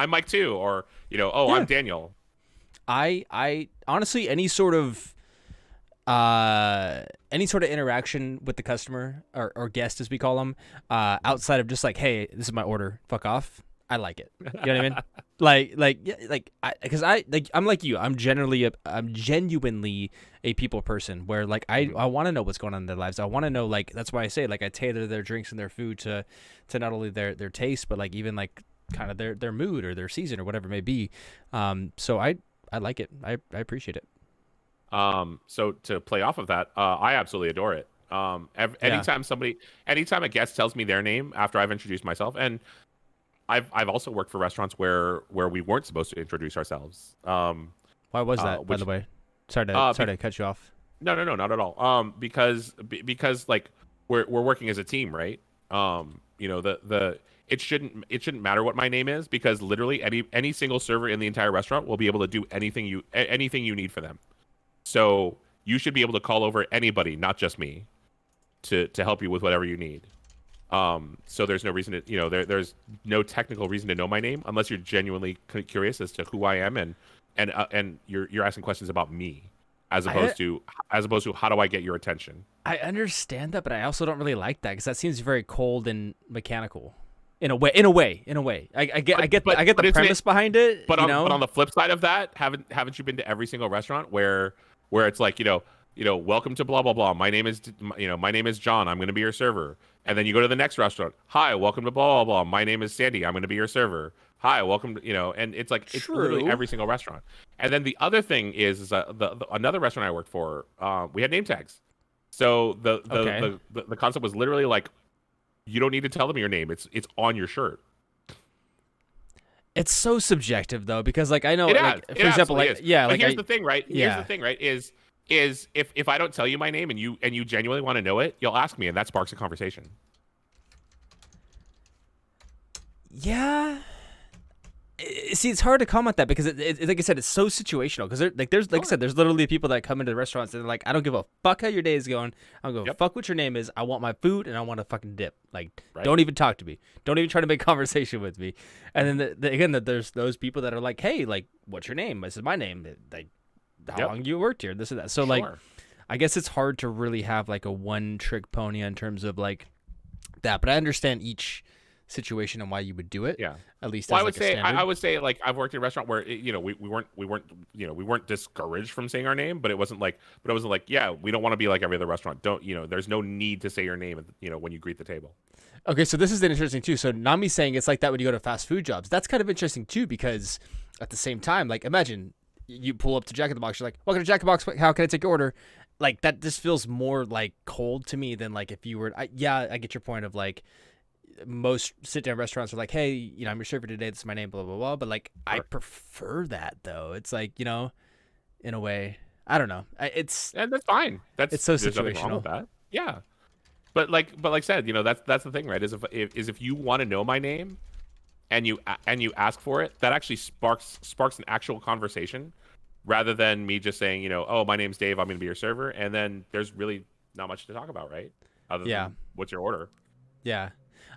Mike too, or oh, yeah. I'm Daniel. I honestly, any sort of interaction with the customer or guest, as we call them, outside of just like, hey, this is my order, fuck off, I like it. You know what I mean? Because I'm like you. I'm genuinely a people person, where like I want to know what's going on in their lives. I want to know, like, that's why I say like I tailor their drinks and their food to not only their taste, but like even like kind of their mood or their season or whatever it may be. So I like it. I appreciate it. So to play off of that, I absolutely adore it. Anytime a guest tells me their name after I've introduced myself, and I've also worked for restaurants where we weren't supposed to introduce ourselves. Why was that, by the way? Sorry to cut you off. No, not at all. Because like we're working as a team, right? It shouldn't matter what my name is, because literally any single server in the entire restaurant will be able to do anything you need for them. So you should be able to call over anybody, not just me, to help you with whatever you need. So there's no reason to, there's no technical reason to know my name unless you're genuinely curious as to who I am, and you're asking questions about me, as opposed to how do I get your attention. I understand that, but I also don't really like that, because that seems very cold and mechanical. In a way, I get the premise behind it. But on the flip side of that, haven't you been to every single restaurant where it's like, welcome to blah blah blah. My name is John. I'm going to be your server. And then you go to the next restaurant. Hi, welcome to blah blah blah. My name is Sandy. I'm going to be your server. Hi, welcome to, and it's like it's literally every single restaurant. And then the other thing is another restaurant I worked for. We had name tags. So the concept was literally like, you don't need to tell them your name. It's on your shirt. It's so subjective though, because like I know, for example, like is. But here's the thing, right? Here's the thing, right? Is if I don't tell you my name and you genuinely want to know it, you'll ask me, and that sparks a conversation. Yeah, See, it's hard to comment that because like I said, it's so situational. Because there's like I said, there's literally people that come into the restaurants and they're like, I don't give a fuck how your day is going. I don't give a fuck what your name is. I want my food and I want a fucking dip. Like, don't even talk to me. Don't even try to make conversation with me. And then again, there's those people that are like, hey, like, what's your name? This is my name. Like, how long you worked here? This and that. So like, I guess it's hard to really have like a one trick pony in terms of like that. But I understand each situation and why you would do it. Yeah. At least well, as I would say like I've worked in a restaurant where we weren't discouraged from saying our name, but it wasn't like yeah, we don't want to be like every other restaurant. Don't there's no need to say your name when you greet the table. Okay, so this is interesting too. So Nami's saying it's like that when you go to fast food jobs. That's kind of interesting too because at the same time, like imagine you pull up to Jack in the Box, you're like, welcome to Jack in the Box, how can I take your order? Like that just feels more like cold to me than like if you were I get your point of like most sit-down restaurants are like, hey, I'm your server today, this is my name, blah, blah, blah. But, like, I prefer that, though. It's like, in a way, I don't know. And that's fine. It's so situational. Nothing wrong with that. Yeah. But like I said, that's the thing, right? Is if you want to know my name and you ask for it, that actually sparks an actual conversation rather than me just saying, oh, my name's Dave, I'm going to be your server. And then there's really not much to talk about, right? Other than what's your order? Yeah.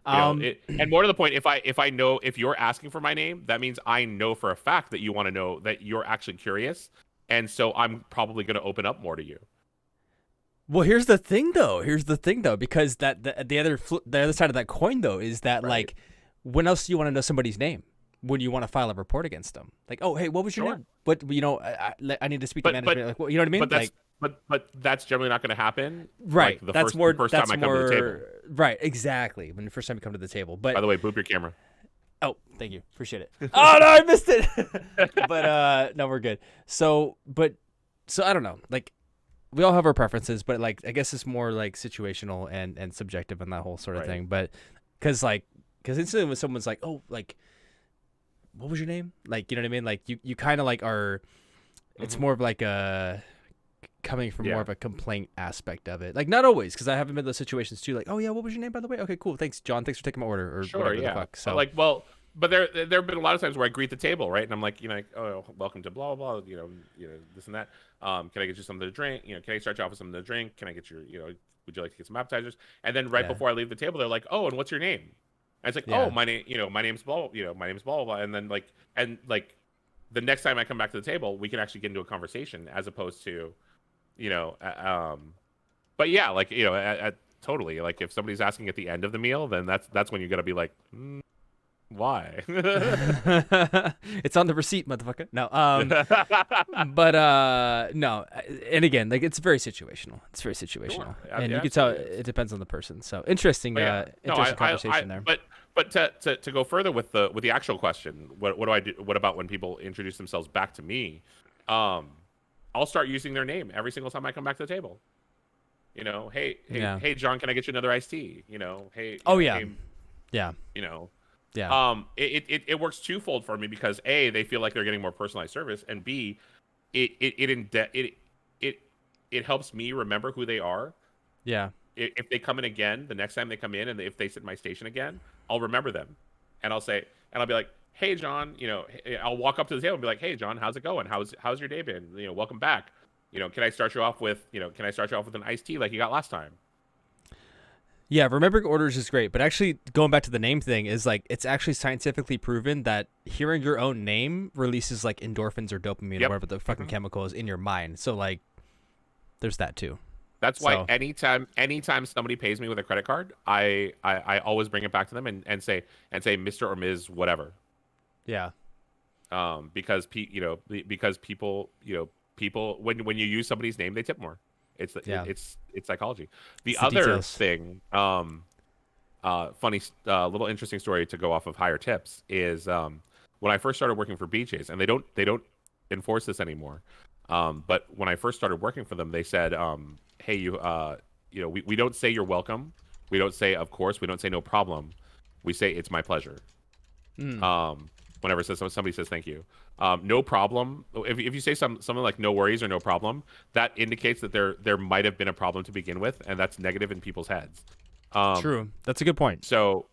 And more to the point, if you're asking for my name, that means I know for a fact that you want to know, that you're actually curious, and so I'm probably going to open up more to you. Well, here's the thing though, because the other side of that coin though is that like, when else do you want to know somebody's name? When you want to file a report against them, like, oh, hey, what was your name? What I need to speak to management. Like, you know what I mean? But that's generally not going to happen. Right. Like the first time I come to the table. Right. Exactly. When the first time you come to the table. But by the way, boop your camera. Oh, thank you. Appreciate it. Oh no, I missed it. But no, we're good. So I don't know. Like, we all have our preferences, but like, I guess it's more like situational and subjective and that whole sort of thing. But because instantly when someone's like, oh, like, what was your name? Like, you know what I mean? Like you kind of like are. It's more of like a. Coming from more of a complaint aspect of it. Like, not always, because I haven't been in those situations too. Like, oh yeah, what was your name, by the way? Okay, cool, thanks, John. Thanks for taking my order, or whatever the fuck. So but there have been a lot of times where I greet the table, right? And I'm like, oh, welcome to blah blah blah, this and that. Can I get you something to drink? Can I start you off with something to drink? Can I get your, would you like to get some appetizers? And then before I leave the table, they're like, oh, and what's your name? And it's like, oh, my name, my name's blah, my name's blah blah blah. And then like the next time I come back to the table, we can actually get into a conversation as opposed to. But yeah, like totally, like if somebody's asking at the end of the meal, then that's when you gotta be like, why? It's on the receipt, motherfucker. No, but no, and again, like it's very situational. Sure. And you can tell it depends on the person. So interesting, interesting conversation there. But to go further with the actual question, what do I do? What about when people introduce themselves back to me? I'll start using their name every single time I come back to the table. Hey, John, can I get you another iced tea? Hey. Oh yeah. Hey, yeah. Yeah. It works twofold for me because A, they feel like they're getting more personalized service, and B, it helps me remember who they are. Yeah. If they come in again, the next time they come in, and if they sit in my station again, I'll remember them, and I'll be like, hey, John, I'll walk up to the table and be like, hey, John, how's it going? How's your day been? Welcome back. Can I start you off with an iced tea like you got last time? Yeah, remembering orders is great, but actually going back to the name thing is like, it's actually scientifically proven that hearing your own name releases like endorphins or dopamine or whatever the fucking chemical is in your mind. So like, there's that too. That's why anytime somebody pays me with a credit card, I always bring it back to them and say Mr. or Ms. whatever. Yeah. Because people when you use somebody's name, they tip more. It's psychology. The other details. Thing, funny, little interesting story to go off of higher tips is when I first started working for BJ's, and they don't enforce this anymore. But when I first started working for them, they said, hey, we don't say you're welcome. We don't say of course. We don't say no problem. We say it's my pleasure. Whenever somebody says thank you, no problem. If you say something like no worries or no problem, that indicates that there might have been a problem to begin with, and that's negative in people's heads. True, that's a good point. So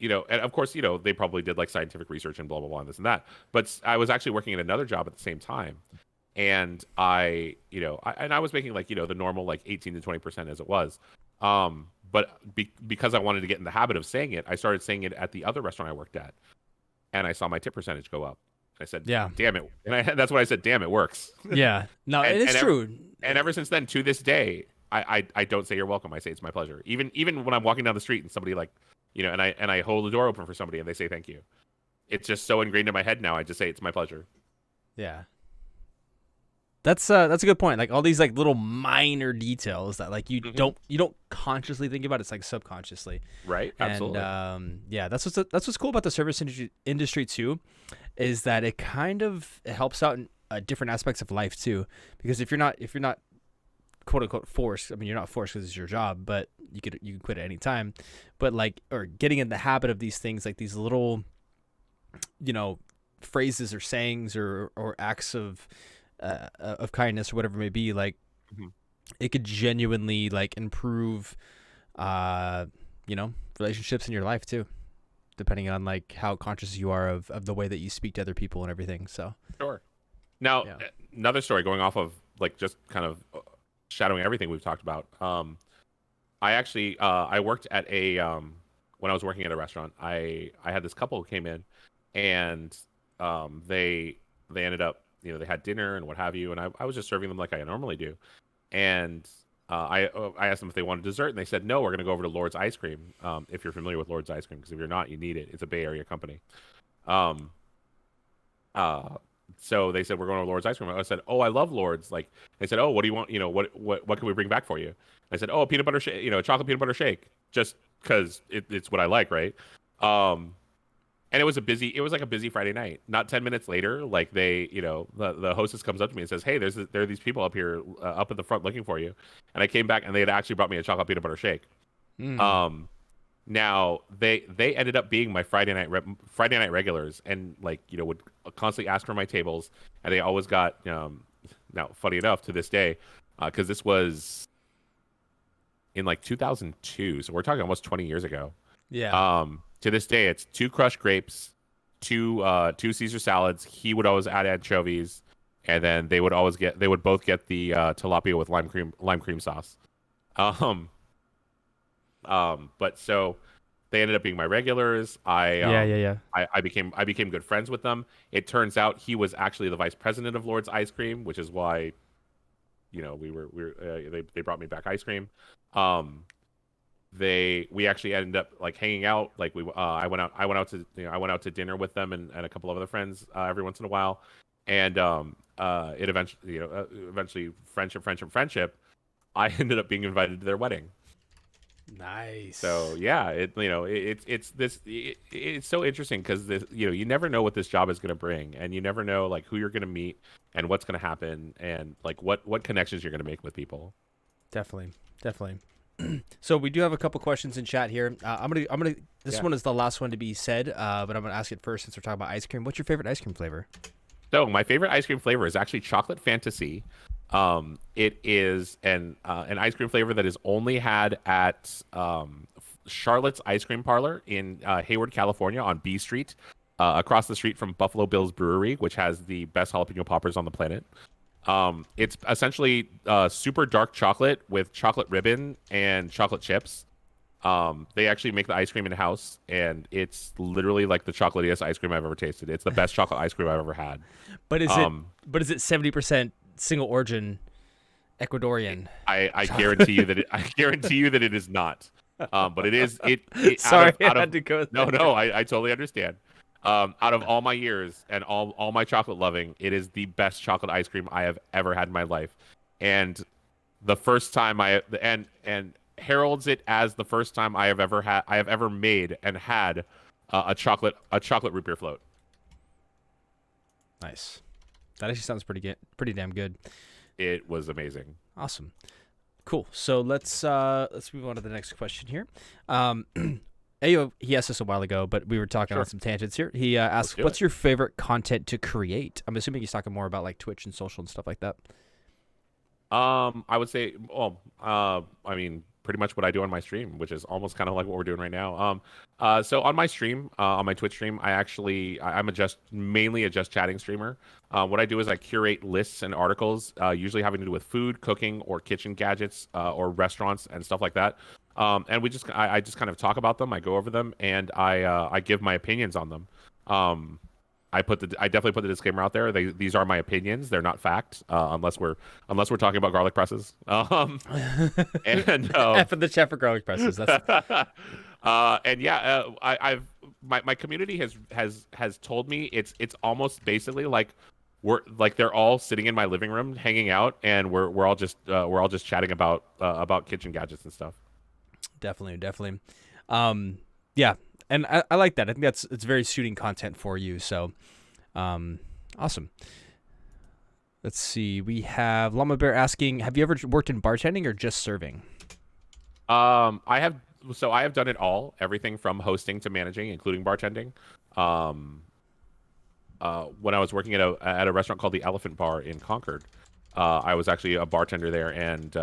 and of course, they probably did like scientific research and blah blah blah and this and that. But I was actually working at another job at the same time, and I was making like the normal like 18 to 20% as it was. But because I wanted to get in the habit of saying it, I started saying it at the other restaurant I worked at, and I saw my tip percentage go up. I said, Yeah. damn it. And that's what I said, damn, it works. Yeah. No, it is true. And ever since then, to this day, I don't say you're welcome. I say it's my pleasure. Even when I'm walking down the street and somebody like, and I hold the door open for somebody and they say thank you. It's just so ingrained in my head now. I just say it's my pleasure. Yeah. That's a good point. Like all these like little minor details that like you don't consciously think about. It's like subconsciously. Right. Absolutely. And that's what's cool about the service industry too, is that it kind of helps out in different aspects of life too. Because if you're not quote unquote forced, I mean you're not forced because it's your job, but you can quit at any time. But like or getting in the habit of these things, like these little, phrases or sayings or acts of kindness or whatever it may be, like it could genuinely like improve relationships in your life too, depending on like how conscious you are of the way that you speak to other people and everything. So sure. Now another story going off of like just kind of shadowing everything we've talked about. I actually I worked at a when I was working at a restaurant, I had this couple who came in, and they ended up, they had dinner and what have you, and I was just serving them like I normally do. And I asked them if they wanted dessert, and they said, no, we're going to go over to Lord's Ice Cream, if you're familiar with Lord's Ice Cream, because if you're not, you need it. It's a Bay Area company. So they said, we're going to Lord's Ice Cream. I said, oh, I love Lord's. Like, they said, oh, what do you want? What can we bring back for you? I said, oh, a peanut butter shake, chocolate peanut butter shake, just because it's what I like, right? And it was like a busy Friday night. Not 10 minutes later, like they, the hostess comes up to me and says, hey, there are these people up here, up at the front looking for you. And I came back and they had actually brought me a chocolate peanut butter shake. Now they ended up being my Friday night regulars, and like, would constantly ask for my tables, and they always got, now funny enough to this day, cause this was in like 2002. So we're talking almost 20 years ago. Yeah. To this day, it's 2 crushed grapes, two Caesar salads. He would always add anchovies, and then they would both get the tilapia with lime cream sauce. But so they ended up being my regulars. I became good friends with them. It turns out he was actually the vice president of Lord's Ice Cream, which is why, they brought me back ice cream. We actually ended up like hanging out. Like I went out to dinner with them and a couple of other friends every once in a while, and it eventually friendship. I ended up being invited to their wedding. Nice. So yeah, it's so interesting because you never know what this job is going to bring, and you never know like who you're going to meet and what's going to happen, and like what connections you're going to make with people. Definitely. So we do have a couple questions in chat here. I'm gonna. This one is the last one to be said, but I'm gonna ask it first since we're talking about ice cream. What's your favorite ice cream flavor? So my favorite ice cream flavor is actually chocolate fantasy. It is an ice cream flavor that is only had at Charlotte's Ice Cream Parlor in Hayward, California, on B Street, across the street from Buffalo Bill's Brewery, which has the best jalapeno poppers on the planet. It's essentially super dark chocolate with chocolate ribbon and chocolate chips. They actually make the ice cream in house, and it's literally like the chocolatiest ice cream I've ever tasted. It's the best chocolate ice cream I've ever had. But is it 70% single origin Ecuadorian? I guarantee you that I guarantee you that it is not. But it is. Sorry, I had to go there. No, I totally understand. Out of all my years and all my chocolate loving, it is the best chocolate ice cream I have ever had in my life. And the first time and heralds it as the first time I have ever made and had a chocolate root beer float. Nice. That actually sounds pretty damn good. It was amazing. Awesome. Cool. So let's move on to the next question here. Ayo, he asked us a while ago, but we were talking on some tangents here. He asked, what's your favorite content to create? I'm assuming he's talking more about like Twitch and social and stuff like that. I would say, I mean, pretty much what I do on my stream, which is almost kind of like what we're doing right now. So on my stream, on my Twitch stream, I'm mainly a just chatting streamer. What I do is I curate lists and articles, usually having to do with food, cooking, or kitchen gadgets, or restaurants and stuff like that. And I just kind of talk about them. I go over them, and I give my opinions on them. I definitely put the disclaimer out there. These are my opinions. They're not fact, unless we're talking about garlic presses. And F in the chat for garlic presses. That's and yeah, my community has told me it's almost basically like they're all sitting in my living room hanging out, and we're all just chatting about kitchen gadgets and stuff. Definitely. Yeah. And I like that. I think it's very suiting content for you. So, awesome. Let's see. We have Llama Bear asking, have you ever worked in bartending or just serving? I have done it all, everything from hosting to managing, including bartending. When I was working at a restaurant called the Elephant Bar in Concord, I was actually a bartender there, and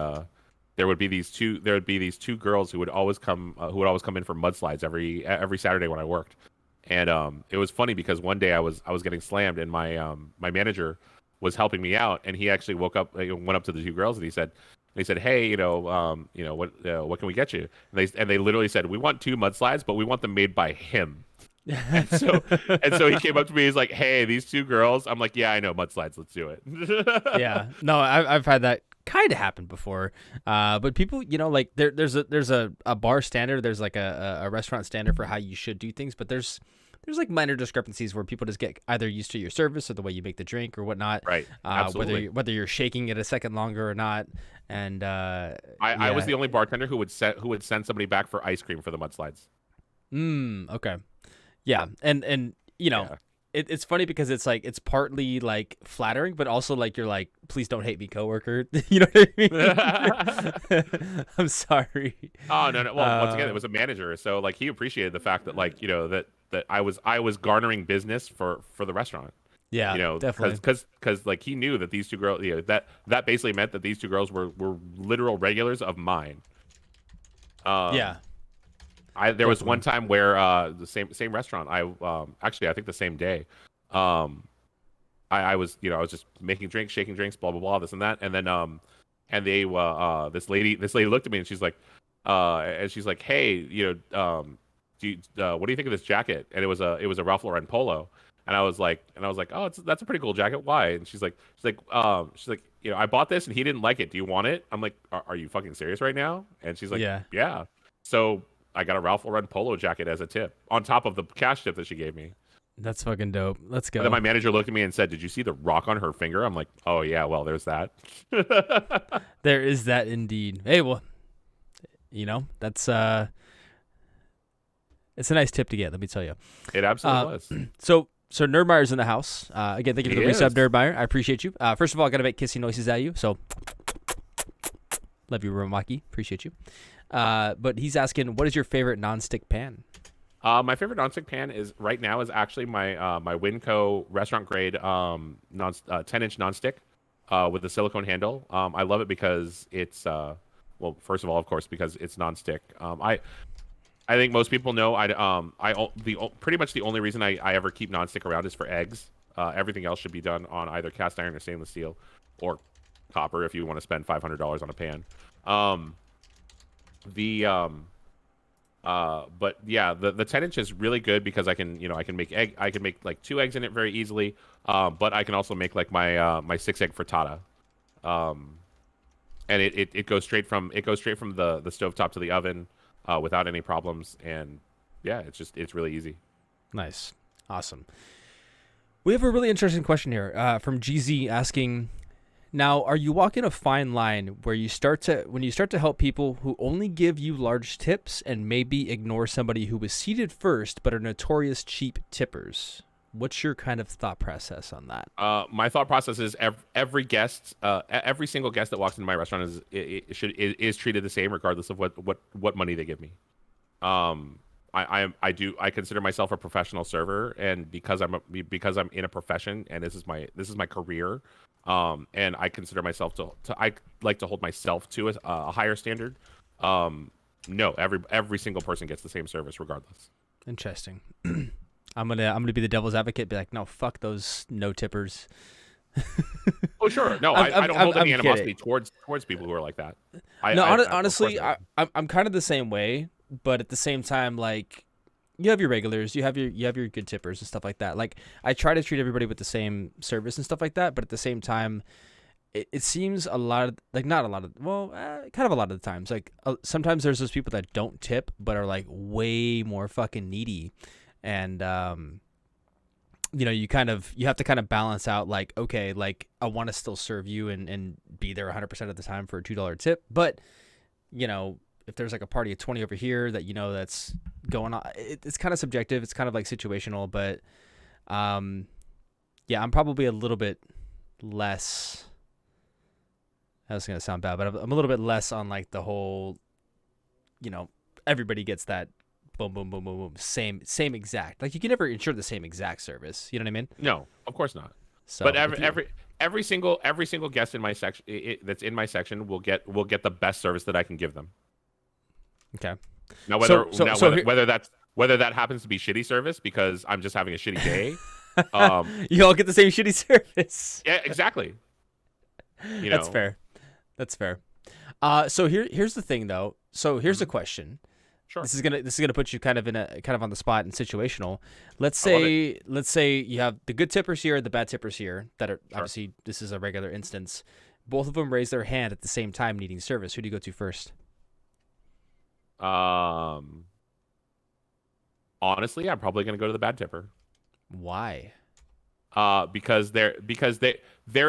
there would be these two girls who would always come in for mudslides every Saturday when I worked. And it was funny because one day I was getting slammed, and my manager was helping me out, and he actually went up to the two girls, and he said, hey, what can we get you? And they literally said, we want 2 mudslides, but we want them made by him. and so he came up to me, he's like, hey, these 2 girls. I'm like, yeah, I know, mudslides, let's do it. Yeah, no, I've had that kind of happen before, but people, like there's a bar standard, there's like a restaurant standard for how you should do things, but there's like minor discrepancies where people just get either used to your service or the way you make the drink or whatnot, right? Absolutely. Whether you're shaking it a second longer or not. And I was the only bartender who would send somebody back for ice cream for the mudslides. Okay. Yeah, and Yeah. It's funny because it's like it's partly like flattering, but also like you're like, please don't hate me, coworker. You know what I mean? I'm sorry. Oh no. Well, once again, it was a manager, so like he appreciated the fact that like that I was garnering business for the restaurant. Yeah, definitely. Because like he knew that these 2 girls, that basically meant that these 2 girls were literal regulars of mine. Yeah. There was one time where the same restaurant. Actually, I think the same day. I was just making drinks, shaking drinks, blah blah blah, this and that, and then and they this lady looked at me, and she's like, hey, what do you think of this jacket? And it was a Ralph Lauren polo, and I was like, oh, that's a pretty cool jacket. Why? And she's like, I bought this and he didn't like it. Do you want it? I'm like, are you fucking serious right now? And she's like, yeah. So I got a Ralph Lauren polo jacket as a tip on top of the cash tip that she gave me. That's fucking dope. Let's go. And then my manager looked at me and said, did you see the rock on her finger? I'm like, oh yeah, well, there's that. There is that indeed. Hey, well, that's it's a nice tip to get, let me tell you. It absolutely was. So Nerdmeyer's in the house. Again, thank you for the resub, Nerdmeyer. I appreciate you. First of all, I got to make kissing noises at you. So love you, Rumaki. Appreciate you. But he's asking, what is your favorite nonstick pan? My favorite nonstick pan is actually my my Winco restaurant grade 10-inch nonstick with the silicone handle. I love it because it's first of all, of course, because it's nonstick. I think most people know pretty much the only reason I ever keep nonstick around is for eggs. Everything else should be done on either cast iron or stainless steel, or copper if you want to spend $500 on a pan. But yeah, the 10-inch is really good because I can make like 2 eggs in it very easily. But I can also make like my 6-egg frittata. And it goes straight from the stovetop to the oven without any problems. And yeah, it's really easy. Nice. Awesome. We have a really interesting question here from GZ asking, now, are you walking a fine line where when you start to help people who only give you large tips and maybe ignore somebody who was seated first but are notorious cheap tippers? What's your kind of thought process on that? My thought process is every single guest that walks into my restaurant is treated the same regardless of what money they give me. I consider myself a professional server, and because I'm in a profession and this is my career, and I consider myself I like to hold myself to a higher standard. No, every single person gets the same service regardless. Interesting. I'm gonna be the devil's advocate. Be like, no, fuck those no tippers. Oh sure, no, I don't hold any animosity towards people who are like that. Honestly, I'm kind of the same way, but at the same time, like, you have your regulars, you have your good tippers and stuff like that. Like, I try to treat everybody with the same service and stuff like that, but at the same time, it seems a lot of, like, not a lot of, well, kind of a lot of the times, like, sometimes there's those people that don't tip but are like way more fucking needy, and you know, you have to kind of balance out, like, okay, like, I want to still serve you and be there 100% of the time for a $2 tip, but, you know, if there's like a party of 20 over here that, you know, that's going on, it's kind of subjective. It's kind of like situational, but yeah, I'm probably a little bit less, that's going to sound bad, but I'm a little bit less on like the whole, you know, everybody gets that boom, boom, boom, boom, boom, same exact. Like, you can never ensure the same exact service. You know what I mean? No, of course not. So, but every single guest in my section that's in my section will get the best service that I can give them. Okay. Now whether that happens to be shitty service because I'm just having a shitty day, you all get the same shitty service. Yeah, exactly. You know. That's fair. So here's the thing though. So here's the question. Sure. This is gonna put you kind of on the spot and situational. Let's say you have the good tippers here, the bad tippers here. That are obviously, this is a regular instance. Both of them raise their hand at the same time needing service. Who do you go to first? Honestly, I'm probably gonna go to the bad tipper. Why? Because there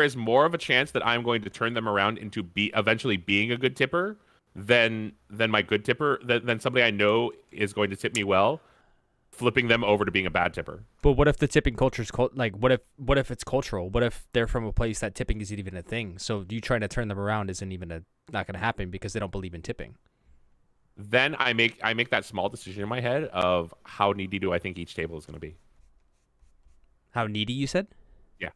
is more of a chance that I'm going to turn them around into eventually being a good tipper than my good tipper, than somebody I know is going to tip me well, flipping them over to being a bad tipper. But what if the tipping culture is like, what if it's cultural? What if they're from a place that tipping isn't even a thing? So you trying to turn them around isn't even not going to happen because they don't believe in tipping. Then I make that small decision in my head of how needy do I think each table is going to be. How needy, you said? Yeah.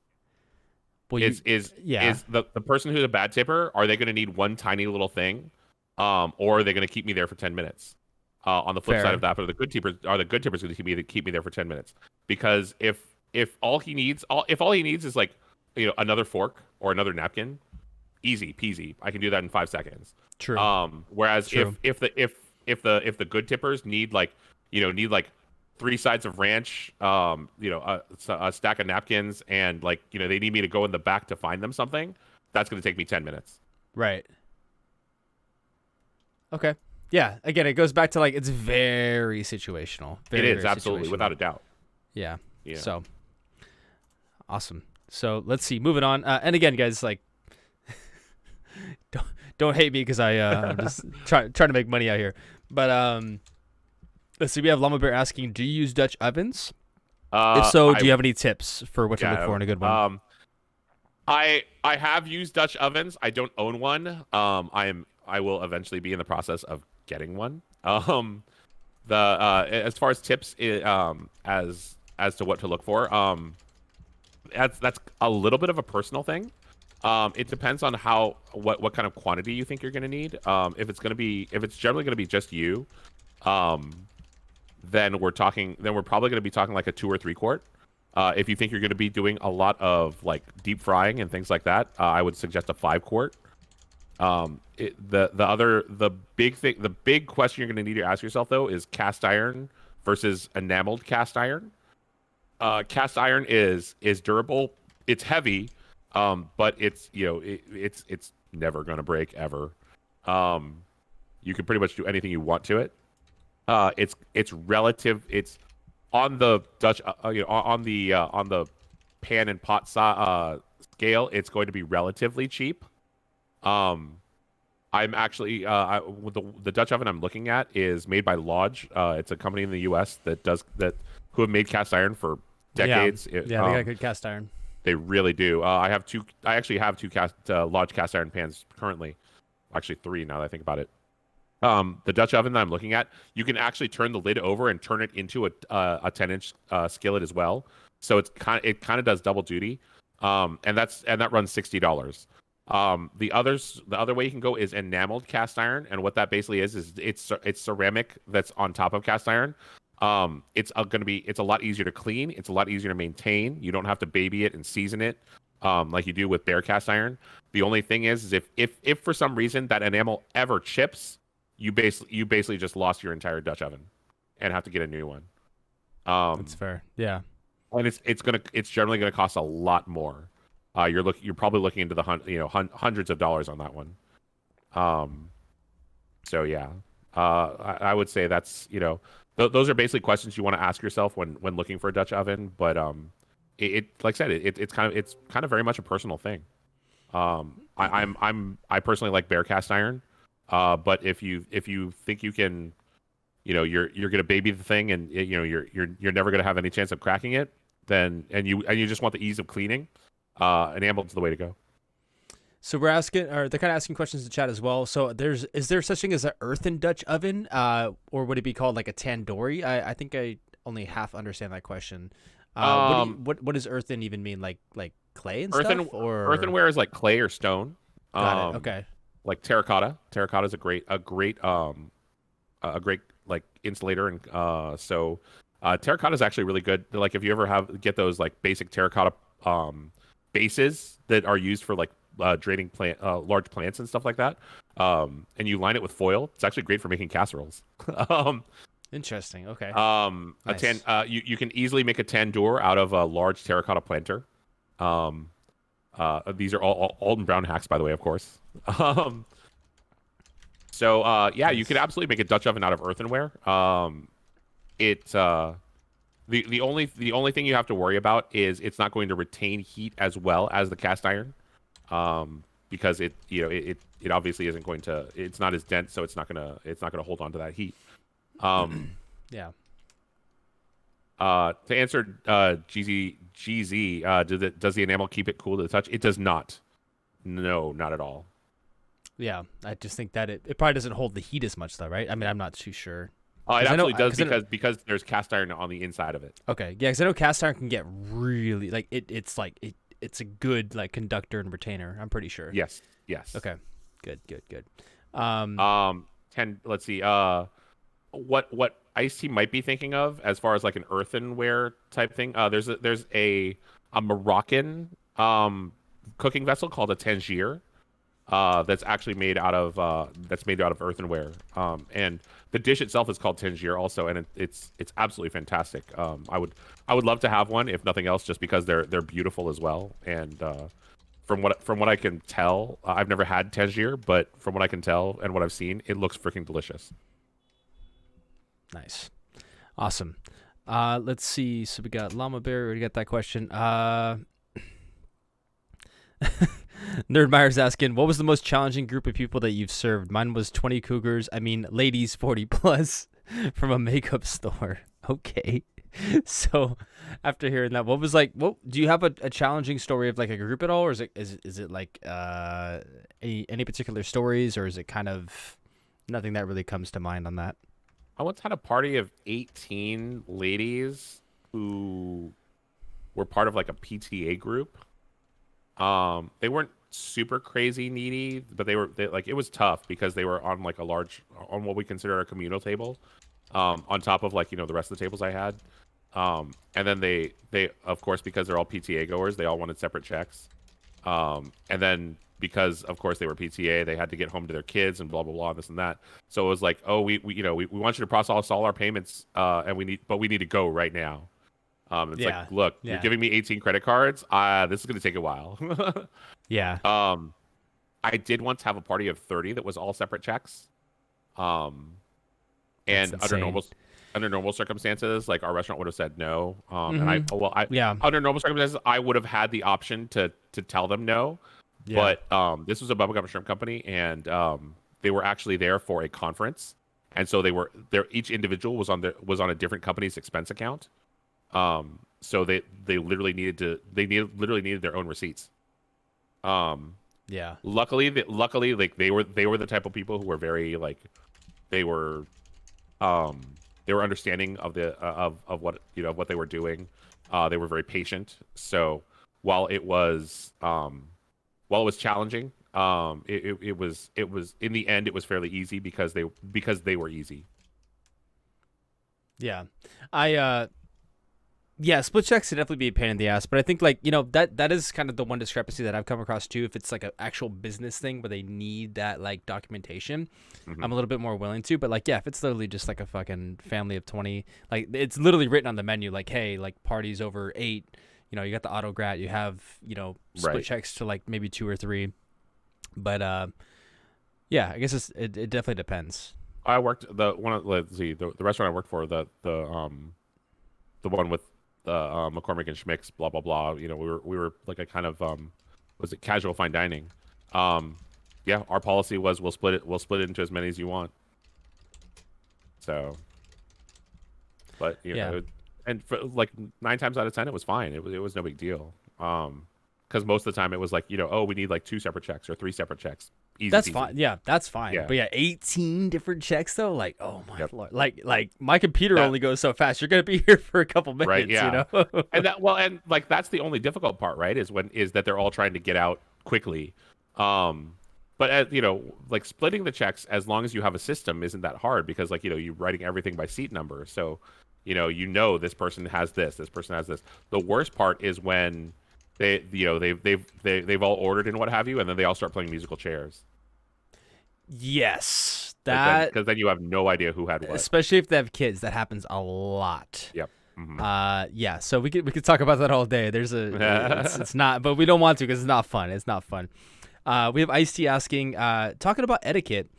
Well, is the person who's a bad tipper, are they going to need one tiny little thing? Or are they going to keep me there for 10 minutes? On the flip side of that, but the good tippers going to keep me there for 10 minutes? Because if all he needs is, like, you know, another fork or another napkin, easy peasy, I can do that in 5 seconds. True. Whereas if the good tippers need like 3 sides of ranch, you know, a stack of napkins, and, like, you know, they need me to go in the back to find them something, that's going to take me 10 minutes. Right. Okay. Yeah. Again, it goes back to, like, it's very situational. It is, absolutely, without a doubt. Yeah. So awesome. So let's see. Moving on. And again, guys, like, don't hate me because I'm just trying to make money out here. But let's see. We have Llama Bear asking, do you use Dutch ovens? If so, do you have any tips for what to look for in a good one? I have used Dutch ovens. I don't own one. I will eventually be in the process of getting one. As far as tips, as to what to look for, that's a little bit of a personal thing. It depends on what kind of quantity you think you're going to need. If it's generally going to be just you, then we're probably going to be talking like a 2 or 3 quart. If you think you're going to be doing a lot of, like, deep frying and things like that, I would suggest a 5 quart. The big question you're going to need to ask yourself, though, is cast iron versus enameled cast iron. Cast iron is durable. It's heavy, but it's never going to break ever. You can pretty much do anything you want to it. It's relative. It's on the Dutch, on the pan and pot scale. It's going to be relatively cheap. I'm actually with the Dutch oven I'm looking at is made by Lodge. It's a company in the U.S. who have made cast iron for decades. Yeah, they got good cast iron. They really do. I actually have two Lodge cast iron pans currently. Actually 3 now that I think about it. The Dutch oven that I'm looking at, you can actually turn the lid over and turn it into a 10-inch skillet as well. So it kind of does double duty. And that runs $60. The other way you can go is enameled cast iron, and what that basically is it's ceramic that's on top of cast iron. It's a lot easier to clean. It's a lot easier to maintain. You don't have to baby it and season it, like you do with bare cast iron. The only thing is if for some reason that enamel ever chips, you basically just lost your entire Dutch oven, and have to get a new one. That's fair. Yeah. And it's generally gonna cost a lot more. You're probably looking into the hundreds of dollars on that one. So yeah, I would say that's those are basically questions you want to ask yourself when looking for a Dutch oven. But it like I said, it's kind of very much a personal thing. I personally like bare cast iron, but if you think you can, you're gonna baby the thing, and you're never gonna have any chance of cracking it, then and you just want the ease of cleaning, enameled's the way to go. So we're asking, or they're kind of asking questions in chat as well. So is there such thing as an earthen Dutch oven, or would it be called like a tandoori? I think I only half understand that question. What does earthen even mean? Like clay and stuff, or earthenware is like clay or stone. Got it. Okay. Like terracotta. Terracotta is a great like insulator, and terracotta is actually really good. Like if you ever get those like basic terracotta bases that are used for like draining large plants and stuff like that, and you line it with foil, it's actually great for making casseroles. Interesting. Okay. Nice. You can easily make a tandoor out of a large terracotta planter. These are all Alton Brown hacks, by the way, of course. Yeah, you could absolutely make a Dutch oven out of earthenware. The only thing you have to worry about is it's not going to retain heat as well as the cast iron, because it obviously isn't going to. It's not as dense, so it's not gonna hold on to that heat. Yeah. To answer GZ, does the enamel keep it cool to the touch? It does not. No, not at all. Yeah, I just think that it probably doesn't hold the heat as much, though, right? I mean, I'm not too sure. It absolutely does, because there's cast iron on the inside of it. Okay, yeah, because I know cast iron can get really like it's a good like conductor and retainer. I'm pretty sure. Yes. Okay. Good. Let's see. What Ice Tea might be thinking of as far as like an earthenware type thing. There's a Moroccan cooking vessel called a tangier. That's actually made out of earthenware. And the dish itself is called tangier also, and it's absolutely fantastic. I would love to have one, if nothing else, just because they're beautiful as well. And from what I can tell, I've never had tangier, but from what I can tell and what I've seen, it looks freaking delicious. Nice. Awesome. Let's see. So we got Llama Bear. We got that question. Nerdmeyer's asking, what was the most challenging group of people that you've served? Mine was 20 cougars. I mean, ladies 40 plus from a makeup store. Okay. So after hearing that, what do you have a challenging story of like a group at all? Or is it like any particular stories, or is it kind of nothing that really comes to mind on that? I once had a party of 18 ladies who were part of like a PTA group. They weren't super crazy needy, but it was tough because they were on like on what we consider a communal table, on top of like, the rest of the tables I had. And then they of course, because they're all PTA goers, they all wanted separate checks. And then because of course they were PTA, they had to get home to their kids and blah blah blah, this and that. So it was like, oh, we want you to process all our payments, and we need to go right now. Like, look, you're giving me 18 credit cards. This is going to take a while. Yeah. I did once have a party of 30 that was all separate checks. And under normal circumstances, like our restaurant would have said no. And under normal circumstances, I would have had the option to tell them no. Yeah. But this was a bubblegum shrimp company, and they were actually there for a conference, and so they were there. Each individual was on a different company's expense account. So they literally needed their own receipts. Yeah. Luckily, like they were the type of people who were very like, they were understanding of what what they were doing. They were very patient. So while it was while it was challenging, it was in the end it was fairly easy because they were easy. Yeah. I Yeah, split checks can definitely be a pain in the ass, but I think like, that is kind of the one discrepancy that I've come across too. If it's like an actual business thing where they need that like documentation, Hmm. I'm a little bit more willing to. But like, yeah, if it's literally just like a fucking family of 20, like it's literally written on the menu, like, hey, like parties over 8, you got the auto grat, you have, split Right. checks to like maybe 2 or 3. But yeah, I guess it definitely depends. I worked let's see, the restaurant I worked for, the one with the McCormick and Schmick's, blah blah blah. We were like a kind of was it casual fine dining? Um, yeah, our policy was we'll split it into as many as you want. So, but Yeah. and for like 9 times out of 10, it was fine. It was no big deal. Because most of the time it was like oh, we need like 2 separate checks or 3 separate checks. Easy That's peasy. fine. Yeah, that's fine. Yeah. But yeah, 18 different checks though. Like, oh my Yep. lord. Like my computer That only goes so fast. You're gonna be here for a couple right. minutes, Yeah. And like that's the only difficult part, right? Is that they're all trying to get out quickly. But as like splitting the checks, as long as you have a system, isn't that hard because like you're writing everything by seat number, so this person has this person has this. The worst part is when they've all ordered and what have you, and then they all start playing musical chairs. Yes, Then that because then you have no idea who had what. especially if they have kids, that happens a lot. Yep. Hmm. Yeah. So we could talk about that all day. It's not, but we don't want to because it's not fun. It's not fun. We have Ice T asking, talking about etiquette.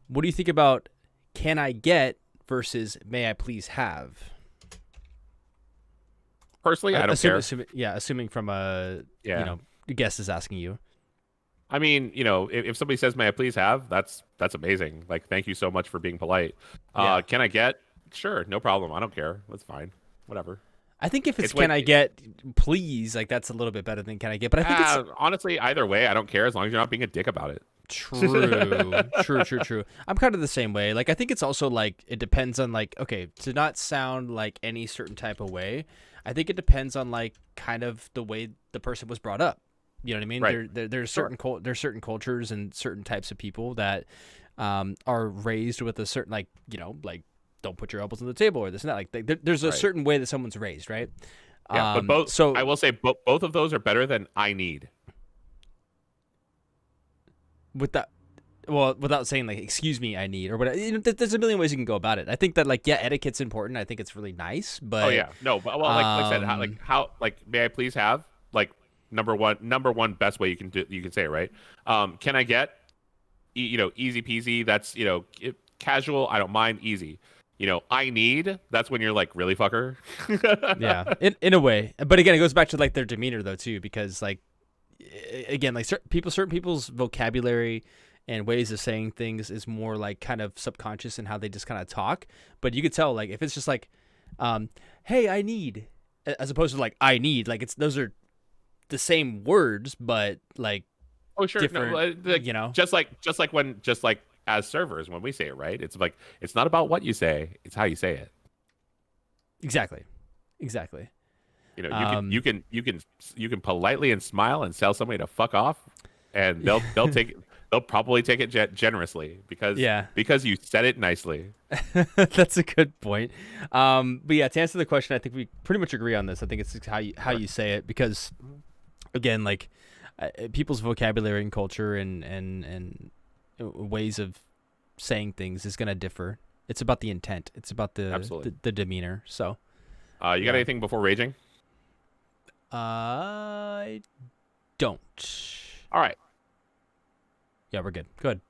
What do you think about can I get versus may I please have? Personally, I don't care. Assuming from a Yeah. the guest is asking you. I mean, if somebody says, "May I please have?" That's amazing. Like, thank you so much for being polite. Yeah. Can I get? Sure, no problem. I don't care. That's fine. Whatever. I think if it's It's when can I get please, like that's a little bit better than can I get. But I think it's honestly either way, I don't care as long as you're not being a dick about it. true. I'm kind of the same way. Like I think it's also like it depends on like okay, to not sound like any certain type of way. I think it depends on like kind of the way the person was brought up. You know what I mean? Right. There's Sure. there's certain cultures and certain types of people that are raised with a certain like like don't put your elbows on the table or this and that. Like there's a Right. certain way that someone's raised, right? Yeah, but both. So I will say both of those are better than I need. with that, well, without saying like excuse me, I need or whatever. There's a million ways you can go about it. I think that like yeah, etiquette's important. I think it's really nice, but Oh yeah, no, but well, like I said, how may I please have like number one best way you can say it, right? Can I get easy peasy? That's casual. I don't mind. Easy. I need. That's when you're like really fucker. yeah, in a way. But again, it goes back to like their demeanor though too, because like again, like certain people's vocabulary and ways of saying things is more like kind of subconscious in how they just kind of talk. But you could tell like if it's just like, hey, I need, as opposed to like I need, like those are the same words, but like Oh sure, no, different, just like as servers when we say it, right? It's like it's not about what you say; it's how you say it. Exactly. You can politely and smile and tell somebody to fuck off, and they'll probably take it generously because you said it nicely. That's a good point. But yeah, to answer the question, I think we pretty much agree on this. I think it's just how you say it because, again, like people's vocabulary and culture and ways of saying things is gonna differ. It's about the intent. It's about the demeanor. So, you got anything before raging? I don't. All right. Yeah, we're good. Good.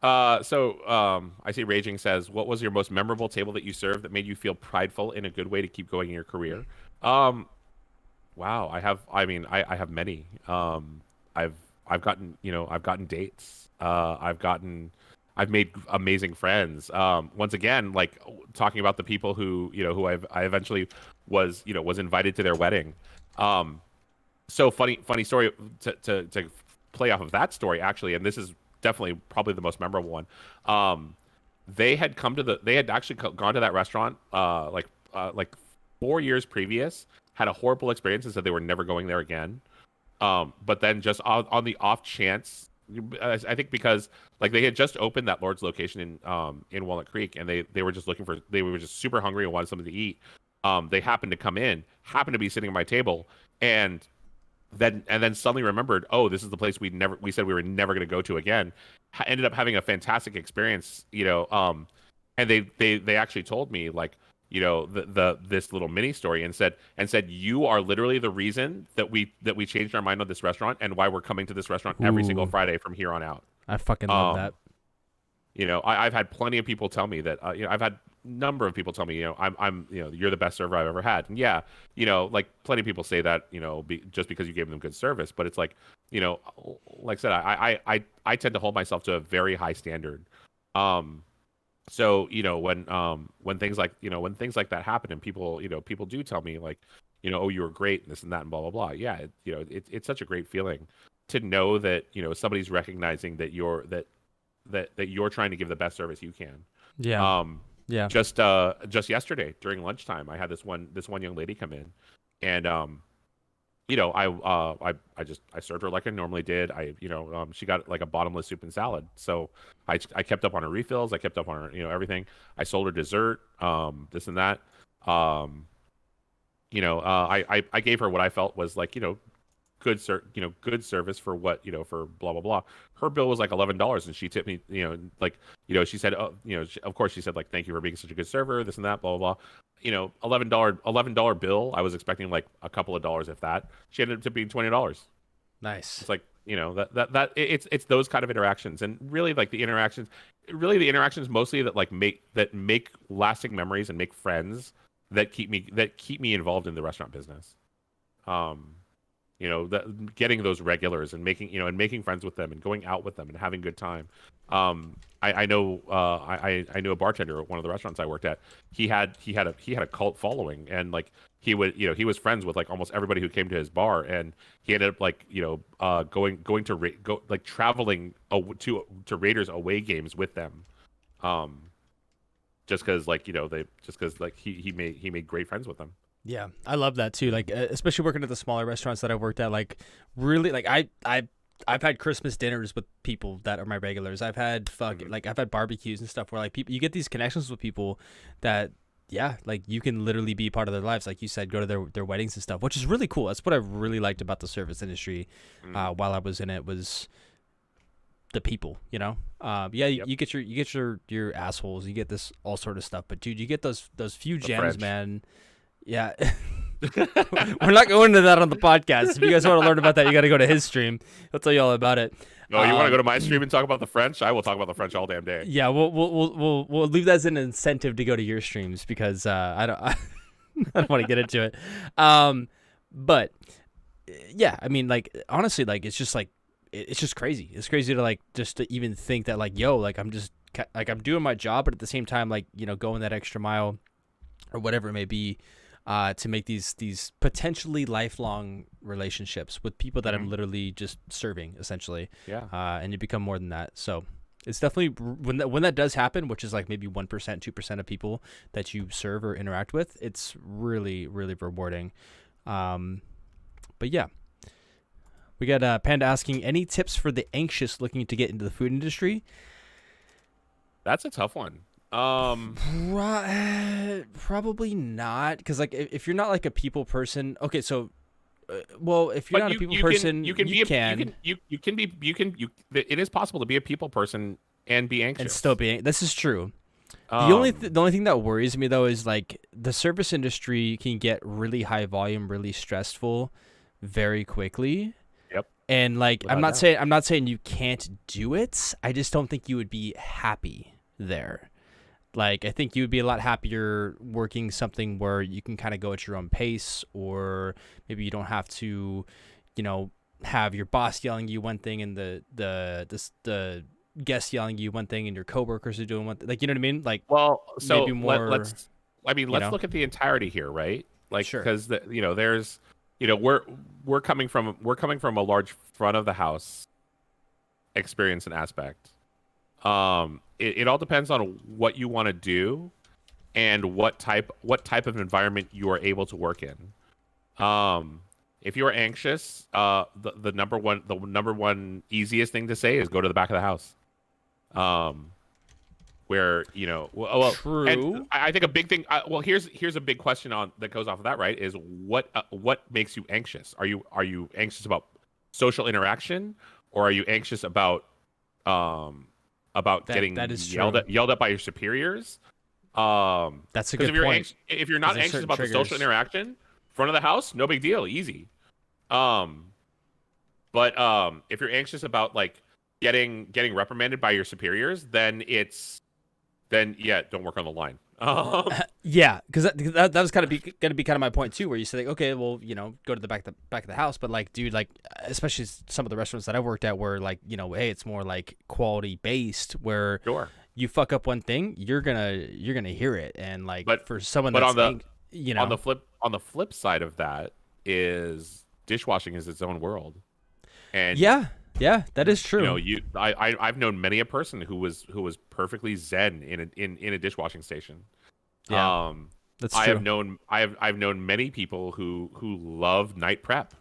So I see Raging says, "What was your most memorable table that you served that made you feel prideful in a good way to keep going in your career?" Wow, I have many. I've gotten dates. I've made amazing friends. Once again, like talking about the people who I eventually was invited to their wedding. So funny story to play off of that story actually, and this is definitely probably the most memorable one. They had actually gone to that restaurant like 4 years previous, had a horrible experience and said they were never going there again. But then just on the off chance, I think because like they had just opened that Lord's location in Walnut Creek, and they were just they were just super hungry and wanted something to eat. They happened to come in, happened to be sitting at my table, and then suddenly remembered, oh, this is the place we said we were never going to go to again. Ended up having a fantastic experience, and they actually told me like, this little mini story and said you are literally the reason that we changed our mind on this restaurant and why we're coming to this restaurant every single Friday from here on out. I fucking love that. I've had plenty of people tell me that. I've had a number of people tell me, I'm you're the best server I've ever had. And yeah, like plenty of people say that, just because you gave them good service. But it's like, like I said, I tend to hold myself to a very high standard. So when things like that happen and people do tell me like, oh, you were great and this and that and blah blah blah. Yeah, it's such a great feeling to know that somebody's recognizing that you're trying to give the best service you can. Yeah. Yeah. Just yesterday during lunchtime, I had this one young lady come in, and I served her like I normally did. She got like a bottomless soup and salad. So I kept up on her refills. I kept up on her, everything. I sold her dessert, this and that. I gave her what I felt was like, good service for what, for blah, blah, blah. Her bill was like $11 and she tipped me, she said, oh, of course she said like, thank you for being such a good server, this and that, blah, blah, blah. $11 bill. I was expecting like a couple of dollars, if that. She ended up being $20. Nice. It's like, it's those kind of interactions, and really like the interactions mostly that make lasting memories and make friends that keep me involved in the restaurant business. Getting those regulars and making friends with them and going out with them and having a good time. I knew a bartender at one of the restaurants I worked at. He had a cult following, and like he was friends with like almost everybody who came to his bar, and he ended up like traveling to Raiders away games with them, just because he made great friends with them. Yeah, I love that too. Like, especially working at the smaller restaurants that I worked at. Like, really, like I've had Christmas dinners with people that are my regulars. I've had I've had barbecues and stuff where like people, you get these connections with people that, yeah, like you can literally be part of their lives. Like you said, go to their weddings and stuff, which is really cool. That's what I really liked about the service industry while I was in it, was the people, Yep. You get your assholes, you get this all sort of stuff, but dude, you get those few gems, French. man. Yeah. We're not going into that on the podcast. If you guys want to learn about that, you got to go to his stream. He'll tell you all about it. Oh, you want to go to my stream and talk about the French? I will talk about the French all damn day. Yeah, we'll leave that as an incentive to go to your streams, because I don't want to get into it. But yeah, I mean, like honestly, like it's just crazy. It's crazy to like just to even think that like, yo, like I'm just like I'm doing my job, but at the same time, like, going that extra mile or whatever it may be, to make these potentially lifelong relationships with people that I'm literally just serving, essentially. Yeah. And you become more than that. So it's definitely, when that does happen, which is like maybe 1%, 2% of people that you serve or interact with, it's really, really rewarding. But yeah. We got Panda asking, any tips for the anxious looking to get into the food industry? That's a tough one. Probably not, because like if you're not like a people person, okay, so if you're not a people person, it is possible to be a people person and be anxious and still be. This is true. The only thing that worries me though is like the service industry can get really high volume, really stressful, very quickly. Yep. And like I'm not saying you can't do it. I just don't think you would be happy there. Like, I think you would be a lot happier working something where you can kind of go at your own pace, or maybe you don't have to, have your boss yelling you one thing and the guest yelling you one thing and your coworkers are doing one thing. Like, you know what I mean? Like, well, so maybe more, let's look at the entirety here, right? Like, sure. Because there's, we're coming from a large front of the house experience and aspect. It all depends on what you want to do and what type of environment you are able to work in. If you're anxious, the number one easiest thing to say is go to the back of the house. Where True. and I think a big thing. Here's a big question on that goes off of that, right? Is what makes you anxious? Are you anxious about social interaction, or are you anxious about getting that is yelled at by your superiors? That's a good point. If you're not anxious about the social interaction, front of the house, no big deal, easy. But if you're anxious about like getting reprimanded by your superiors, then don't work on the line. Yeah, because that was gonna be kind of my point too, where you say like, okay, well, go to the back of the house, but like, dude, like, especially some of the restaurants that I worked at, where like, hey, it's more like quality based, where Sure. you fuck up one thing, you're gonna hear it, and like, but for someone but that's on the flip side of that is dishwashing is its own world, and yeah, that is true. I've known many a person who was perfectly zen in a dishwashing station. Yeah, that's true. I've known many people who love night prep,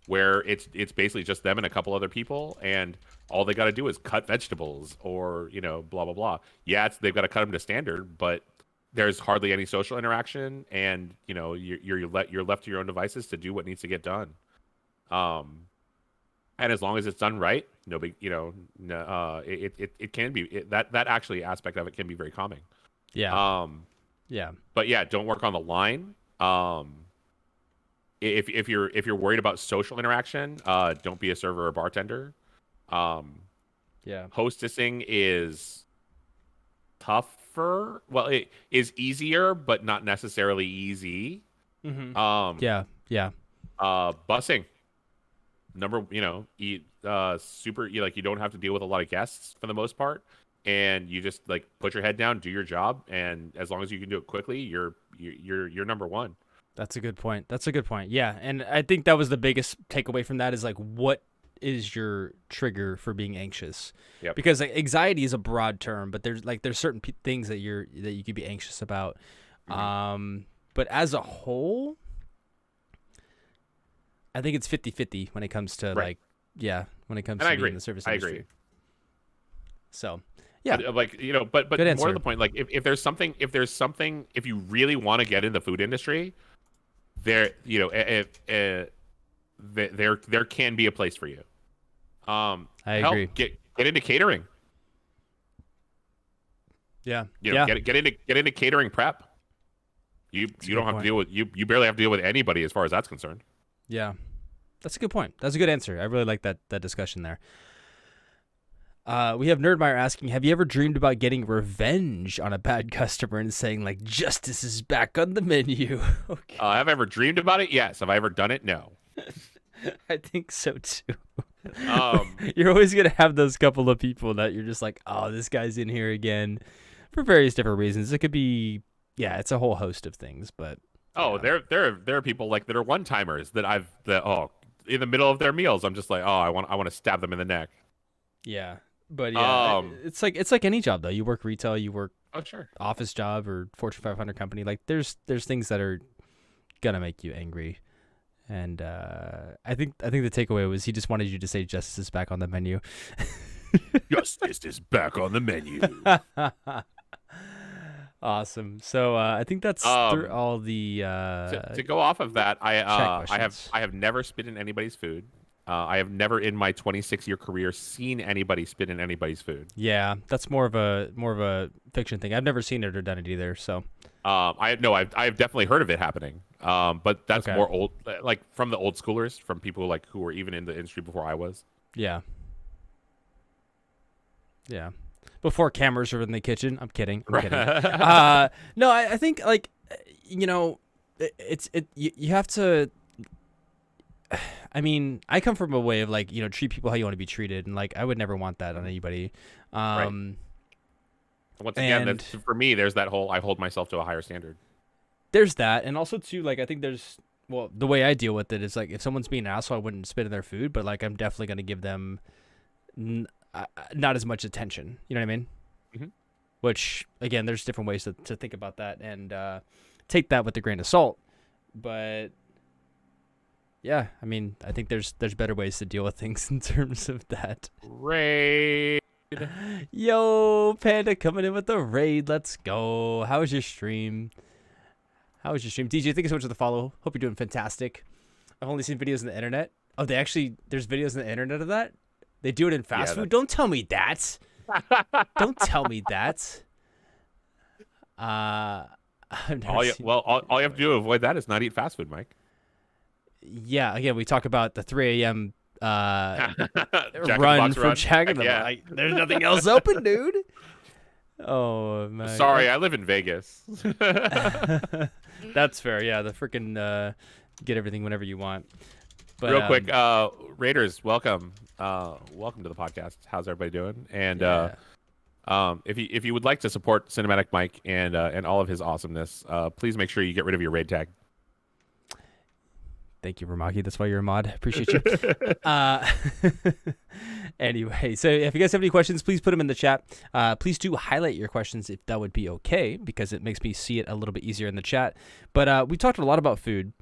where it's basically just them and a couple other people, and all they got to do is cut vegetables or blah blah blah. Yeah, they've got to cut them to standard, but there's hardly any social interaction, and you're left to your own devices to do what needs to get done. And as long as it's done right, no big, it can be that actually aspect of it can be very calming. Yeah. But yeah, don't work on the line. If you're worried about social interaction, don't be a server or bartender. Hostessing is tougher. Well, it is easier, but not necessarily easy. Mm-hmm. Yeah. Busing. Super. You don't have to deal with a lot of guests for the most part, and you just like put your head down, do your job, and as long as you can do it quickly, you're number one. That's a good point. Yeah, and I think that was the biggest takeaway from that is like, what is your trigger for being anxious? Yep. Because like, anxiety is a broad term, but there's certain things that you could be anxious about. Mm-hmm. But as a whole, I think it's 50-50 when it comes to right. when it comes and to being in the service industry. I agree. So, yeah. But more to the point, like if there's something, if you really want to get in the food industry, there can be a place for you. I agree. Get into catering. Yeah. Get into catering prep. You don't have to deal with you barely have to deal with anybody as far as that's concerned. Yeah. That's a good point. That's a good answer. I really like that discussion there. We have Nerdmeyer asking, have you ever dreamed about getting revenge on a bad customer and saying, like, justice is back on the menu? Okay. Have I ever dreamed about it? Yes. Have I ever done it? No. I think so, too. You're always going to have those couple of people that you're just like, oh, this guy's in here again for various different reasons. It could be, it's a whole host of things, but. Oh, there are people like that are one-timers that in the middle of their meals, I'm just like, oh, I want to stab them in the neck. Yeah. But it's like any job though. You work retail, you work office job or Fortune 500 company. Like there's things that are gonna make you angry, and I think the takeaway was he just wanted you to say justice is back on the menu. Justice is back on the menu. Awesome. So I think that's through all the to go off of that. I have never spit in anybody's food. I have never in my 26-year career seen anybody spit in anybody's food. Yeah, that's more of a fiction thing. I've never seen it or done it either. So, I've definitely heard of it happening. But that's more old, like from the old schoolers, from people like who were even in the industry before I was. Yeah. Yeah. Before cameras were in the kitchen. I'm kidding. Kidding. No, I think like, you have to. I mean, I come from a way of like, treat people how you want to be treated, and like I would never want that on anybody. Right. Once again, for me, there's that whole I hold myself to a higher standard. There's that, and also too, like I think the way I deal with it is like if someone's being an asshole, I wouldn't spit in their food, but like I'm definitely going to give them not as much attention. You know what I mean? Mm-hmm. Which again, there's different ways to think about that and take that with a grain of salt, but. yeah, I mean, I think there's better ways to deal with things in terms of that. Raid. Yo, Panda coming in with the raid. Let's go. How was your stream? DJ, thank you so much for the follow. Hope you're doing fantastic. I've only seen videos on the internet. Oh, there's videos on the internet of that? They do it in fast food? Don't tell me that. Don't tell me that. All you have to do to avoid that is not eat fast food, Mike. Yeah, again, we talk about the 3 a.m. run from Jack in the Box. There's nothing else open, dude. Oh, man. Sorry, I live in Vegas. That's fair. Yeah, the freaking get everything whenever you want. But, real quick, Raiders, welcome. Welcome to the podcast. How's everybody doing? And if you would like to support Cinematic Mike and all of his awesomeness, please make sure you get rid of your raid tag. Thank you, Rumaki. That's why you're a mod. Appreciate you. Anyway, so if you guys have any questions, please put them in the chat. Please do highlight your questions if that would be okay, because it makes me see it a little bit easier in the chat. But we talked a lot about food.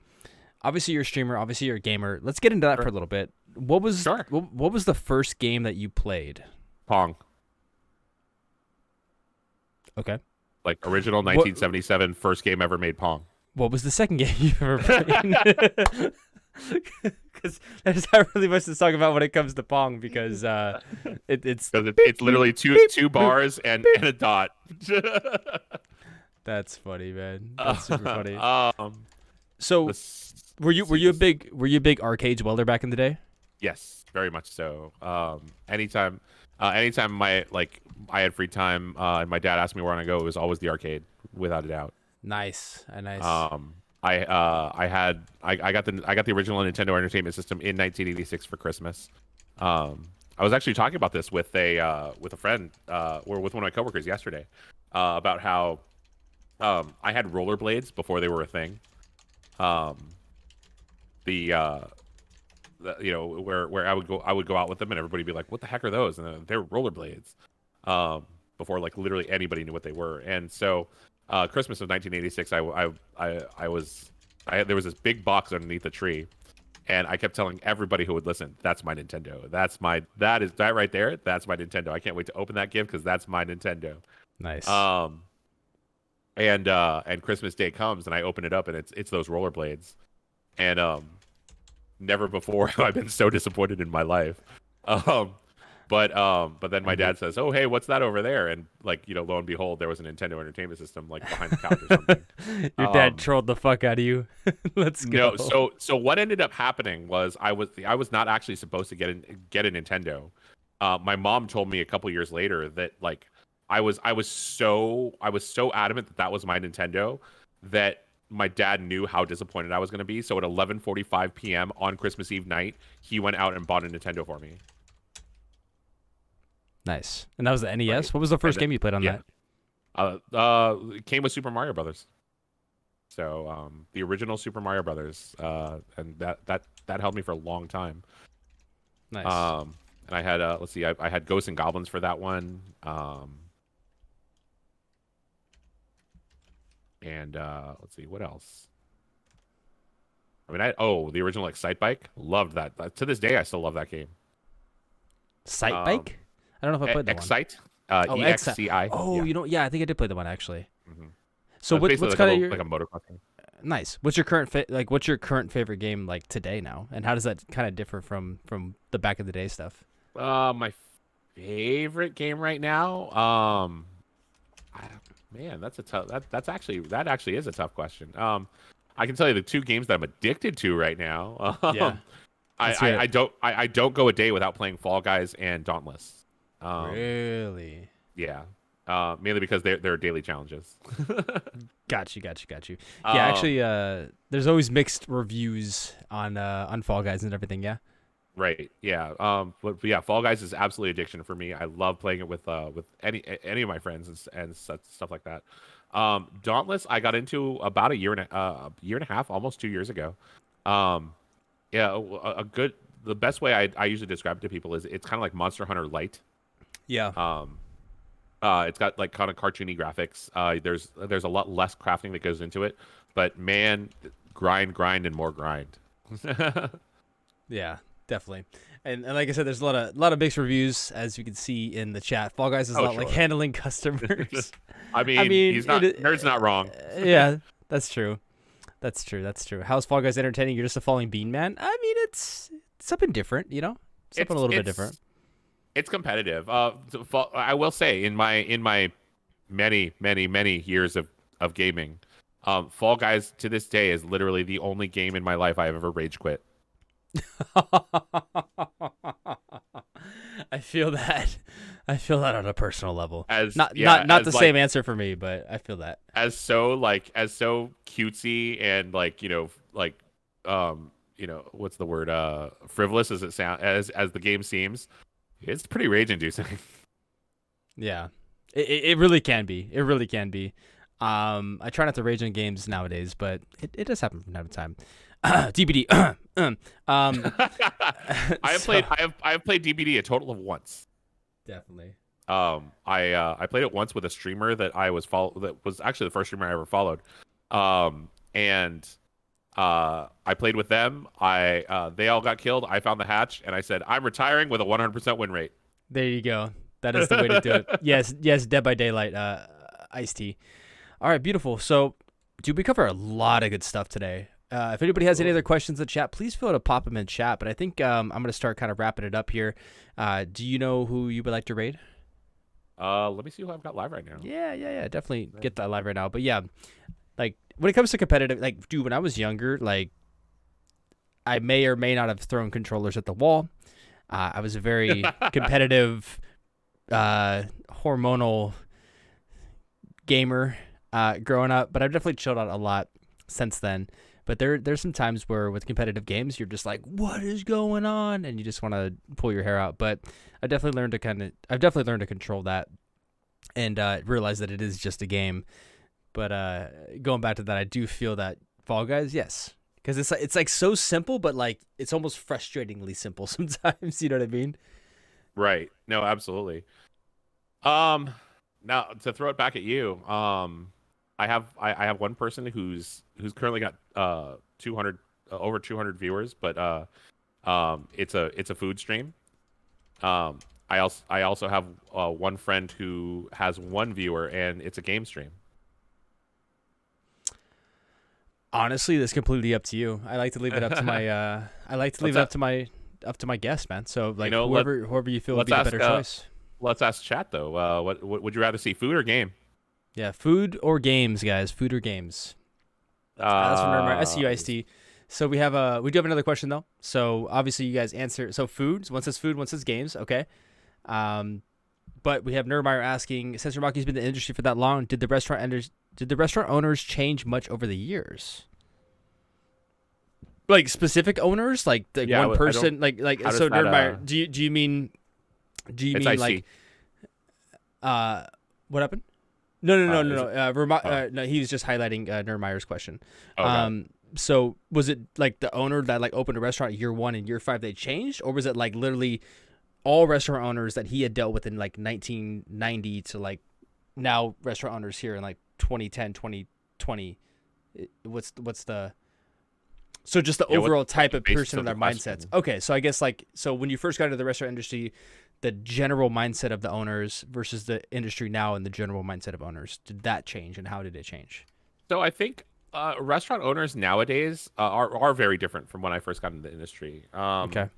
Obviously, you're a streamer. Obviously, you're a gamer. Let's get into that for a little bit. What was the first game that you played? Pong. Okay. Like original 1977 first game ever made Pong. What was the second game you ever played? Because there's not really much to talk about when it comes to Pong, because it's literally two bars and a dot. That's funny, man. That's super funny. So were you a big arcade dweller back in the day? Yes, very much so. Anytime I had free time and my dad asked me where I want to go, it was always the arcade, without a doubt. Nice. I got the original Nintendo Entertainment System in 1986 for Christmas. I was actually talking about this with a friend or with one of my coworkers yesterday about how I had rollerblades before they were a thing. Where I would go out with them and everybody would be like, "What the heck are those?" And they're rollerblades. Before like literally anybody knew what they were, and so. Christmas of 1986, there was this big box underneath the tree, and I kept telling everybody who would listen, "That's my Nintendo. That right there. That's my Nintendo. I can't wait to open that gift because that's my Nintendo." Nice. And Christmas Day comes, and I open it up, and it's those rollerblades, and never before have I been so disappointed in my life. But then my dad says, "Oh, hey, what's that over there?" And lo and behold, there was a Nintendo Entertainment System behind the couch or something. Your dad trolled the fuck out of you. Let's go. No, so what ended up happening was I was not actually supposed to get a Nintendo. My mom told me a couple years later that I was so adamant that was my Nintendo that my dad knew how disappointed I was going to be. So at 11:45 p.m. on Christmas Eve night, he went out and bought a Nintendo for me. Nice. And that was the NES? Right. What was the first game you played on that? It came with Super Mario Brothers. So the original Super Mario Brothers, and that held me for a long time. Nice. And I had I had Ghosts and Goblins for that one. And let's see what else. I mean, the original Excite Bike, loved that. To this day, I still love that game. Excite Bike? I don't know if I played that Excite, one. EXCI. Oh, I think I did play the one actually. Mm-hmm. So what's kind of your like a motocross game? Nice. What's your current what's your current favorite game like today now, and how does that kind of differ from the back of the day stuff? My favorite game right now, man, that actually is a tough question. I can tell you the two games that I'm addicted to right now. Yeah. I don't go a day without playing Fall Guys and Dauntless. Really? Yeah. Mainly because they're daily challenges. Got you. Yeah, actually, there's always mixed reviews on Fall Guys and everything. Yeah. Right. Yeah. But yeah, Fall Guys is absolutely addiction for me. I love playing it with any of my friends and stuff like that. Dauntless, I got into about a year and a half, almost 2 years ago. The best way I usually describe it to people is it's kind of like Monster Hunter Light. Yeah. It's got like kind of cartoony graphics. There's a lot less crafting that goes into it, but man, grind and more grind. Yeah, definitely. And like I said, there's a lot of mixed reviews as you can see in the chat. Fall Guys is not like handling customers. I mean, he's not nerd's not wrong. Yeah, that's true. That's true. How's Fall Guys entertaining? You're just a falling bean man. I mean, it's something different, you know, something a little bit different. It's competitive. I will say in my many years of gaming, Fall Guys to this day is literally the only game in my life I have ever rage quit. I feel that on a personal level. Not the same answer for me, but I feel that as so cutesy and what's the word, frivolous as it sound as the game seems, it's pretty rage inducing. Yeah, it really can be. It really can be. I try not to rage in games nowadays, but it does happen from time to time. DBD. I have played DBD a total of once. Definitely. I played it once with a streamer that that was actually the first streamer I ever followed. And I played with them. They all got killed. I found the hatch and I said, I'm retiring with a 100% win rate. There you go. That is the way to do it. Yes, Dead by Daylight, Ice-T. All right, beautiful. So, dude, we cover a lot of good stuff today. If anybody has any other questions in the chat, please feel free to pop them in chat. But I think I'm going to start kind of wrapping it up here. Do you know who you would like to raid? Let me see who I've got live right now. Yeah. Definitely get that live right now. But yeah, like when it comes to competitive, like, dude, when I was younger, like, I may or may not have thrown controllers at the wall. I was a very competitive, hormonal gamer growing up, but I've definitely chilled out a lot since then. But there's some times where with competitive games, you're just like, what is going on? And you just want to pull your hair out. But I've definitely learned to control that and realize that it is just a game. But going back to that, I do feel that Fall Guys, yes. Because it's like so simple, but like it's almost frustratingly simple sometimes. You know what I mean? Right. No, absolutely. Now to throw it back at you, I have one person who's currently got over 200 viewers, but it's a food stream. I also have one friend who has one viewer, and it's a game stream. Honestly, that's completely up to you. I like to leave it up to my up to my guest, man. So like, whoever you feel would be the better choice. Let's ask chat though. What would you rather see, food or game? Yeah, food or games, guys. Food or games. That's from SUIST. So we do have another question though. So obviously you guys answer. So food. One says food. One says games. Okay. But we have Nurmeyer asking, since Rumaki's been in the industry for that long, did the restaurant owners change much over the years? Like specific owners, like one person, like so. Nurmeyer, do you mean like what happened? No. No, he was just highlighting Nurmeyer's question. Okay. So was it like the owner that like opened a restaurant year 1 and year 5 they changed, or was it like literally all restaurant owners that he had dealt with in like 1990 to like now restaurant owners here in like 2010, 2020? What's the so just the overall type of person and their mindsets? Okay, so I guess like so when you first got into the restaurant industry, the general mindset of the owners versus the industry now and the general mindset of owners, did that change, and how did it change? So I think restaurant owners nowadays are very different from when I first got into the industry. Okay.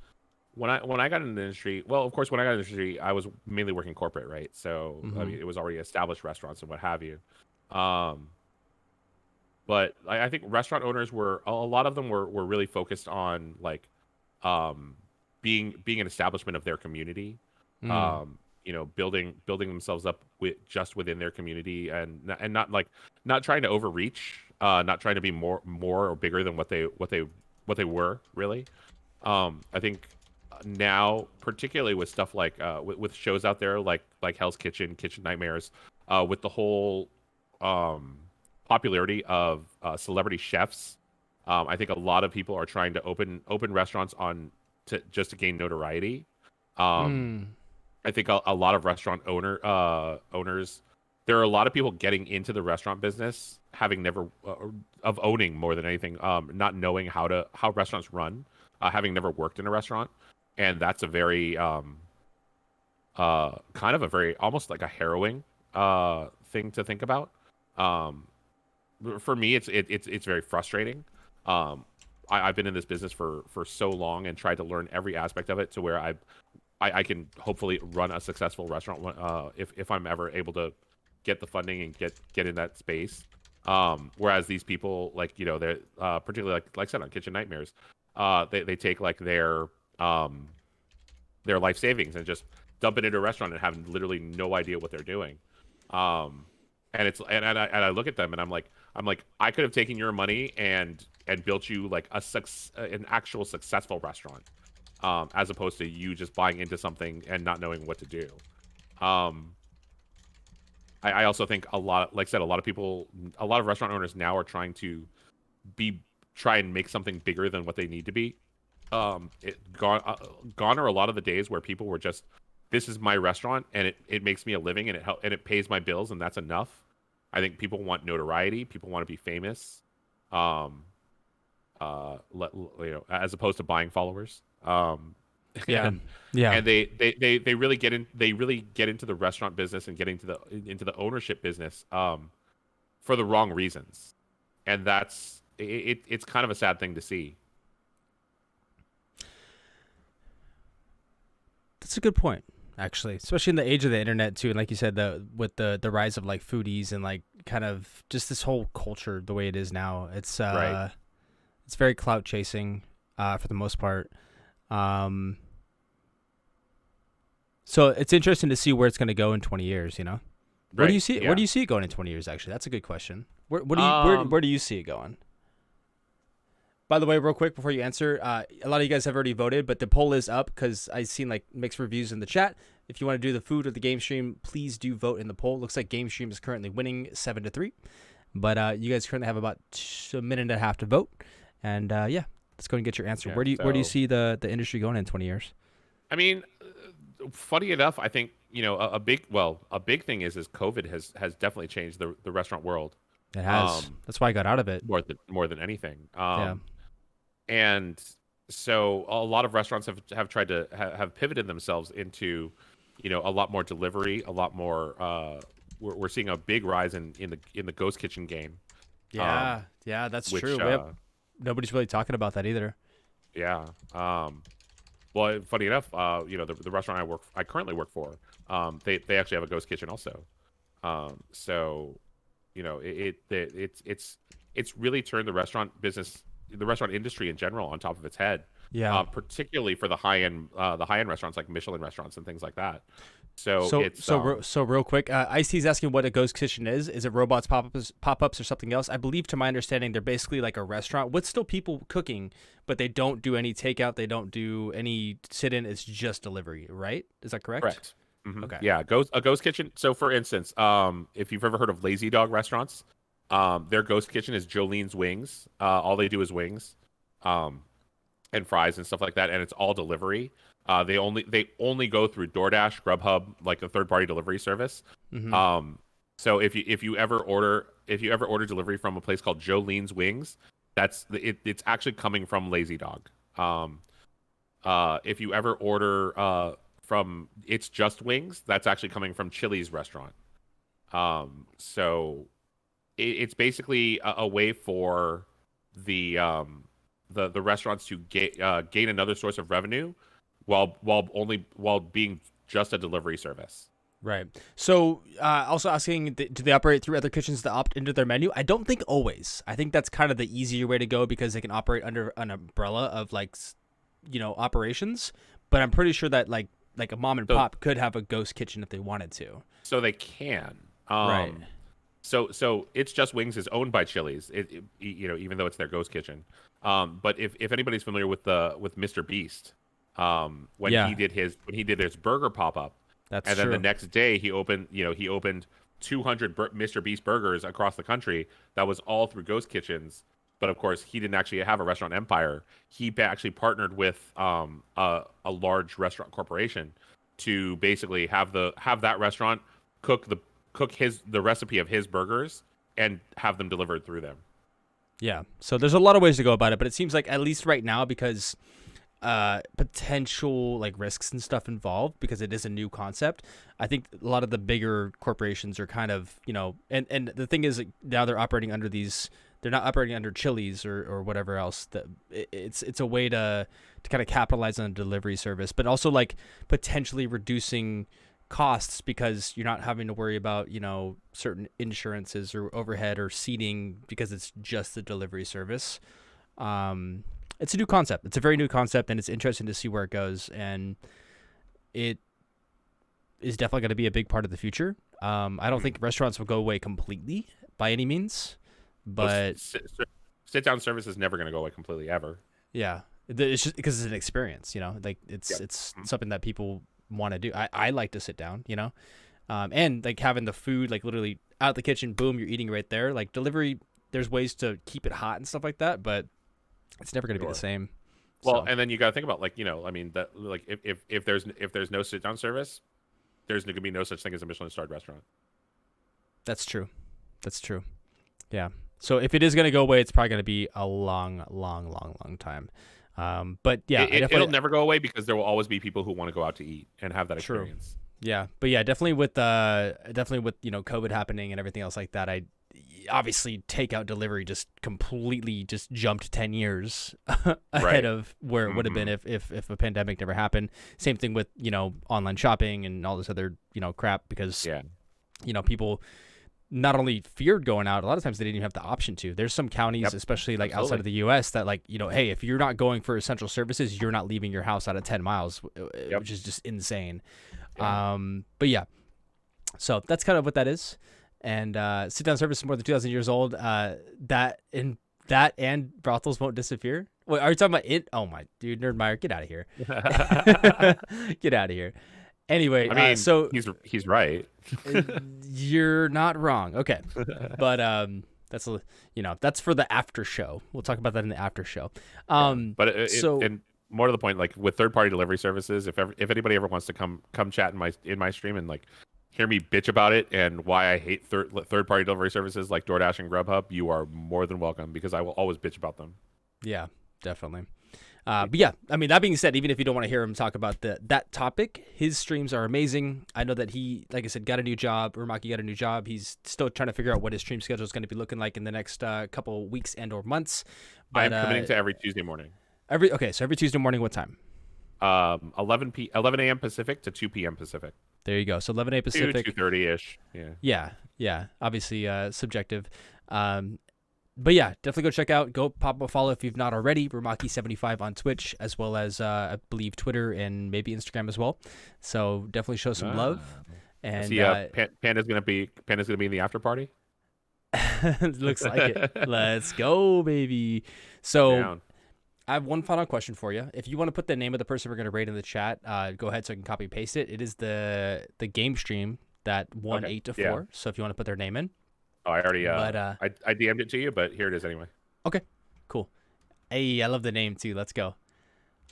When I got into the industry, well, of course, when I got into the industry, I was mainly working corporate, right? So I mean, it was already established restaurants and what have you. But I think restaurant owners a lot of them were really focused on like being an establishment of their community. Building themselves up within their community and not trying to overreach, not trying to be more or bigger than what they were really. I think now, particularly with stuff like with shows out there like Hell's Kitchen, Kitchen Nightmares, with the whole popularity of celebrity chefs, I think a lot of people are trying to open restaurants just to gain notoriety. I think a lot of restaurant owners there are a lot of people getting into the restaurant business having never of owning more than anything, not knowing how restaurants run, having never worked in a restaurant, and that's a very kind of a very almost like a harrowing thing to think about. Um, for me, it's very frustrating. I've been in this business for so long and tried to learn every aspect of it to where I can hopefully run a successful restaurant if I'm ever able to get the funding and get in that space. Whereas these people, like, you know, they're particularly like I said on Kitchen Nightmares, they take like their life savings and just dump it into a restaurant and have literally no idea what they're doing. And it's and I look at them and I'm like I could have taken your money and built you like an actual successful restaurant, as opposed to you just buying into something and not knowing what to do. I also think a lot of people, a lot of restaurant owners now are trying to try and make something bigger than what they need to be. Gone are a lot of the days where people were just, this is my restaurant and it makes me a living and it pays my bills and that's enough. I think people want notoriety. People want to be famous, as opposed to buying followers. Yeah. And they really get into the restaurant business and get into the ownership business for the wrong reasons, and that's it's kind of a sad thing to see. That's a good point, actually, especially in the age of the internet too, and like you said, with the rise of like foodies and like kind of just this whole culture the way it is now. It's right. It's very clout chasing for the most part. So it's interesting to see where it's going to go in 20 years, you know? Where do you see it? Yeah. Where do you see it going in 20 years, actually? That's a good question. Where do you see it going? By the way, real quick before you answer, a lot of you guys have already voted, but the poll is up because I've seen like mixed reviews in the chat. If you want to do the food or the game stream, please do vote in the poll. Looks like game stream is currently winning 7-3, but you guys currently have about a minute and a half to vote. And yeah, let's go and get your answer. Yeah, where do you see the industry going in 20 years? I mean, funny enough, I think, you know, a big thing is COVID has definitely changed the restaurant world. It has. That's why I got out of it. More than anything. Yeah. And so a lot of restaurants have tried to have pivoted themselves into, you know, a lot more delivery, a lot more. We're seeing a big rise in the ghost kitchen game. Yeah, that's true. Nobody's really talking about that either. Yeah. Well, funny enough, you know, the restaurant I currently work for, they actually have a ghost kitchen also. So, you know, it's really turned the restaurant business, the restaurant industry in general, on top of its head. Yeah. Particularly for the high end restaurants like Michelin restaurants and things like that. So real quick, Ice-T's asking what a ghost kitchen is. Is it robots, pop-ups, or something else? I believe, to my understanding, they're basically like a restaurant with still people cooking, but they don't do any takeout. They don't do any sit-in. It's just delivery, right? Is that correct? Correct. Mm-hmm. Okay. Yeah, a ghost kitchen. So, for instance, if you've ever heard of Lazy Dog restaurants, their ghost kitchen is Jolene's Wings. All they do is wings, and fries and stuff like that, and it's all delivery. They only go through DoorDash, Grubhub, like a third-party delivery service. Mm-hmm. So if you ever order delivery from a place called Jolene's Wings, it's actually coming from Lazy Dog. If you ever order from It's Just Wings, that's actually coming from Chili's restaurant. So it's basically a way for the restaurants to gain another source of revenue while being just a delivery service. Right. So also asking, do they operate through other kitchens to opt into their menu? I don't think always. I think that's kind of the easier way to go because they can operate under an umbrella of like, you know, operations. But I'm pretty sure that like a mom and pop could have a ghost kitchen if they wanted to. So they can. Right. So It's Just Wings is owned by Chili's. You know, even though it's their ghost kitchen. But if anybody's familiar with Mr. Beast, when he did his burger pop up, then the next day he opened 200 Mr. Beast burgers across the country. That was all through ghost kitchens. But of course, he didn't actually have a restaurant empire. He actually partnered with a large restaurant corporation to basically have that restaurant cook cook the recipe of his burgers and have them delivered through them. Yeah. So there's a lot of ways to go about it, but it seems like at least right now, because potential like risks and stuff involved, because it is a new concept, I think a lot of the bigger corporations are kind of, and the thing is, like, now they're operating under they're not operating under Chili's or whatever else. That it's a way to kind of capitalize on a delivery service, but also like potentially reducing costs, because you're not having to worry about certain insurances or overhead or seating, because it's just the delivery service. It's a new concept. It's a very new concept, and it's interesting to see where it goes, and it is definitely going to be a big part of the future. I don't think restaurants will go away completely by any means, but sit down service is never going to go away completely ever. Yeah, it's just because it's an experience, like it's something that people want to do. I like to sit down, and like having the food like literally out the kitchen, boom, you're eating right there. Like delivery, there's ways to keep it hot and stuff like that, but it's never going to be the same. Well, and then you got to think about like, I mean, that like if there's no sit down service, there's going to be no such thing as a Michelin starred restaurant. That's true. Yeah. So if it is going to go away, it's probably going to be a long time. But yeah, it'll never go away, because there will always be people who want to go out to eat and have that experience. True. Yeah, but yeah, definitely with COVID happening and everything else like that, I obviously takeout delivery just completely just jumped 10 years ahead of where it would have been if a pandemic never happened. Same thing with online shopping and all this other crap, because people not only feared going out, a lot of times they didn't even have the option to. There's some counties, especially like outside of the U.S., that like, hey, if you're not going for essential services, you're not leaving your house out of 10 miles, which is just insane. Yeah. But yeah, so that's kind of what that is. And sit-down service is more than 2,000 years old. That and brothels won't disappear. Wait, are you talking about it? Oh my dude, Nerdmeyer, get out of here! Get out of here. Anyway, I mean, so he's right. You're not wrong. Okay, but that's for the after show. We'll talk about that in the after show. And more to the point, like with third-party delivery services, if anybody ever wants to come chat in my stream and like hear me bitch about it and why I hate third-party delivery services like DoorDash and Grubhub, you are more than welcome, because I will always bitch about them. Yeah, definitely. But yeah, I mean, that being said, even if you don't want to hear him talk about that topic, his streams are amazing. I know that he, like I said, got a new job. Rumaki got a new job. He's still trying to figure out what his stream schedule is going to be looking like in the next couple weeks and or months. But, I'm committing to every Tuesday morning. Every Tuesday morning, what time? 11 a.m. Pacific to 2 p.m. Pacific. There you go. So 11 a.m. Pacific. 2:30-ish. Yeah. Obviously, subjective. But yeah, definitely go check out. Go pop a follow if you've not already. Rumaki75 on Twitch, as well as I believe Twitter and maybe Instagram as well. So definitely show some love. And Panda's gonna be in the after party. Looks like it. Let's go, baby. So I have one final question for you. If you want to put the name of the person we're gonna rate in the chat, go ahead so I can copy and paste it. It is the game stream that won 8-4. Yeah. So if you want to put their name in. Oh, I already I DM'd it to you, but here it is anyway. Okay, cool. Hey, I love the name too. Let's go.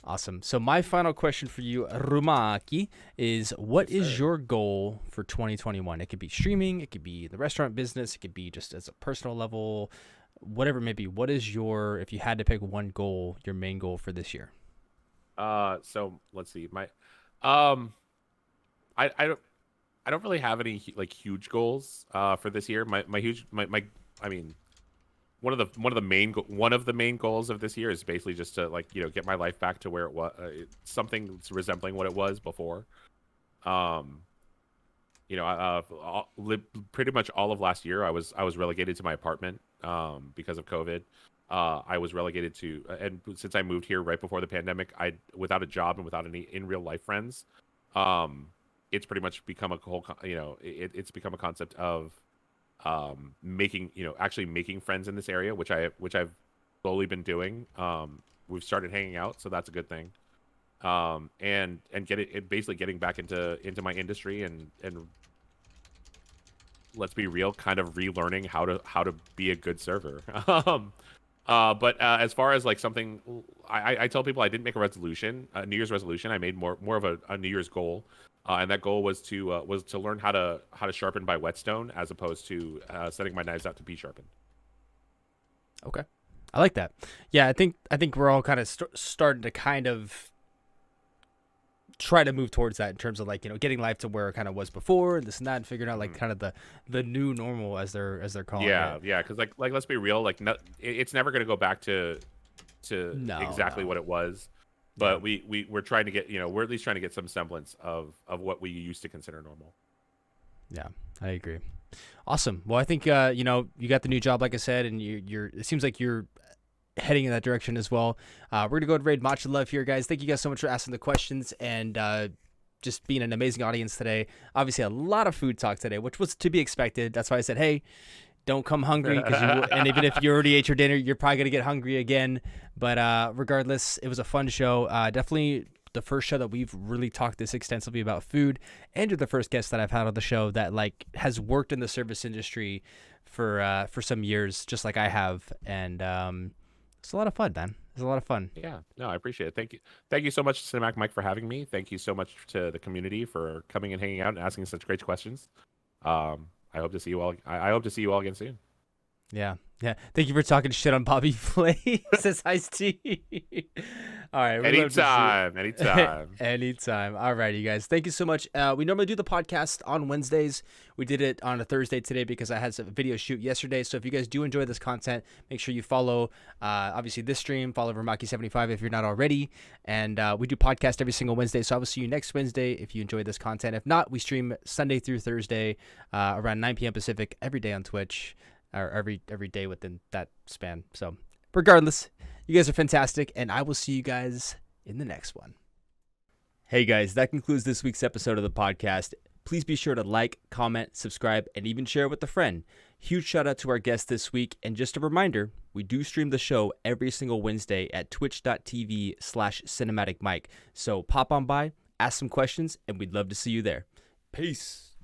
Awesome. So my final question for you, Rumaki, is what is your goal for 2021? It could be streaming, it could be the restaurant business, it could be just as a personal level, whatever it may be. What is if you had to pick one goal, your main goal for this year? So let's see. I don't really have any like huge goals for this year. I mean, one of the main goals of this year is basically just to like get my life back to where it was, something resembling what it was before. Pretty much all of last year I was relegated to my apartment because of COVID. I was relegated to, and since I moved here right before the pandemic, without a job and without any in real life friends. It's pretty much become a whole, it's become a concept of making friends in this area, which I've slowly been doing. We've started hanging out, so that's a good thing. And basically getting back into my industry and let's be real, kind of relearning how to be a good server. But as far as like something, I tell people I didn't make a resolution, a New Year's resolution. I made more of a New Year's goal. and that goal was to learn how to sharpen by whetstone as opposed to sending my knives out to be sharpened. Okay, I like that. Yeah, I think we're all kind of starting to kind of try to move towards that in terms of, like, you know, getting life to where it kind of was before and this and that, and figuring out like kind of the new normal as they're calling it. Yeah, because like let's be real, like it's never going to go back to exactly what it was, but we're trying to get, you know, we're at least trying to get some semblance of what we used to consider normal. Yeah, I agree. Awesome. Well, I think you know, you got the new job, like I said, and you're it seems like you're heading in that direction as well. We're gonna go ahead and raid Matcha Love here, guys. Thank you guys so much for asking the questions and just being an amazing audience today. Obviously, a lot of food talk today, which was to be expected. That's why I said, hey, don't come hungry, and even if you already ate your dinner, you're probably gonna get hungry again. But regardless, it was a fun show. Definitely the first show that we've really talked this extensively about food, and you're the first guest that I've had on the show that like has worked in the service industry for some years, just like I have, and it's a lot of fun, man. It's a lot of fun. Yeah, no, I appreciate it. Thank you so much, Cinematic Mike, for having me. Thank you so much to the community for coming and hanging out and asking such great questions. I hope to see you all. I hope to see you all again soon. Yeah. Thank you for talking shit on Bobby Flay. Says Ice T. All right. Anytime. All right, you guys. Thank you so much. We normally do the podcast on Wednesdays. We did it on a Thursday today because I had a video shoot yesterday. So if you guys do enjoy this content, make sure you follow, obviously, this stream. Follow Rumaki75 if you're not already. And we do podcast every single Wednesday. So I will see you next Wednesday if you enjoy this content. If not, we stream Sunday through Thursday around 9 p.m. Pacific every day on Twitch. Or every day within that span. So regardless, you guys are fantastic, and I will see you guys in the next one. Hey guys, that concludes this week's episode of the podcast. Please be sure to like, comment, subscribe, and even share it with a friend. Huge shout out to our guest this week, and just a reminder, we do stream the show every single Wednesday at twitch.tv/cinematicmike. So pop on by, ask some questions, and we'd love to see you there. Peace.